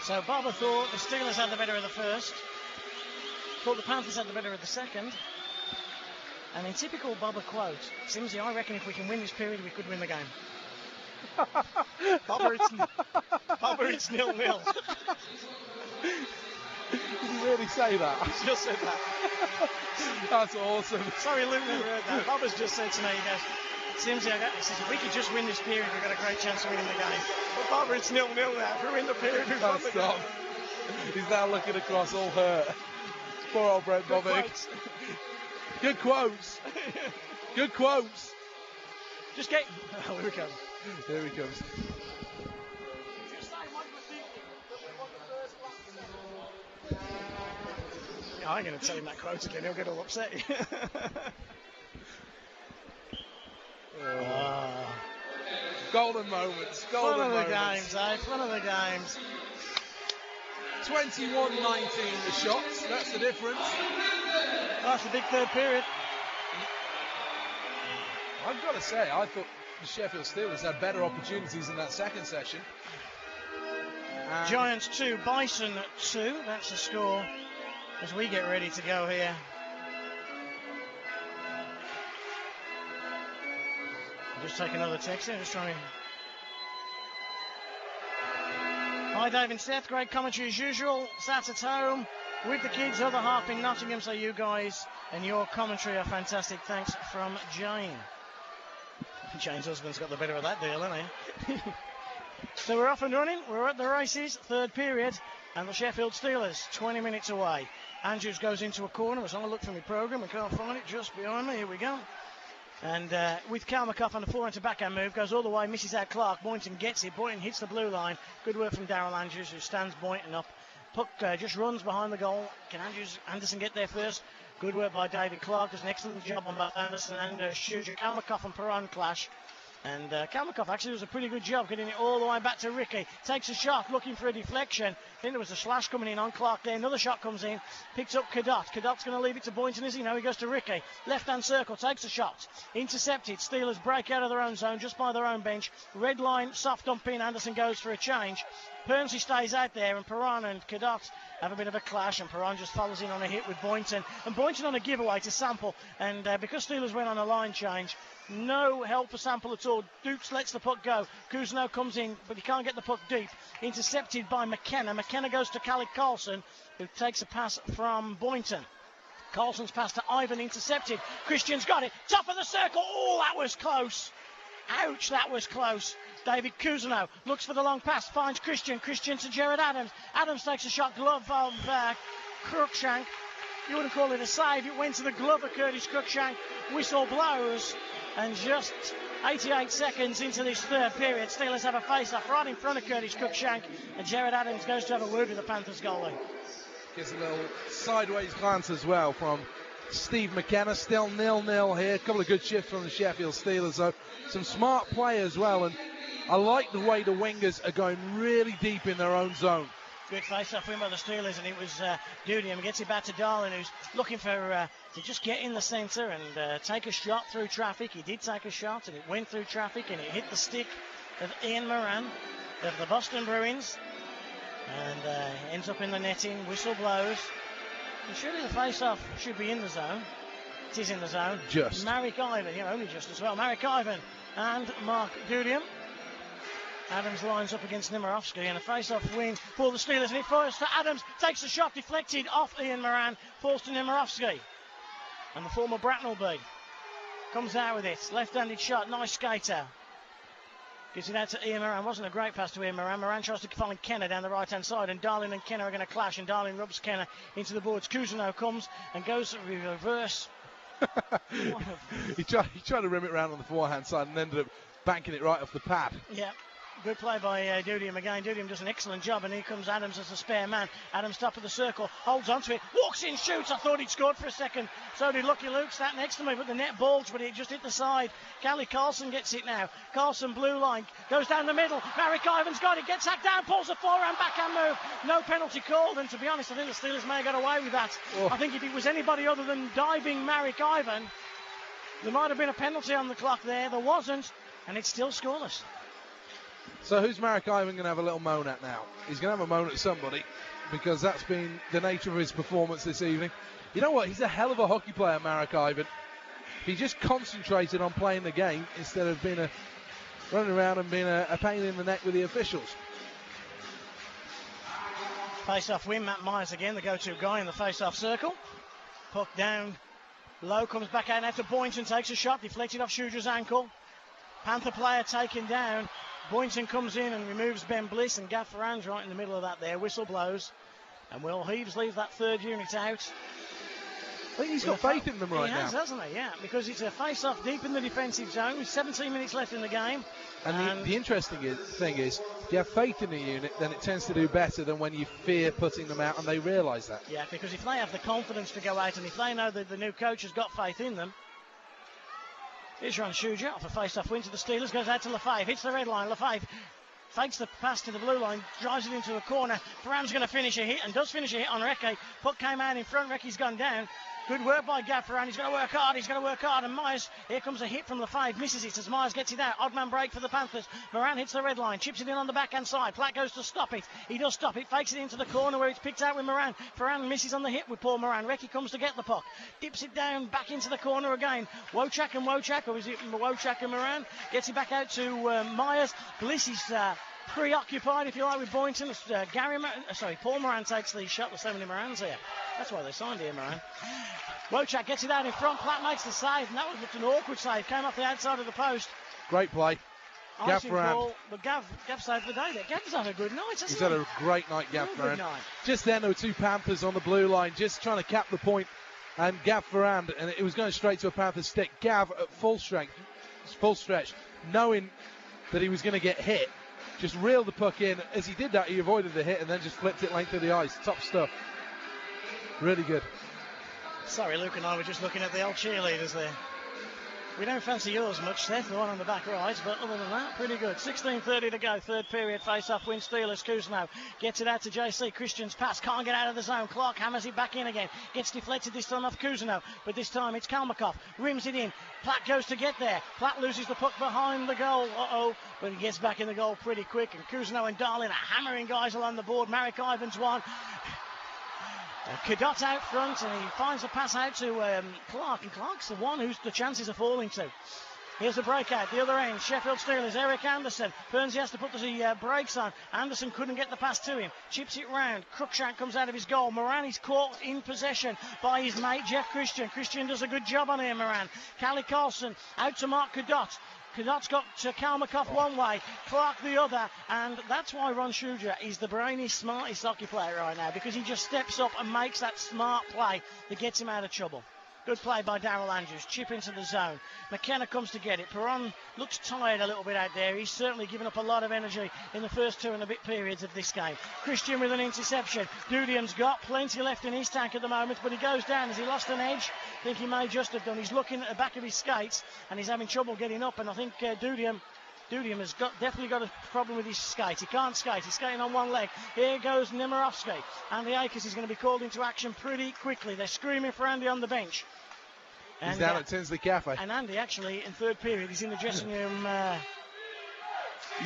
Speaker 2: So Bobber thought the Steelers had the better of the first, thought the Panthers had the better of the second, and in typical Bobber quote, "Simsy, I reckon if we can win this period, we could win the game." Bobber, it's 0-0.
Speaker 1: Did he really say that?
Speaker 2: He's just said that.
Speaker 1: That's awesome.
Speaker 2: Sorry, Luke never heard that. Bobber's just said to me, he goes, "Simsy, if we could just win this period, we've got a great chance of winning the game." But Bobber, it's 0-0 now. If we win the period, we've won the game.
Speaker 1: He's now looking across, all hurt. Poor old Brent Bobick. Good quotes. Good quotes.
Speaker 2: Just get... Oh, here we go.
Speaker 1: Here he comes.
Speaker 2: I'm going to tell him that quote again. He'll get all upset.
Speaker 1: Golden moments.
Speaker 2: Fun of the games, eh? Fun of the games.
Speaker 1: 21-19 the shots. That's the difference.
Speaker 2: That's the big third period.
Speaker 1: I've got to say, I thought the Sheffield Steelers had better opportunities in that second session.
Speaker 2: Giants 2, Bison 2. That's the score as we get ready to go here. Just take another text here. Just trying to... Hi, Dave and Seth. Great commentary as usual. Sat at home with the kids, other half in Nottingham. So you guys and your commentary are fantastic. Thanks from Jane. Jane's husband's got the better of that deal, hasn't he? So we're off and running. We're at the races, third period, and the Sheffield Steelers 20 minutes away. Andrews goes into a corner. As I look for my programme, I can't find it, just behind me. Here we go. And with Kalmakoff on the forehand to backhand move, goes all the way, misses out Clark. Boynton gets it. Boynton hits the blue line. Good work from Darrell Andrews, who stands Boynton up. Puck just runs behind the goal. Can Anderson get there first? Good work by David Clark. Does an excellent job on both Anderson and Schuger. Kalmakoff and Perron clash. And Kalmakoff actually does a pretty good job getting it all the way back to Ricky. Takes a shot, looking for a deflection. I think there was a slash coming in on Clark there. Another shot comes in. Picks up Cadott. Cadott's going to leave it to Boynton, is he? No, he goes to Ricky. Left-hand circle, takes a shot. Intercepted. Steelers break out of their own zone, just by their own bench. Red line, soft dump in. Anderson goes for a change. Pernsley stays out there, and Perron and Cadott have a bit of a clash, and Perron just follows in on a hit with Boynton. And Boynton on a giveaway to Sample. And because Steelers went on a line change, no help for Sample at all. Dukes lets the puck go. Cousineau comes in, but he can't get the puck deep. Intercepted by McKenna. McKenna goes to Callum Carlson, who takes a pass from Boynton. Carlson's pass to Ivan, intercepted. Christian's got it. Top of the circle. Oh, that was close. Ouch, that was close. David Cousineau looks for the long pass, finds Christian. Christian to Jared Adams. Adams takes a shot, glove of Cruikshank. You wouldn't call it a save. It went to the glove of Curtis Cruikshank. Whistle blows. And just 88 seconds into this third period, Steelers have a face-off right in front of Curtis Cruikshank. And Jared Adams goes to have a word with the Panthers goalie.
Speaker 1: Gets a little sideways glance as well from Steve McKenna. Still 0-0 here. A couple of good shifts from the Sheffield Steelers, though. Some smart play as well. And I like the way the wingers are going really deep in their own zone.
Speaker 2: Good face-off win by the Steelers, and it was Dudium gets it back to Darlin, who's looking for to just get in the centre and take a shot through traffic. He did take a shot, and it went through traffic, and it hit the stick of Ian Moran of the Boston Bruins, and ends up in the netting. Whistle blows. And surely the face-off should be in the zone. It is in the zone.
Speaker 1: Just.
Speaker 2: Marek Ivan, only just as well. Marek Ivan and Mark Dudium. Adams lines up against Nemirovsky, and a face-off win for the Steelers, and it falls to Adams, takes the shot, deflected off Ian Moran, falls to Nemirovsky, and the former Bracknell comes out with it, left-handed shot, nice skater, gives it out to Ian Moran. Wasn't a great pass to Ian Moran. Moran tries to find Kenner down the right-hand side, and Darlin and Kenner are going to clash, and Darlin rubs Kenner into the boards. Cousineau comes and goes reverse.
Speaker 1: he tried to rim it round on the forehand side and ended up banking it right off the pad.
Speaker 2: Yeah. Good play by Dudium again. Dudium does an excellent job, and here comes Adams as a spare man. Adams top of the circle, holds onto it, walks in, shoots. I thought he'd scored for a second. So did Lucky Luke, sat next to me, but the net bulged, but it just hit the side. Callie Carlson gets it now. Carlson blue line, goes down the middle. Marek Ivan's got it, gets hacked down, pulls a forehand backhand move. No penalty called, and to be honest, I think the Steelers may have got away with that. Oh. I think if it was anybody other than diving Marek Ivan, there might have been a penalty on the clock there. There wasn't, and it's still scoreless.
Speaker 1: So who's Marek Ivan going to have a little moan at now? He's going to have a moan at somebody, because that's been the nature of his performance this evening. You know what? He's a hell of a hockey player, Marek Ivan. He just concentrated on playing the game instead of being running around and being a pain in the neck with the officials.
Speaker 2: Face-off win, Matt Myers again, the go-to guy in the face-off circle. Puck down low, comes back out after Boynton, takes a shot, deflected off Schuger's ankle. Panther player taken down. Boynton comes in and removes Ben Bliss, and Gav Ferran's right in the middle of that there. Whistle blows, and Will Heaves leaves that third unit out.
Speaker 1: I think he's got faith in them right now.
Speaker 2: He has, hasn't he? Yeah, because it's a face-off deep in the defensive zone with 17 minutes left in the game.
Speaker 1: And the interesting thing is, if you have faith in the unit, then it tends to do better than when you fear putting them out, and they realise that.
Speaker 2: Yeah, because if they have the confidence to go out, and if they know that the new coach has got faith in them. Here's Ron Schuger off a face-off win to the Steelers, goes out to Lefebvre, hits the red line. Lefebvre fakes the pass to the blue line, drives it into a corner. Ferran's going to finish a hit, and does finish a hit on Recchi. Puck came out in front, Recchi's gone down. Good work by Gav Ferran. He's going to work hard, and Myers, here comes a hit from Lefebvre, misses it as Myers gets it out. Odd man break for the Panthers. Moran hits the red line, chips it in on the backhand side. Platt goes to stop it. He does stop it, fakes it into the corner where it's picked out with Moran. Ferran misses on the hit with Paul Moran. Recchi comes to get the puck, dips it down, back into the corner again. Wojciak, or is it Wojciak and Moran? Gets it back out to Myers. Bliss is preoccupied, if you like, with Boynton. Paul Moran takes the shot. There's so many Morans here. That's why they signed here, Moran. Wojciak gets it out in front. Platt makes the save, and that was an awkward save. Came off the outside of the post.
Speaker 1: Great play. Gav Farand.
Speaker 2: But Gav saved the day there. Gav's had a good night, hasn't he?
Speaker 1: He's had a great night, Gav Farand. Just then there were two Panthers on the blue line, just trying to cap the point. And Gav Farand, and it was going straight to a Panthers stick. Gav at full strength, full stretch, knowing that he was going to get hit, just reeled the puck in. As he did that, he avoided the hit and then just flipped it length of the ice. Top stuff. Really good.
Speaker 2: Sorry, Luke and I were just looking at the old cheerleaders there. We don't fancy yours much, Seth, the one on the back right, but other than that, pretty good. 16:30 to go, third period, face-off, win Steelers. Cousineau gets it out to JC. Christian's pass, can't get out of the zone. Clark hammers it back in again. Gets deflected this time off Cousineau, but this time it's Kalmakov. Rims it in. Platt goes to get there. Platt loses the puck behind the goal. But he gets back in the goal pretty quick. And Cousineau and Darlin are hammering guys along the board. Marek Ivans one. Cadot out front, and he finds a pass out to Clark, and Clark's the one who's the chances are falling to. Here's the breakout, the other end, Sheffield Steelers, Eric Anderson. Burnsy has to put the brakes on. Anderson couldn't get the pass to him. Chips it round. Cruikshank comes out of his goal. Moran is caught in possession by his mate, Jeff Christian. Christian does a good job on here, Moran. Callie Carlson out to Mark Cadot. Cadot's got Kalmakov one way, Clark the other, and that's why Ron Schuger is the brainy, smartest hockey player right now, because he just steps up and makes that smart play that gets him out of trouble. Good play by Darrell Andrews. Chip into the zone. McKenna comes to get it. Perron looks tired a little bit out there. He's certainly given up a lot of energy in the first 2 and a bit periods of this game. Christian with an interception. Dudian's got plenty left in his tank at the moment, but he goes down. Has he lost an edge? I think he may just have done. He's looking at the back of his skates, and he's having trouble getting up, and I think Dudian has definitely got a problem with his skate. He can't skate. He's skating on one leg. Here goes Nemirovsky. Andy Akers is going to be called into action pretty quickly. They're screaming for Andy on the bench.
Speaker 1: He's down at Tinsley Cafe.
Speaker 2: And Andy, actually, in third period, he's in the dressing room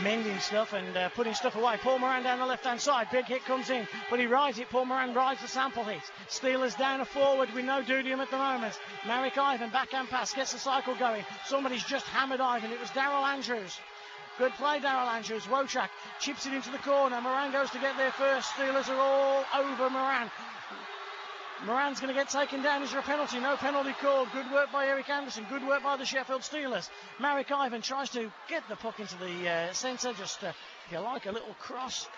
Speaker 2: mending stuff and putting stuff away. Paul Moran down the left-hand side. Big hit comes in, but he rides it. Paul Moran rides the sample hit. Steelers down a forward with no Dudium at the moment. Marek Ivan, backhand pass, gets the cycle going. Somebody's just hammered Ivan. It was Darrell Andrews. Good play, Darrell Andrews. Wojcik chips it into the corner. Moran goes to get there first. Steelers are all over Moran. Moran's going to get taken down. Is there a penalty? No penalty called. Good work by Eric Anderson. Good work by the Sheffield Steelers. Marek Ivan tries to get the puck into the centre. Just, if you like, a little cross.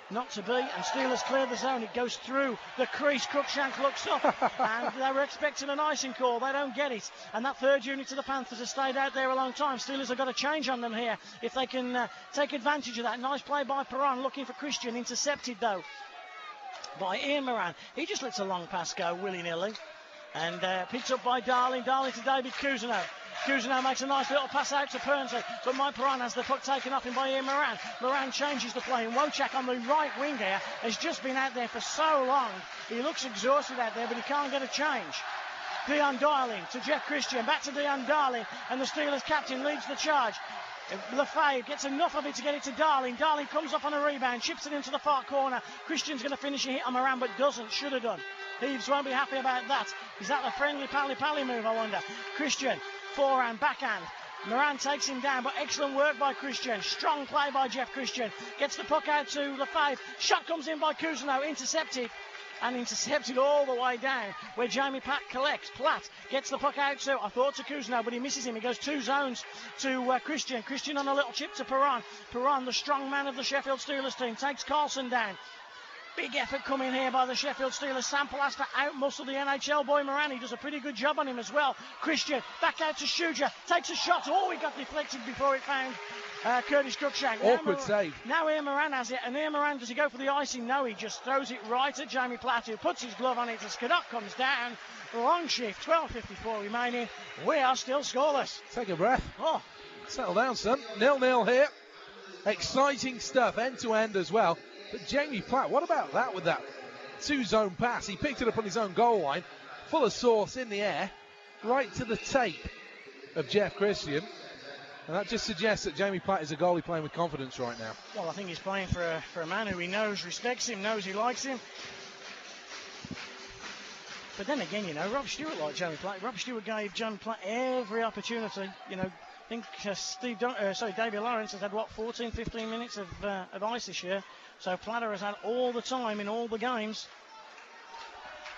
Speaker 2: Not to be. And Steelers clear the zone. It goes through the crease. Cruikshank looks up. And they were expecting an icing call. They don't get it. And that third unit to the Panthers has stayed out there a long time. Steelers have got a change on them here if they can take advantage of that. Nice play by Perron. Looking for Christian. Intercepted, though, by Ian Moran. He just lets a long pass go willy-nilly. And picked up by Darling. Darling to David Cousineau. Cousineau makes a nice little pass out to Pernsley, but Mike Perron has the puck taken off him by Ian Moran. Moran changes the play, and Wojcik on the right wing here has just been out there for so long. He looks exhausted out there, but he can't get a change. Dion Darling to Jeff Christian. Back to Dion Darling, and the Steelers captain leads the charge. Lefebvre gets enough of it to get it to Darling. Darling comes up on a rebound, chips it into the far corner. Christian's going to finish a hit on Moran, but doesn't. Should have done. Heaves won't be happy about that. Is that a friendly pally move, I wonder? Christian, forehand, backhand. Moran takes him down, but excellent work by Christian. Strong play by Jeff Christian. Gets the puck out to Lefebvre. Shot comes in by Cousineau, intercepted. And intercepted all the way down where Jamie Platt collects. Platt gets the puck out to, I thought, to Cousineau, but he misses him. He goes 2 zones to Christian. Christian on a little chip to Perron. Perron, the strong man of the Sheffield Steelers team, takes Carlson down. Big effort coming here by the Sheffield Steelers. Sample has to outmuscle the NHL boy Moran. He does a pretty good job on him as well. Christian back out to Schuger. Takes a shot. Oh, he got deflected before it found Curtis Cruikshank.
Speaker 1: Awkward save.
Speaker 2: Now Ian Moran has it. And Ian Moran, does he go for the icing? No, he just throws it right at Jamie Platt, who puts his glove on it as Cadot comes down. Long shift. 12:54 remaining. We are still scoreless.
Speaker 1: Take a breath.
Speaker 2: Oh,
Speaker 1: settle down, son. 0-0 here. Exciting stuff, end to end as well. But Jamie Platt, what about that with that 2-zone pass? He picked it up on his own goal line, full of sauce in the air, right to the tape of Jeff Christian. And that just suggests that Jamie Platt is a goalie playing with confidence right now.
Speaker 2: Well, I think he's playing for a man who he knows respects him, knows he likes him. But then again, you know, Rob Stewart liked Jamie Platt. Rob Stewart gave Jamie Platt every opportunity. You know, I think David Lawrence has had, 14, 15 minutes of ice this year. So Platter has had all the time in all the games.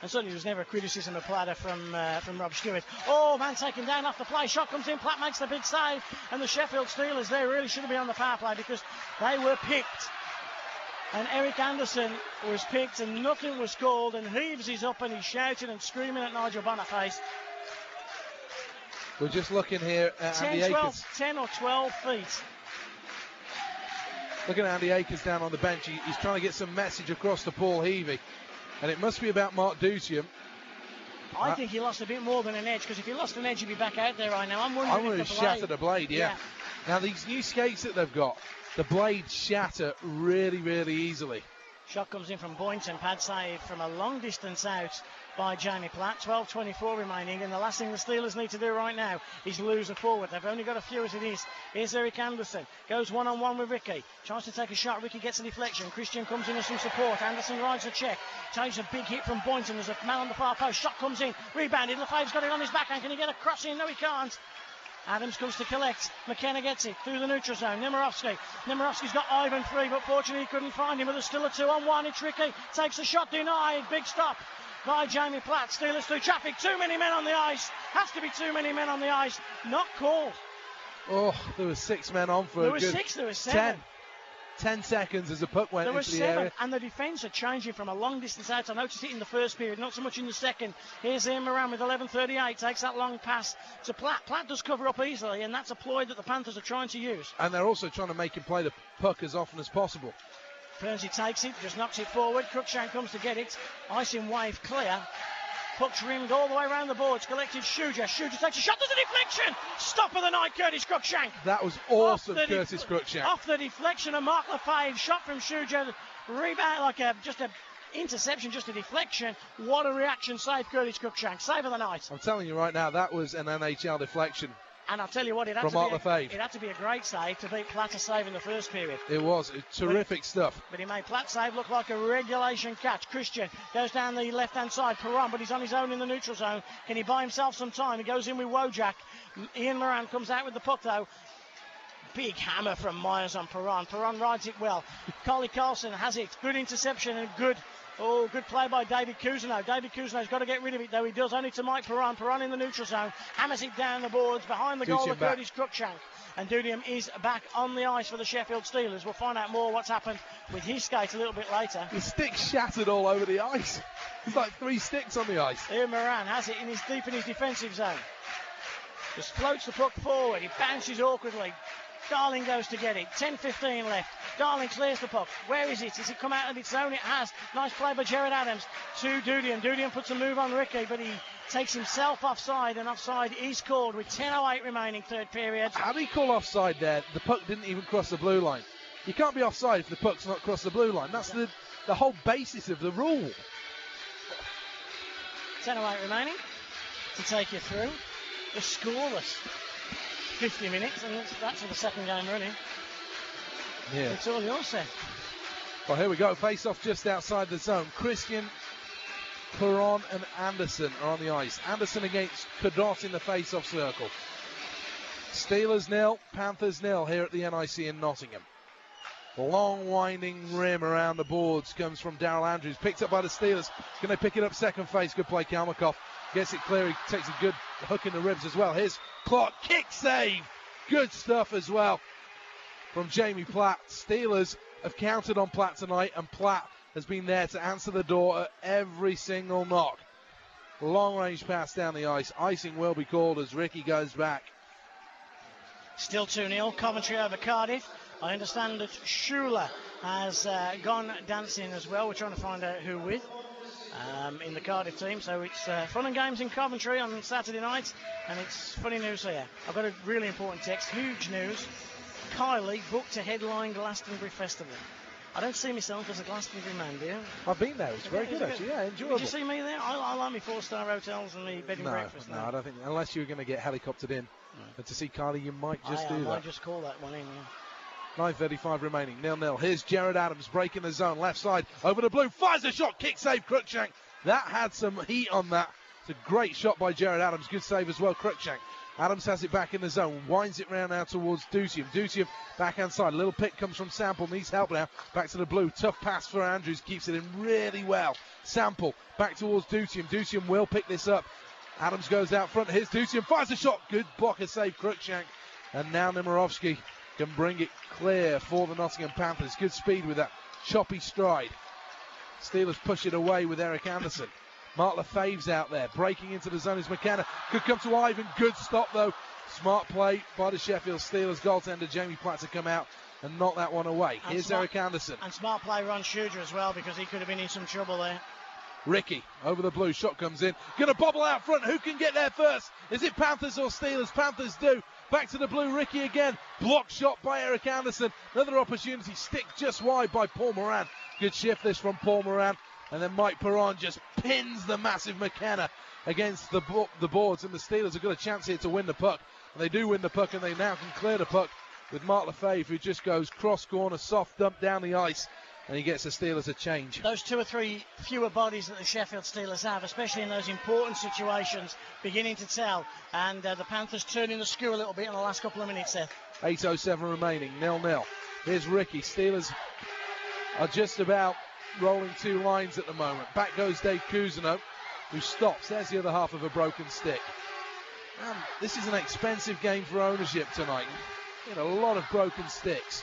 Speaker 2: And certainly there was never a criticism of Platter from Rob Stewart. Oh, man taken down off the play. Shot comes in. Platt makes the big save. And the Sheffield Steelers, they really should have been on the power play because they were picked. And Eric Anderson was picked and nothing was called. And Heaves is up and he's shouting and screaming at Nigel Boniface.
Speaker 1: We're just looking here at Andy Akers.
Speaker 2: 10 or 12 feet.
Speaker 1: Looking at Andy Akers down on the bench. He's trying to get some message across to Paul Heavey. And it must be about Mark Dusium.
Speaker 2: I think he lost a bit more than an edge, because if he lost an edge, he'd be back out there right now. I'm wondering
Speaker 1: if he shattered a blade, yeah. Now, these new skates that they've got, the blades shatter really, really easily.
Speaker 2: Shot comes in from Boynton. Pad save from a long distance out by Jamie Platt. 12:24 remaining, and the last thing the Steelers need to do right now is lose a forward. They've only got a few as it is. Here's Eric Anderson. Goes one-on-one with Ricky. Tries to take a shot. Ricky gets a deflection. Christian comes in as some support. Anderson rides a check. Takes a big hit from Boynton. There's a man on the far post. Shot comes in. Rebounded. Lefebvre's got it on his backhand. Can he get a cross in? No, he can't. Adams comes to collect. McKenna gets it through the neutral zone. Nemirovsky's got Ivan free, but fortunately he couldn't find him. But there's still a 2-on-1. It's Ricky. Takes a shot, denied. Big stop by Jamie Platt. Steelers through traffic. Too many men on the ice. Has to be too many men on the ice. Not called.
Speaker 1: Oh, there were 6 men on for
Speaker 2: there was 6, there was 7.
Speaker 1: 10 seconds as the puck went into the area.
Speaker 2: And the defence are changing from a long distance out. I noticed it in the first period, not so much in the second. Here's Ian Moran with 11:38, takes that long pass to Platt. Platt does cover up easily, and that's a ploy that the Panthers are trying to use.
Speaker 1: And they're also trying to make him play the puck as often as possible.
Speaker 2: Pernsey takes it, just knocks it forward. Cruikshank comes to get it. Icing wave clear. Puck's rimmed all the way around the boards. Collected Shuja. Shuja takes a shot. There's a deflection. Stop of the night, Curtis Cruikshank.
Speaker 1: That was awesome, Curtis Cruikshank.
Speaker 2: Off the deflection of Mark Lefebvre. Shot from Shuja. Rebound like just a interception, just a deflection. What a reaction save, Curtis Cruikshank. Save of the night.
Speaker 1: I'm telling you right now, that was an NHL deflection.
Speaker 2: And I'll tell you what, it had to be a great save to beat Platter's save in the first period.
Speaker 1: It was terrific stuff.
Speaker 2: But he made Platt's save look like a regulation catch. Christian goes down the left-hand side. Perron, but he's on his own in the neutral zone. Can he buy himself some time? He goes in with Wojak. Ian Moran comes out with the puck, though. Big hammer from Myers on Perron. Perron rides it well. Coley Carlson has it. Good interception and good play by David Cousineau. David Cousineau's got to get rid of it, though. He does, only to Mike Perron. Perron in the neutral zone. Hammers it down the boards behind the goal of Curtis Cruikshank. And Dudium is back on the ice for the Sheffield Steelers. We'll find out more what's happened with his skate a little bit later.
Speaker 1: The stick shattered all over the ice. There's like 3 sticks on the ice.
Speaker 2: Ian Moran has it deep in his defensive zone. Just floats the puck forward. He bounces awkwardly. Darling goes to get it. 10:15 left. Darling clears the puck. Where is it? Has it come out of its zone? It has. Nice play by Jared Adams to Dudium. Dudium puts a move on Ricky, but he takes himself offside, and offside is called with 10:08 remaining third period.
Speaker 1: How did he call offside there? The puck didn't even cross the blue line. You can't be offside if the puck's not crossed the blue line. That's the whole basis of the rule.
Speaker 2: 10:08 remaining to take you through the scoreless 50 minutes, and that's for the second game running.
Speaker 1: Yeah.
Speaker 2: It's all yours, Seth.
Speaker 1: Well, here we go. Face off just outside the zone. Christian, Perron and Anderson are on the ice. Anderson against Cadot in the face-off circle. Steelers 0, Panthers 0 here at the NIC in Nottingham. Long winding rim around the boards comes from Daryl Andrews. Picked up by the Steelers. Can they pick it up second face? Good play, Kalmakoff. Gets it clear. He takes a good hook in the ribs as well. Here's Clark. Kick save. Good stuff as well from Jamie Platt. Steelers have counted on Platt tonight, and Platt has been there to answer the door at every single knock. Long range pass down the ice. Icing will be called as Ricky goes back.
Speaker 2: Still 2-0. Coventry over Cardiff. I understand that Schuler has gone dancing as well. We're trying to find out who with. In the Cardiff team, so it's fun and games in Coventry on Saturday night, and it's funny news here. I've got a really important text, huge news. Kylie booked to headline Glastonbury Festival. I don't see myself as a Glastonbury man, do you?
Speaker 1: I've been there. It's very good, actually. Yeah, enjoyable.
Speaker 2: Did you see me there? I like my 4-star hotels and the bed and breakfast.
Speaker 1: No, I don't think, unless you're going to get helicoptered in. And to see Kylie, you might just do that. I
Speaker 2: might just call that one in, yeah.
Speaker 1: 9:35 remaining, 0-0. Here's Jared Adams breaking the zone, left side, over the blue, fires a shot, kick save, Cruikshank. That had some heat on that. It's a great shot by Jared Adams, good save as well, Cruikshank. Adams has it back in the zone, winds it round now towards Dusium. Dusium backhand side, a little pick comes from Sample, needs help now, back to the blue, tough pass for Andrews, keeps it in really well. Sample back towards Dutium. Dutium will pick this up. Adams goes out front. Here's Dutium. Fires a shot. Good blocker save, Cruikshank. And now Nemirovsky can bring it clear for the Nottingham Panthers. Good speed with that choppy stride. Steelers push it away with Eric Anderson. Mark Lefebvre's out there. Breaking into the zone is McKenna. Could come to Ivan. Good stop, though. Smart play by the Sheffield Steelers goaltender Jamie Platt to come out and knock that one away. And here's Eric Anderson.
Speaker 2: And smart play Ron Schuger as well, because he could have been in some trouble there.
Speaker 1: Ricky over the blue. Shot comes in. Going to bobble out front. Who can get there first? Is it Panthers or Steelers? Panthers do. Back to the blue. Ricky again. Block shot by Eric Anderson. Another opportunity. Stick just wide by Paul Moran. Good shift this from Paul Moran. And then Mike Perron just pins the massive McKenna against the boards. And the Steelers have got a chance here to win the puck. And they do win the puck, and they now can clear the puck with Mark Lefebvre, who just goes cross corner, soft dump down the ice, and he gets the Steelers a change.
Speaker 2: Those 2 or 3 fewer bodies that the Sheffield Steelers have, especially in those important situations, beginning to tell. And the Panthers turning the screw a little bit in the last couple of minutes there.
Speaker 1: 8:07 remaining, 0-0. Here's Ricky. Steelers are just about rolling 2 lines at the moment. Back goes Dave Cousineau, who stops. There's the other half of a broken stick. This is an expensive game for ownership tonight. A lot of broken sticks.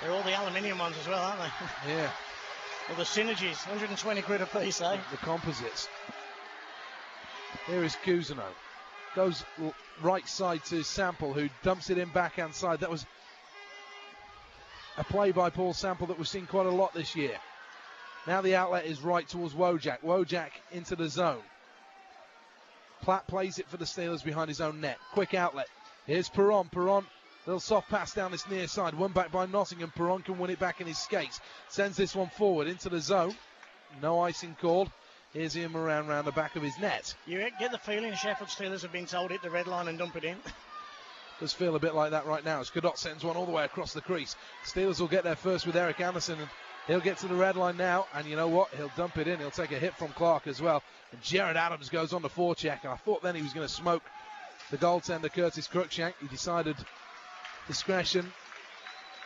Speaker 2: They're all the aluminium ones as well, aren't they?
Speaker 1: Yeah.
Speaker 2: Well, the synergies, 120 quid a piece, eh?
Speaker 1: The composites. Here is Cousineau. Goes right side to Sample, who dumps it in backhand side. That was a play by Paul Sample that we've seen quite a lot this year. Now the outlet is right towards Wojak. Wojak into the zone. Platt plays it for the Steelers behind his own net. Quick outlet. Here's Perron. Perron, little soft pass down this near side. Won back by Nottingham. Perron can win it back in his skates. Sends this one forward into the zone. No icing called. Here's Ian Moran round the back of his net.
Speaker 2: You get the feeling the Sheffield Steelers have been told hit the red line and dump it in.
Speaker 1: Does feel a bit like that right now as Cadott sends one all the way across the crease. Steelers will get there first with Eric Anderson, and he'll get to the red line now, and you know what? He'll dump it in. He'll take a hit from Clark as well. And Jared Adams goes on the forecheck, and I thought then he was going to smoke the goaltender Curtis Cruikshank. He decided discretion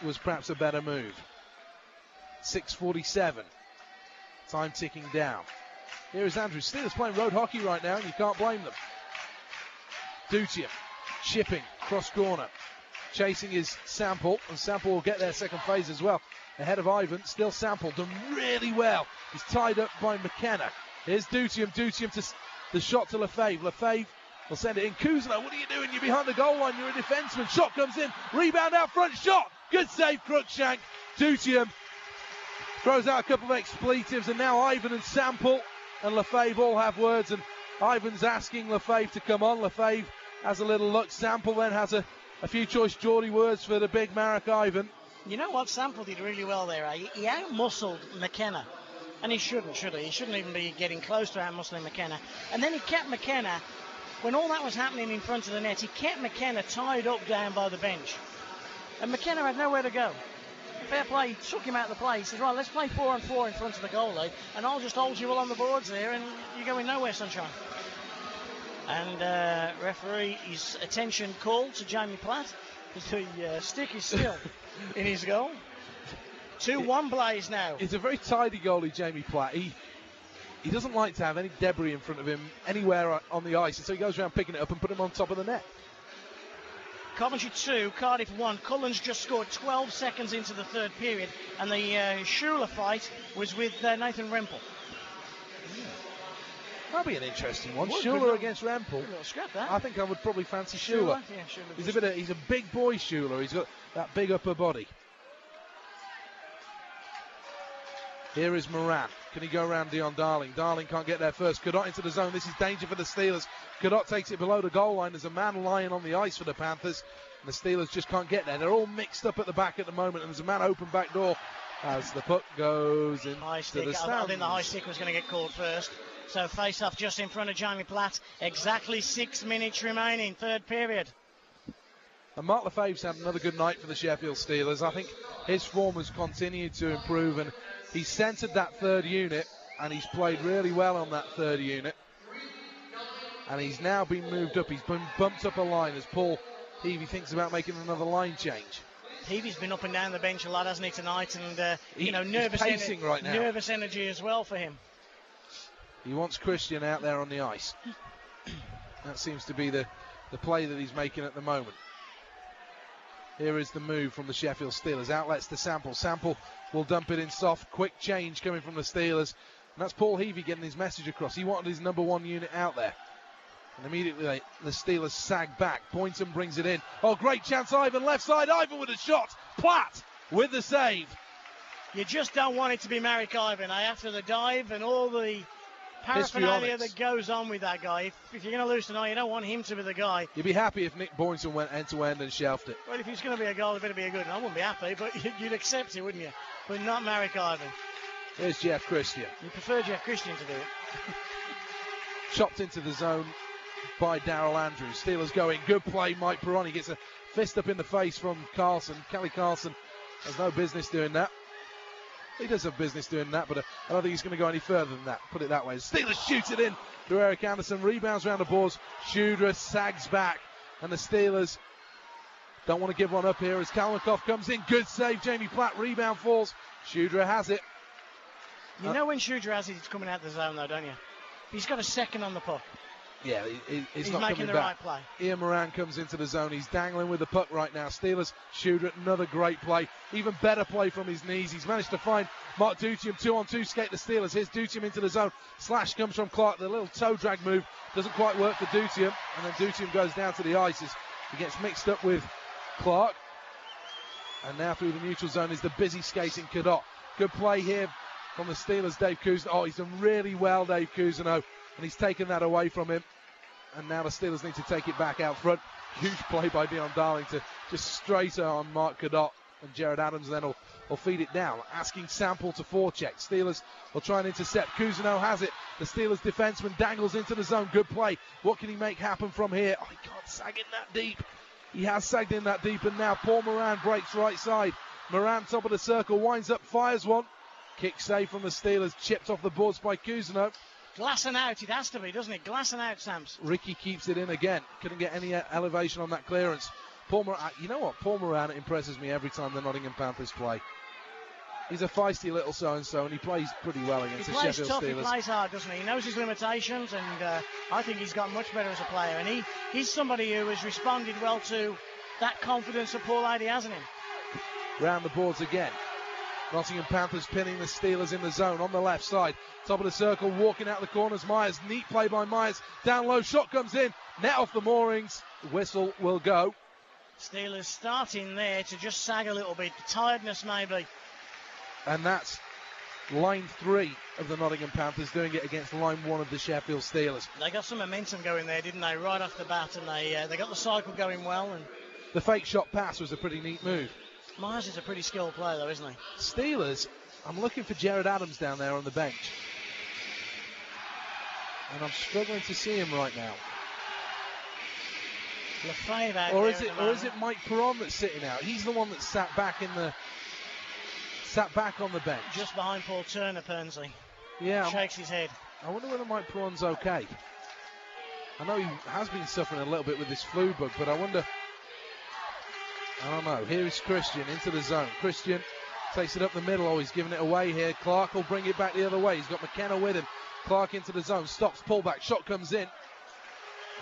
Speaker 1: was perhaps a better move. 6:47. Time ticking down. Here is Andrew. Steelers playing road hockey right now, and you can't blame them. Dutium chipping cross corner. Chasing is Sample, and Sample will get their second phase as well. Ahead of Ivan, still Sample, done really well. He's tied up by McKenna. Here's Dutium. Dutium to the shot to Lefebvre. Lefebvre will send it in. Cousineau, what are you doing? You're behind the goal line. You're a defenseman. Shot comes in. Rebound out front. Shot. Good save, Cruikshank. Dutium throws out a couple of expletives, and now Ivan and Sample and Lefebvre all have words, and Ivan's asking Lefebvre to come on. Lefebvre has a little look. Sample then has a few choice Geordie words for the big Marek Ivan.
Speaker 2: You know what? Sample did really well there. He out-muscled McKenna. And he shouldn't, should he? He shouldn't even be getting close to out-muscling McKenna. And then he kept McKenna, when all that was happening in front of the net, he kept McKenna tied up down by the bench. And McKenna had nowhere to go. Fair play, he took him out of the play. He said, right, let's play 4-on-4 in front of the goalie, and I'll just hold you all on the boards there, and you're going nowhere, sunshine. And referee's attention called to Jamie Platt. The stick is still in his goal. 2-1 plays now.
Speaker 1: He's a very tidy goalie, Jamie Platt. He doesn't like to have any debris in front of him anywhere on the ice, and so he goes around picking it up and putting it on top of the net.
Speaker 2: Coventry 2, Cardiff 1. Cullen's just scored 12 seconds into the third period, and the Schuler fight was with Nathan Rempel.
Speaker 1: That'll be an interesting one. Schuler against Rempel.
Speaker 2: Scrap that.
Speaker 1: I think I would probably fancy Schuler.
Speaker 2: Yeah, Schuler.
Speaker 1: He's a big boy, Schuler. He's got that big upper body. Here is Moran. Can he go around Dion Darling? Darling can't get there first. Cadott into the zone. This is danger for the Steelers. Cadott takes it below the goal line. There's a man lying on the ice for the Panthers, and the Steelers just can't get there. They're all mixed up at the back at the moment, and there's a man open back door as the puck goes into the stands.
Speaker 2: I think the high stick was going to get called first. So face-off just in front of Jamie Platt. Exactly 6 minutes remaining, third period.
Speaker 1: And Mark Lefebvre's had another good night for the Sheffield Steelers. I think his form has continued to improve, and he's centred that third unit, and he's played really well on that third unit. And he's now been moved up. He's been bumped up a line as Paul Heavey thinks about making another line change.
Speaker 2: Heavey's been up and down the bench a lot, hasn't he, tonight? And, nervous
Speaker 1: pacing right now.
Speaker 2: Nervous energy as well for him.
Speaker 1: He wants Christian out there on the ice. That seems to be the play that he's making at the moment. Here is the move from the Sheffield Steelers. Outlets to Sample. Sample will dump it in soft. Quick change coming from the Steelers. And that's Paul Heavey getting his message across. He wanted his number one unit out there. And immediately the Steelers sag back. Boynton brings it in. Oh, great chance, Ivan. Left side, Ivan with a shot. Platt with the save.
Speaker 2: You just don't want it to be Marek Ivan, after the dive and all the paraphernalia that goes on with that guy. If you're going to lose tonight, you don't want him to be the guy.
Speaker 1: You'd be happy if Nick Boynton went end-to-end and shelved it.
Speaker 2: Well, if he's going to be a goal, it better be a good one. I wouldn't be happy, but you'd accept it, wouldn't you? But not Marek Ivan.
Speaker 1: Here's Jeff Christian.
Speaker 2: You prefer Jeff Christian to do it.
Speaker 1: Chopped into the zone by Darrell Andrews. Steelers going. Good play, Mike Perrone gets a fist up in the face from Carlson. Kelly Carlson has no business doing that. He does have business doing that, but I don't think he's going to go any further than that. Put it that way. Steelers shoot it in to Eric Anderson. Rebounds around the boards. Shudra sags back, and the Steelers don't want to give one up here as Kalmakoff comes in. Good save. Jamie Platt. Rebound falls. Shudra has it.
Speaker 2: You know when Shudra has it, he's coming out of the zone, though, don't you? He's got a second on the puck.
Speaker 1: Yeah, he's not
Speaker 2: making the right play.
Speaker 1: Ian Moran comes into the zone. He's dangling with the puck right now. Steelers, Shudra, another great play. Even better play from his knees. He's managed to find Mark Dutium. 2-on-2 skate the Steelers. Here's Dutium into the zone. Slash comes from Clark. The little toe drag move doesn't quite work for Dutium. And then Dutium goes down to the ice as he gets mixed up with Clark. And now through the neutral zone is the busy skating Cadot. Good play here from the Steelers, Dave Cousineau. Oh, he's done really well, Dave Cousineau. And he's taken that away from him. And now the Steelers need to take it back out front. Huge play by Dion Darling to just straight on Mark Cadot. And Jared Adams then will feed it down. Asking Sample to forecheck. Steelers will try and intercept. Cousineau has it. The Steelers defenseman dangles into the zone. Good play. What can he make happen from here? Oh, he can't sag in that deep. He has sagged in that deep. And now Paul Moran breaks right side. Moran top of the circle. Winds up. Fires one. Kick save from the Steelers. Chipped off the boards by Cousineau.
Speaker 2: Glass and out, it has to be, doesn't it? Glass and out, Sams.
Speaker 1: Ricky keeps it in again. Couldn't get any elevation on that clearance. Paul Moran, you know what? Paul Moran impresses me every time the Nottingham Panthers play. He's a feisty little so-and-so, and he plays pretty well against the Sheffield Steelers.
Speaker 2: He plays hard, doesn't he? He knows his limitations, and I think he's got much better as a player. And he's somebody who has responded well to that confidence that Paul Heavey has in him.
Speaker 1: Round the boards again. Nottingham Panthers pinning the Steelers in the zone on the left side. Top of the circle, walking out the corners. Myers, neat play by Myers. Down low, shot comes in. Net off the moorings. Whistle will go.
Speaker 2: Steelers starting there to just sag a little bit. Tiredness maybe.
Speaker 1: And that's line 3 of the Nottingham Panthers doing it against line 1 of the Sheffield Steelers.
Speaker 2: They got some momentum going there, didn't they? Right off the bat, and they got the cycle going well. And
Speaker 1: the fake shot pass was a pretty neat move.
Speaker 2: Myers is a pretty skilled player, though, isn't he?
Speaker 1: Steelers, I'm looking for Jared Adams down there on the bench. And I'm struggling to see him right now.
Speaker 2: Lefebvre out
Speaker 1: or
Speaker 2: there
Speaker 1: is it Mike Perrone that's sitting out? He's the one that sat back on the bench.
Speaker 2: Just behind Paul Turner, Pernsley.
Speaker 1: Yeah.
Speaker 2: Shakes his head.
Speaker 1: I wonder whether Mike Perrone's okay. I know he has been suffering a little bit with this flu bug, but I wonder. I don't know. Here is Christian into the zone. Christian takes it up the middle. Oh, he's giving it away here. Clark will bring it back the other way. He's got McKenna with him. Clark into the zone. Stops, pullback. Shot comes in.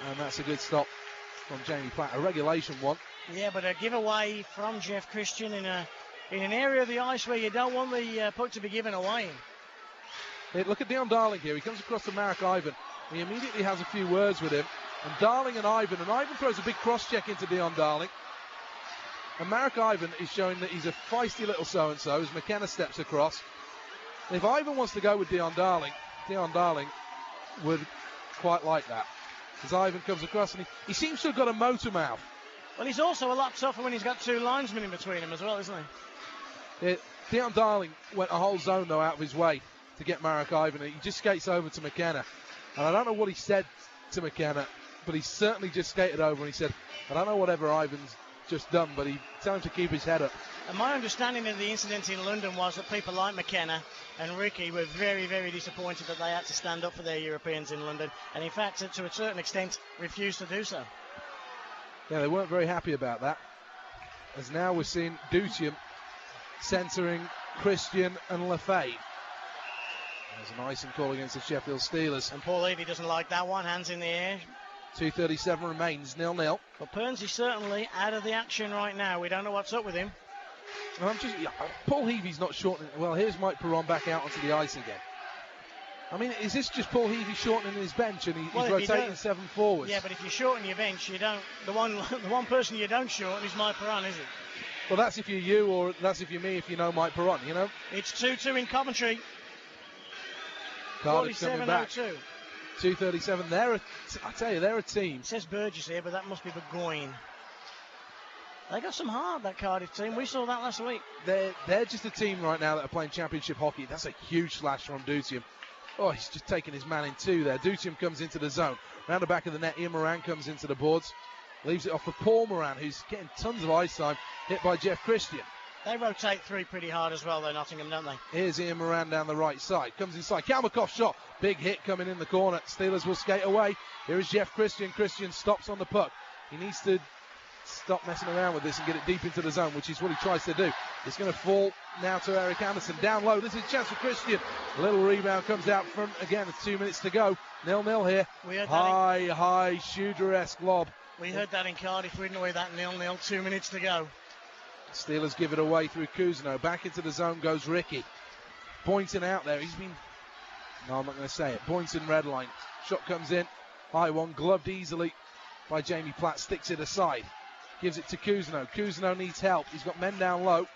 Speaker 1: And that's a good stop from Jamie Platt. A regulation one.
Speaker 2: Yeah, but a giveaway from Jeff Christian in an area of the ice where you don't want the puck to be given away in.
Speaker 1: Hey, look at Dion Darling here. He comes across to Marek Ivan. He immediately has a few words with him. And Darling and Ivan throws a big cross-check into Dion Darling. And Marek Ivan is showing that he's a feisty little so-and-so as McKenna steps across. And if Ivan wants to go with Dion Darling would quite like that. As Ivan comes across and he seems to have got a motor mouth.
Speaker 2: Well, he's also a lot tougher when he's got two linesmen in between him as well, isn't he?
Speaker 1: Dion Darling went a whole zone, though, out of his way to get Marek Ivan. He just skates over to McKenna. And I don't know what he said to McKenna, but he certainly just skated over and he said, I don't know whatever Ivan's just done, but he told him to keep his head up.
Speaker 2: And my understanding of the incident in London was that people like McKenna and Ricky were very, very disappointed that they had to stand up for their Europeans in London, and in fact, to a certain extent, refused to do so.
Speaker 1: Yeah, they weren't very happy about that. As now we're seeing Dutium centering Christian and Lefebvre. There's an icing call against the Sheffield Steelers.
Speaker 2: And Paul Heavey doesn't like that one. Hands in the air.
Speaker 1: 2:37 remains, 0-0.
Speaker 2: But Pernsy's certainly out of the action right now. We don't know what's up with him.
Speaker 1: Paul Heavey's not shortening. Well, here's Mike Perron back out onto the ice again. I mean, is this just Paul Heavey shortening his bench and he's rotating 7 forwards?
Speaker 2: Yeah, but if you shorten your bench, you don't. The one person you don't shorten is Mike Perron, is it?
Speaker 1: Well, that's if you're you, or that's if you're me, if you know Mike Perron, you know?
Speaker 2: It's 2-2 in Coventry.
Speaker 1: Cardiff coming back.
Speaker 2: 47-02.
Speaker 1: 2:37. I tell you, they're a team.
Speaker 2: It says Burgess here, but that must be Burgoyne. They got some heart, that Cardiff team. We saw that last week.
Speaker 1: They're just a team right now that are playing championship hockey. That's a huge slash from Dutium. Oh, he's just taking his man in two there. Dutium comes into the zone. Round the back of the net, Ian Moran comes into the boards. Leaves it off for Paul Moran, who's getting tons of ice time. Hit by Jeff Christian.
Speaker 2: They rotate three pretty hard as well, though, Nottingham, don't they?
Speaker 1: Here's Ian Moran down the right side. Comes inside. Kalmakoff shot. Big hit coming in the corner. Steelers will skate away. Here is Jeff Christian. Christian stops on the puck. He needs to stop messing around with this and get it deep into the zone, which is what he tries to do. It's going to fall now to Eric Anderson. Down low. This is a chance for Christian. A little rebound comes out from, again, 2 minutes to go. 0-0 here. High Shudra-esque lob.
Speaker 2: We heard that in Cardiff, didn't we? That 0-0, 2 minutes to go.
Speaker 1: Steelers give it away through Cousineau. Back into the zone goes Ricky. Boynton out there. He's been... No, I'm not going to say it. Boynton red line. Shot comes in. High one. Gloved easily by Jamie Platt. Sticks it aside. Gives it to Cousineau. Cousineau needs help. He's got men down low.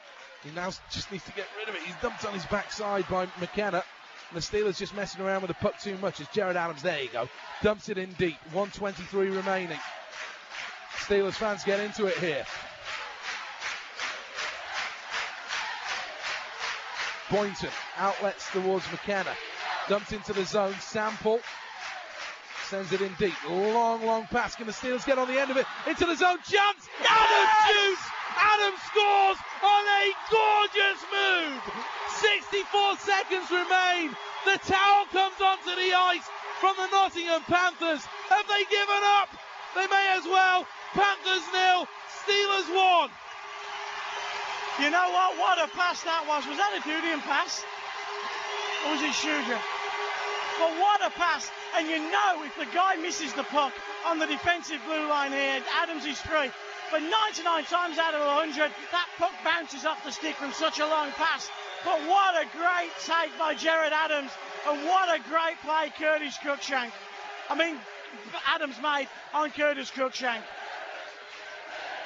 Speaker 1: He now just needs to get rid of it. He's dumped on his backside by McKenna. And the Steelers just messing around with the puck too much as Jared Adams, there you go, dumps it in deep. 1:23 remaining. Steelers fans get into it here. Boynton outlets towards McKenna. Dumped into the zone. Sample sends it in deep. Long pass. Can the Steelers get on the end of it? Into the zone. Chance. Adams shoots. Adams scores on a gorgeous move. 64 seconds remain. The towel comes onto the ice from the Nottingham Panthers. Have they given up? They may as well. Panthers 0. Steelers 1.
Speaker 2: You know what? What a pass that was. Was that a Dudian pass? Or was it Shudra? But what a pass. And you know if the guy misses the puck on the defensive blue line here, Adams is free. But 99 times out of 100, that puck bounces off the stick from such a long pass. But what a great take by Jared Adams. And what a great play Curtis Cruikshank. I mean, Adams made on Curtis Cruikshank.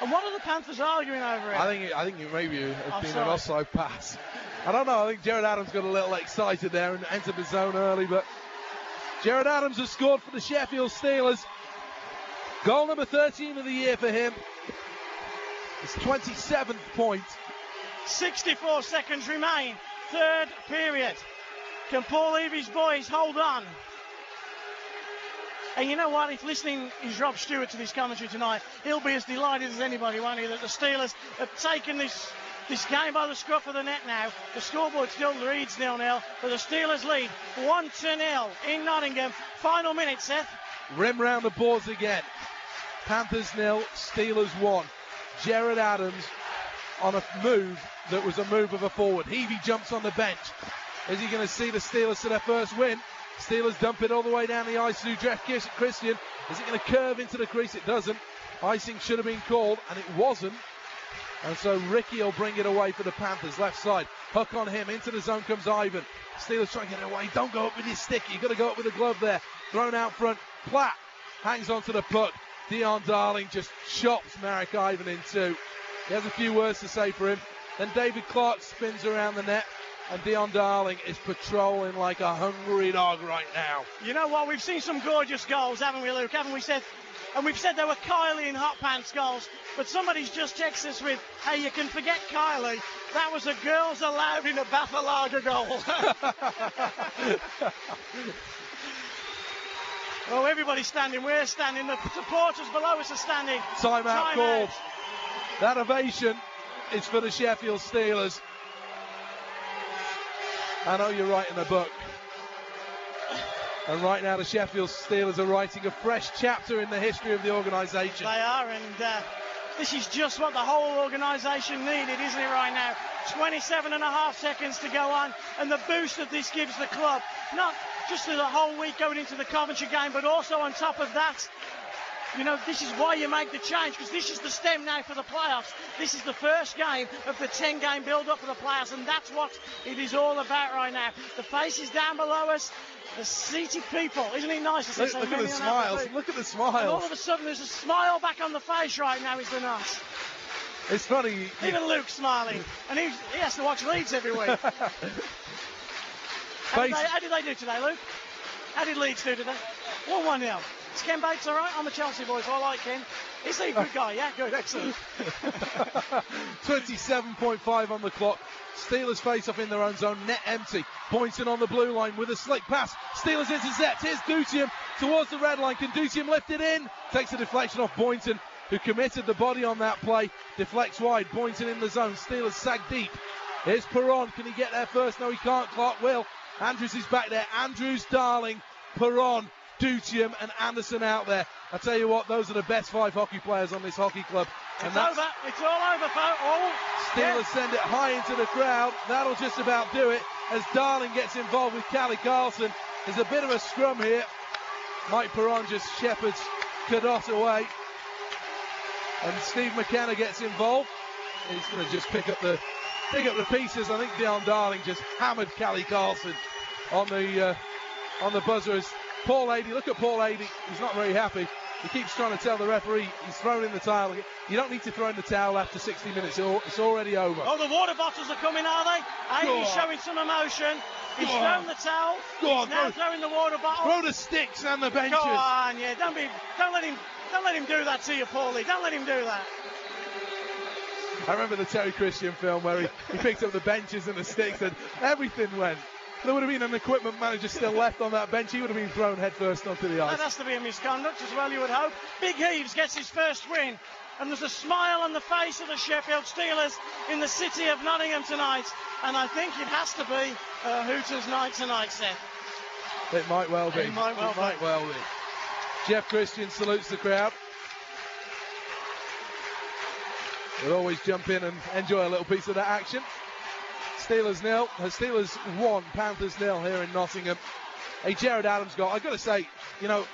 Speaker 2: And what are the Panthers arguing over it?
Speaker 1: I think it maybe has been an offside pass. I don't know. I think Jared Adams got a little excited there and entered the zone early. But Jared Adams has scored for the Sheffield Steelers. Goal number 13 of the year for him. His 27th point.
Speaker 2: 64 seconds remain. Third period. Can Paul Heavey's boys hold on? And you know what? If listening is Rob Stewart to this commentary tonight, he'll be as delighted as anybody, won't he, that the Steelers have taken this game by the scruff of the net now. The scoreboard still reads 0-0, but the Steelers lead 1-0 in Nottingham. Final minute, Seth.
Speaker 1: Rim round the boards again. Panthers 0, Steelers 1. Jared Adams on a move that was a move of a forward. Heavey jumps on the bench. Is he going to see the Steelers to their first win? Steelers dump it all the way down the ice to Jeff Christian. Is it going to curve into the crease? It doesn't. Icing should have been called, and it wasn't. And so Ricky will bring it away for the Panthers. Left side. Hook on him. Into the zone comes Ivan. Steelers trying to get it away. Don't go up with your stick. You've got to go up with the glove there. Thrown out front. Platt hangs onto the puck. Dion Darling just chops Marek Ivan in two. He has a few words to say for him. Then David Clark spins around the net. And Dion Darling is patrolling like a hungry dog right now.
Speaker 2: You know what? We've seen some gorgeous goals, haven't we, Luke? Haven't we, Seth? And we've said there were Kylie and hot pants goals. But somebody's just texted us with, hey, you can forget Kylie. That was a girls allowed in a Bathalaga goal. Oh, everybody's standing. We're standing. The supporters below us are standing.
Speaker 1: Timeout called. That ovation is for the Sheffield Steelers. I know you're writing a book. And right now the Sheffield Steelers are writing a fresh chapter in the history of the organisation.
Speaker 2: They are, and This is just what the whole organisation needed, isn't it, right now? 27.5 seconds to go on, and the boost that this gives the club, not just to the whole week going into the Coventry game, but also on top of that, you know, this is why you make the change, because this is the stem now for the playoffs. This is the first game of the 10-game build-up for the playoffs, and that's what it is all about right now. The faces down below us, the seated people. Isn't it nice to see so
Speaker 1: Look
Speaker 2: many
Speaker 1: at the smiles. Look at the smiles.
Speaker 2: And all of a sudden, there's a smile back on the face right now, is there not?
Speaker 1: It's funny.
Speaker 2: Even Luke's smiling, and he has to watch Leeds every week. How did they do today, Luke? How did Leeds do today? 1-1 Is Ken Bates all right? I'm a Chelsea boy, so I like Ken. Is he a good guy? Yeah, good, excellent.
Speaker 1: 27.5 on the clock. Steelers face off in their own zone, net empty. Boynton on the blue line with a slick pass. Steelers intercept. Here's Dutium towards the red line. Can Dutium lift it in? Takes a deflection off Boynton, who committed the body on that play. Deflects wide. Boynton in the zone. Steelers sag deep. Here's Perron. Can he get there first? No, he can't. Clark will. Andrews is back there. Andrews, Darling, Perron, Dutium and Anderson out there. I tell you what, those are the best 5 hockey players on this hockey club. And
Speaker 2: it's over. It's all over, folks.
Speaker 1: Steelers send it high into the crowd. That'll just about do it as Darling gets involved with Callie Carlson. There's a bit of a scrum here. Mike Perron just shepherds Cadot away. And Steve McKenna gets involved. He's going to just pick up the pieces. I think Dion Darling just hammered Callie Carlson on the buzzer. As Paul Adey, look at Paul Adey. He's not very happy. He keeps trying to tell the referee he's thrown in the towel. You don't need to throw in the towel after 60 minutes. It's already over.
Speaker 2: Oh, the water bottles are coming, are they? Adey's showing some emotion. He's thrown the towel. He's now throwing the water bottle.
Speaker 1: Throw the sticks and the benches.
Speaker 2: Go on, yeah. Don't let him do that to you, Paulie. Don't let him do that.
Speaker 1: I remember the Terry Christian film where he picked up the benches and the sticks and everything went. There would have been an equipment manager still left on that bench. He would have been thrown headfirst onto the ice.
Speaker 2: That has to be a misconduct as well, you would hope. Big Heaves gets his first win. And there's a smile on the face of the Sheffield Steelers in the city of Nottingham tonight. And I think it has to be Hooters night tonight, Seth.
Speaker 1: It might well be.
Speaker 2: It might well be.
Speaker 1: Jeff Christian salutes the crowd. We'll always jump in and enjoy a little piece of that action. Steelers 1, Panthers 0 here in Nottingham. A Jared Adams goal. I've got to say, you know,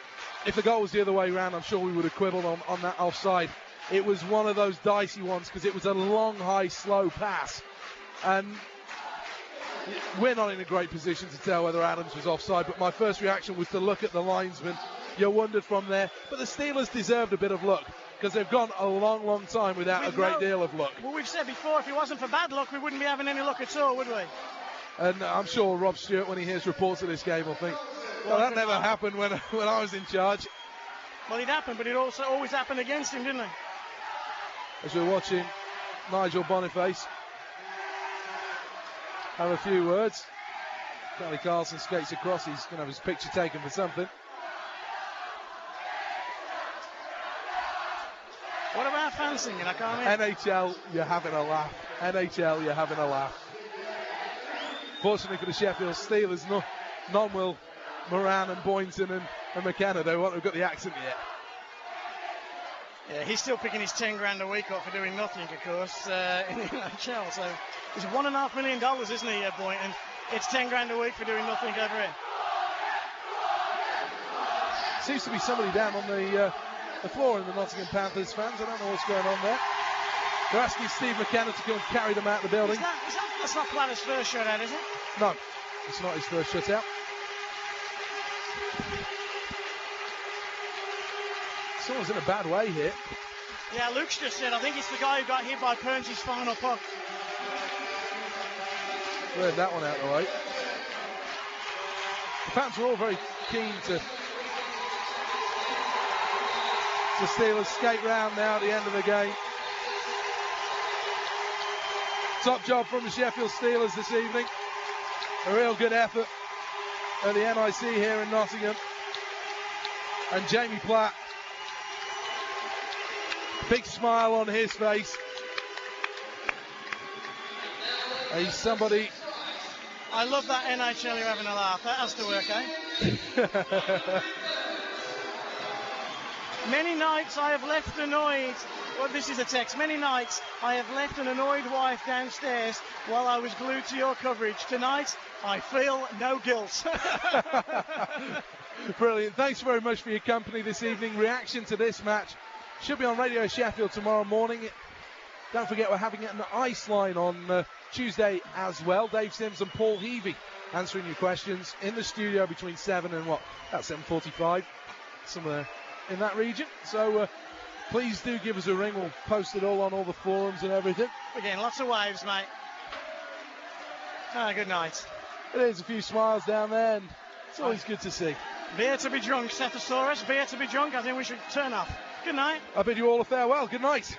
Speaker 1: if the goal was the other way around, I'm sure we would have quibbled on that offside. It was one of those dicey ones because it was a long, high, slow pass. And we're not in a great position to tell whether Adams was offside, but my first reaction was to look at the linesman. You wondered from there. But the Steelers deserved a bit of luck, because they've gone a long, long time without a great deal of luck.
Speaker 2: Well, we've said before, if it wasn't for bad luck, we wouldn't be having any luck at all, would we?
Speaker 1: And I'm sure Rob Stewart, when he hears reports of this game, will think, well, that never happened when I was in charge.
Speaker 2: Well, it happened, but it also always happened against him, didn't it?
Speaker 1: As we're watching Nigel Boniface have a few words. Callie Carlson skates across. He's going to have his picture taken for something.
Speaker 2: What about fans singing? I can't hear.
Speaker 1: NHL, you're having a laugh. NHL, you're having a laugh. Fortunately for the Sheffield Steelers, none will Moran and Boynton and McKenna. They won't have got the accent yet.
Speaker 2: Yeah, he's still picking his 10 grand a week up for doing nothing, of course, in the NHL. So he's $1.5 million, isn't he, Boynton? It's 10 grand a week for doing nothing over here.
Speaker 1: Seems to be somebody down on the floor in the Nottingham Panthers fans. I don't know what's going on there. They're asking Steve McKenna to go and carry them out of the building.
Speaker 2: That's not Platter's first shutout, is it?
Speaker 1: No, it's not his first shutout. Someone's in a bad way here.
Speaker 2: Yeah, Luke's just said, I think it's the guy who got hit by Pernsy's final puck.
Speaker 1: Cleared that one out of the way. The fans were all very keen to Steelers skate round now at the end of the game. Top job from the Sheffield Steelers this evening. A real good effort at the NIC here in Nottingham. And Jamie Platt, big smile on his face. He's somebody.
Speaker 2: I love that NHL, you're having a laugh. That has to work, eh? Many nights I have left annoyed. Well, this is a text. Many nights I have left an annoyed wife downstairs while I was glued to your coverage. Tonight, I feel no guilt.
Speaker 1: Brilliant. Thanks very much for your company this evening. Reaction to this match should be on Radio Sheffield tomorrow morning. Don't forget we're having an ice line on Tuesday as well. Dave Sims and Paul Heavey answering your questions in the studio between 7 and about 7:45, somewhere in that region. So please do give us a ring. We'll post it all on all the forums and everything.
Speaker 2: We're getting lots of waves, mate. Good night.
Speaker 1: It is a few smiles down there, and it's always good to see.
Speaker 2: Beer to be drunk, Stetosaurus. Beer to be drunk. I think we should turn off. Good night.
Speaker 1: I bid you all a farewell. Good night.